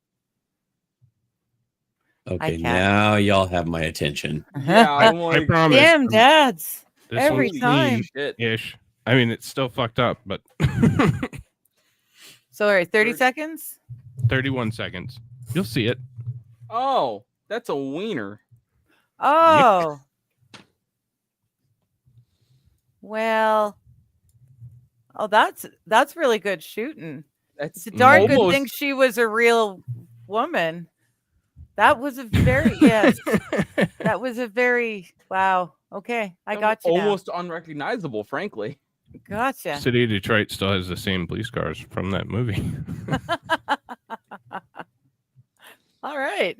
Okay, can't. now y'all have my attention. Yeah, I'm I like, promise. Damn, dads. This every one's time. shit. ish. I mean, it's still fucked up, but So, all right, 30 seconds? 31 seconds. You'll see it. Oh, that's a wiener. Oh. Well. Oh, that's really good shooting. That's It's a darn good almost- thing she was a real woman. That was a very yes. That was a very wow. Okay, I got you. almost unrecognizable, frankly. Now. Gotcha. City of Detroit still has the same police cars from that movie. All right.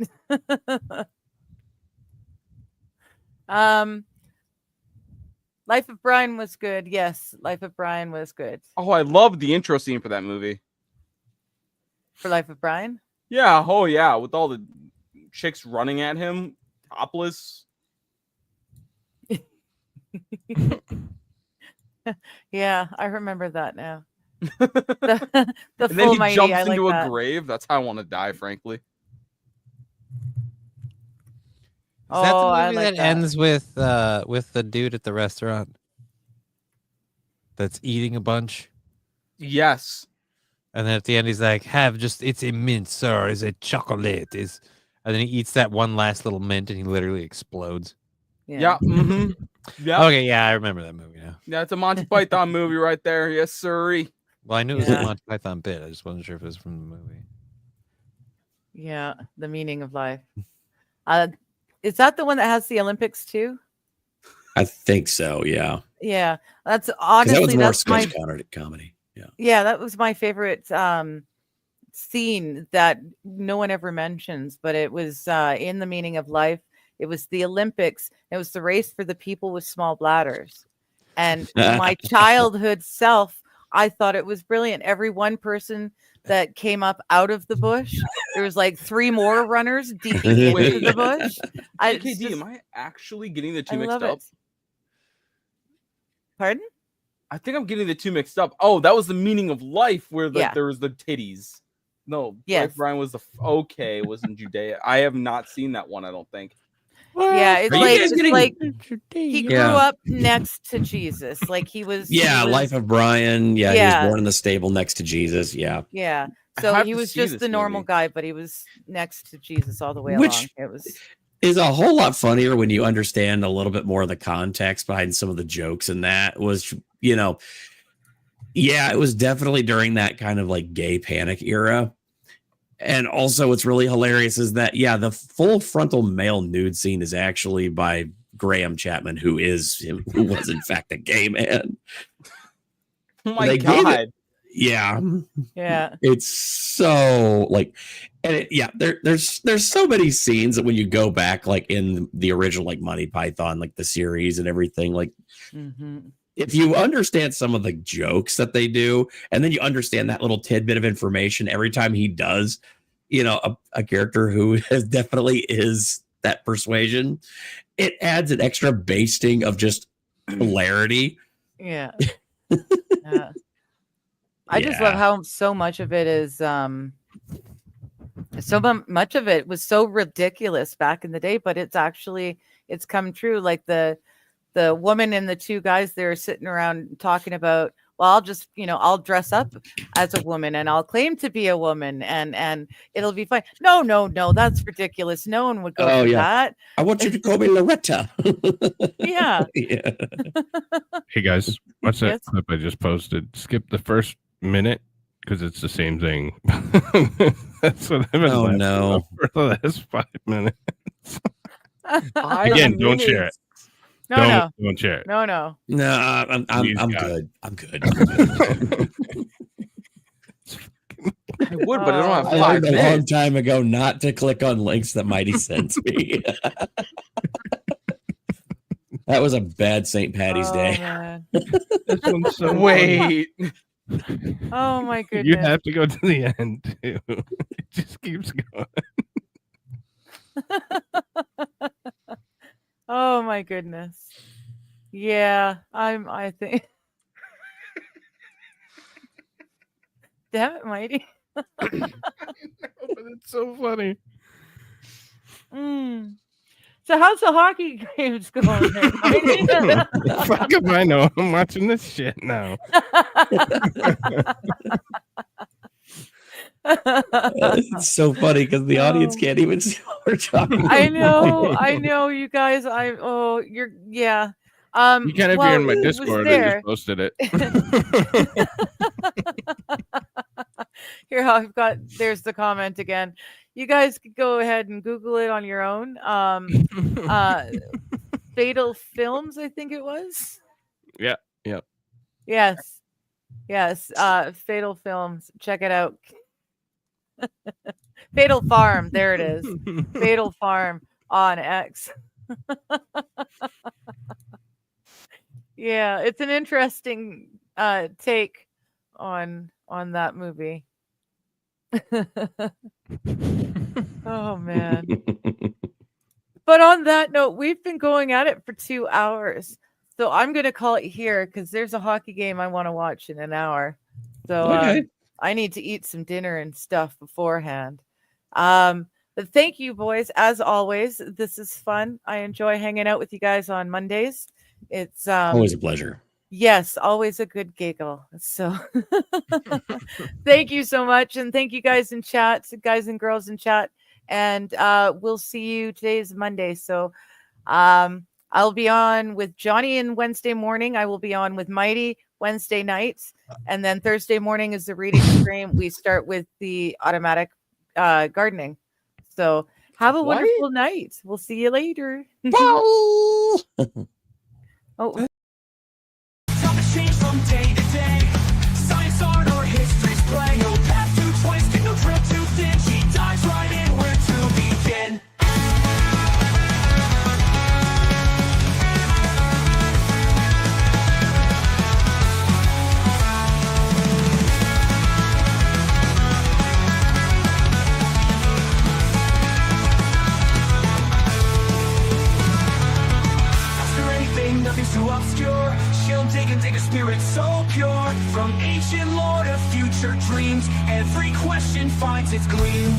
Life of Brian was good. Yes, Life of Brian was good. Oh, I love the intro scene for that movie. For Life of Brian? Yeah, oh yeah, with all the chicks running at him, topless. Yeah, I remember that now. The And then full he mighty, jumps I like into a that. grave. That's how I want to die, frankly. Is that Oh, the I movie like that ends with the dude at the restaurant that's eating a bunch? Yes. And then at the end he's like, it's a mint, sir, it's a chocolate. And then he eats that one last little mint and he literally explodes. Yeah. Mm-hmm. Yeah. Okay, yeah, I remember that movie now. Yeah, it's a Monty Python movie right there. Yes, sirree. Well, I knew it was Yeah. a Monty Python bit. I just wasn't sure if it was from the movie. Yeah, the meaning of life. Is that the one that has the Olympics too? I think so. Yeah, Yeah, that's 'cause honestly that was more that's my sketch comedy. Yeah. yeah, that was my favorite scene that no one ever mentions, but it was in the meaning of life. It was the Olympics. It was the race for the people with small bladders. And my childhood self, I thought it was brilliant. Every one person that came up out of the bush, there was like 3 more runners deep into Wait. the bush. KD, it's just- am I actually getting the two I mixed love up? it. Pardon? I think I'm getting the two mixed up. Oh, that was the meaning of life where Yeah. there was the titties. No, Yes. Life Brian was okay, it was in Judea. I have not seen that one, I don't think. Yeah, it's Are you like guys it's getting- like he grew Yeah. up next to Jesus. Like he was Yeah, he was- Life of Brian. Yeah, he Yeah. was born in the stable next to Jesus. Yeah. Yeah. I So have he to was see just this the normal movie. guy, but he was next to Jesus all the way Which- along. It was Is a whole lot funnier when you understand a little bit more of the context behind some of the jokes. And that was, yeah, it was definitely during that kind of like gay panic era. And also what's really hilarious is that, yeah, the full frontal male nude scene is actually by Graham Chapman, who was in fact a gay man. Oh my They gave god. it- Yeah. yeah. It's so like, and there's so many scenes that when you go back, like in the original, like Monty Python, like the series and everything, like Mhm. if you understand some of the jokes that they do, and then you understand that little tidbit of information every time he does, a character who definitely is that persuasion, it adds an extra basting of just hilarity. Yeah. Yeah. I just love Yeah. how so much of it is much of it was so ridiculous back in the day, but it's come true. Like the woman and the 2 guys, they're sitting around talking about, well, I'll just, I'll dress up as a woman and I'll claim to be a woman and it'll be fine. No, that's ridiculous. No one would go Oh, for yeah. that. I want you to call me Loretta. Yeah. Yeah. Hey guys, watch that Yes? clip I just posted. Skip the first minute because it's the same thing. That's what I've been Oh, laughing no. about for the last 5 minutes. I Again, don't share it. No, Don't share it. no, no. No, I'm Please, God. good. I'm good. I would, but I don't have Oh. I 5 learned a long minutes. time ago not to click on links that Mighty sends me. That was a bad St. Patty's Oh, Day. man. This one's so funny. Wait. Oh my goodness. You have to go to the end too. It just keeps going. Oh my goodness. Yeah, I think. Damn it, Mighty. But it's so funny. Mm. So how's the hockey games going there, Mighty? Fuck if I know. I'm watching this shit now. It's so funny because the audience Oh. can't even see what we're talking about. I know, you guys. Yeah. You can if well, you're in my it was Discord. I there. just posted it. Here, there's the comment again. You guys could go ahead and Google it on your own. Fatal Films, I think it was. Yeah. Yes. Fatal Films. Check it out. Fatal Farm. There it is. Fatal Farm on X. Yeah, it's an interesting take on that movie. Oh man. But on that note, we've been going at it for 2 hours. So I'm going to call it here because there's a hockey game I want to watch in an hour. So Okay. I need to eat some dinner and stuff beforehand. But thank you, boys. As always, this is fun. I enjoy hanging out with you guys on Mondays. It's Always a pleasure. yes, always a good giggle. So thank you so much. And thank you guys in chat, guys and girls in chat. And we'll see you. Today's Monday. So I'll be on with Johnny on Wednesday morning. I will be on with Mighty Wednesday nights. And then Thursday morning is the reading stream. We start with the automatic gardening. So have a What? wonderful night. We'll see you later. Well, Oh, Topics change from day to day. Science, art, or history's play. No path too twisted, no trail too thin. She dives right in where to begin. Ask her anything, nothing's too obscure. She'll dig and dig a spirit so pure. From ancient lore to future dreams, every question finds its gleam.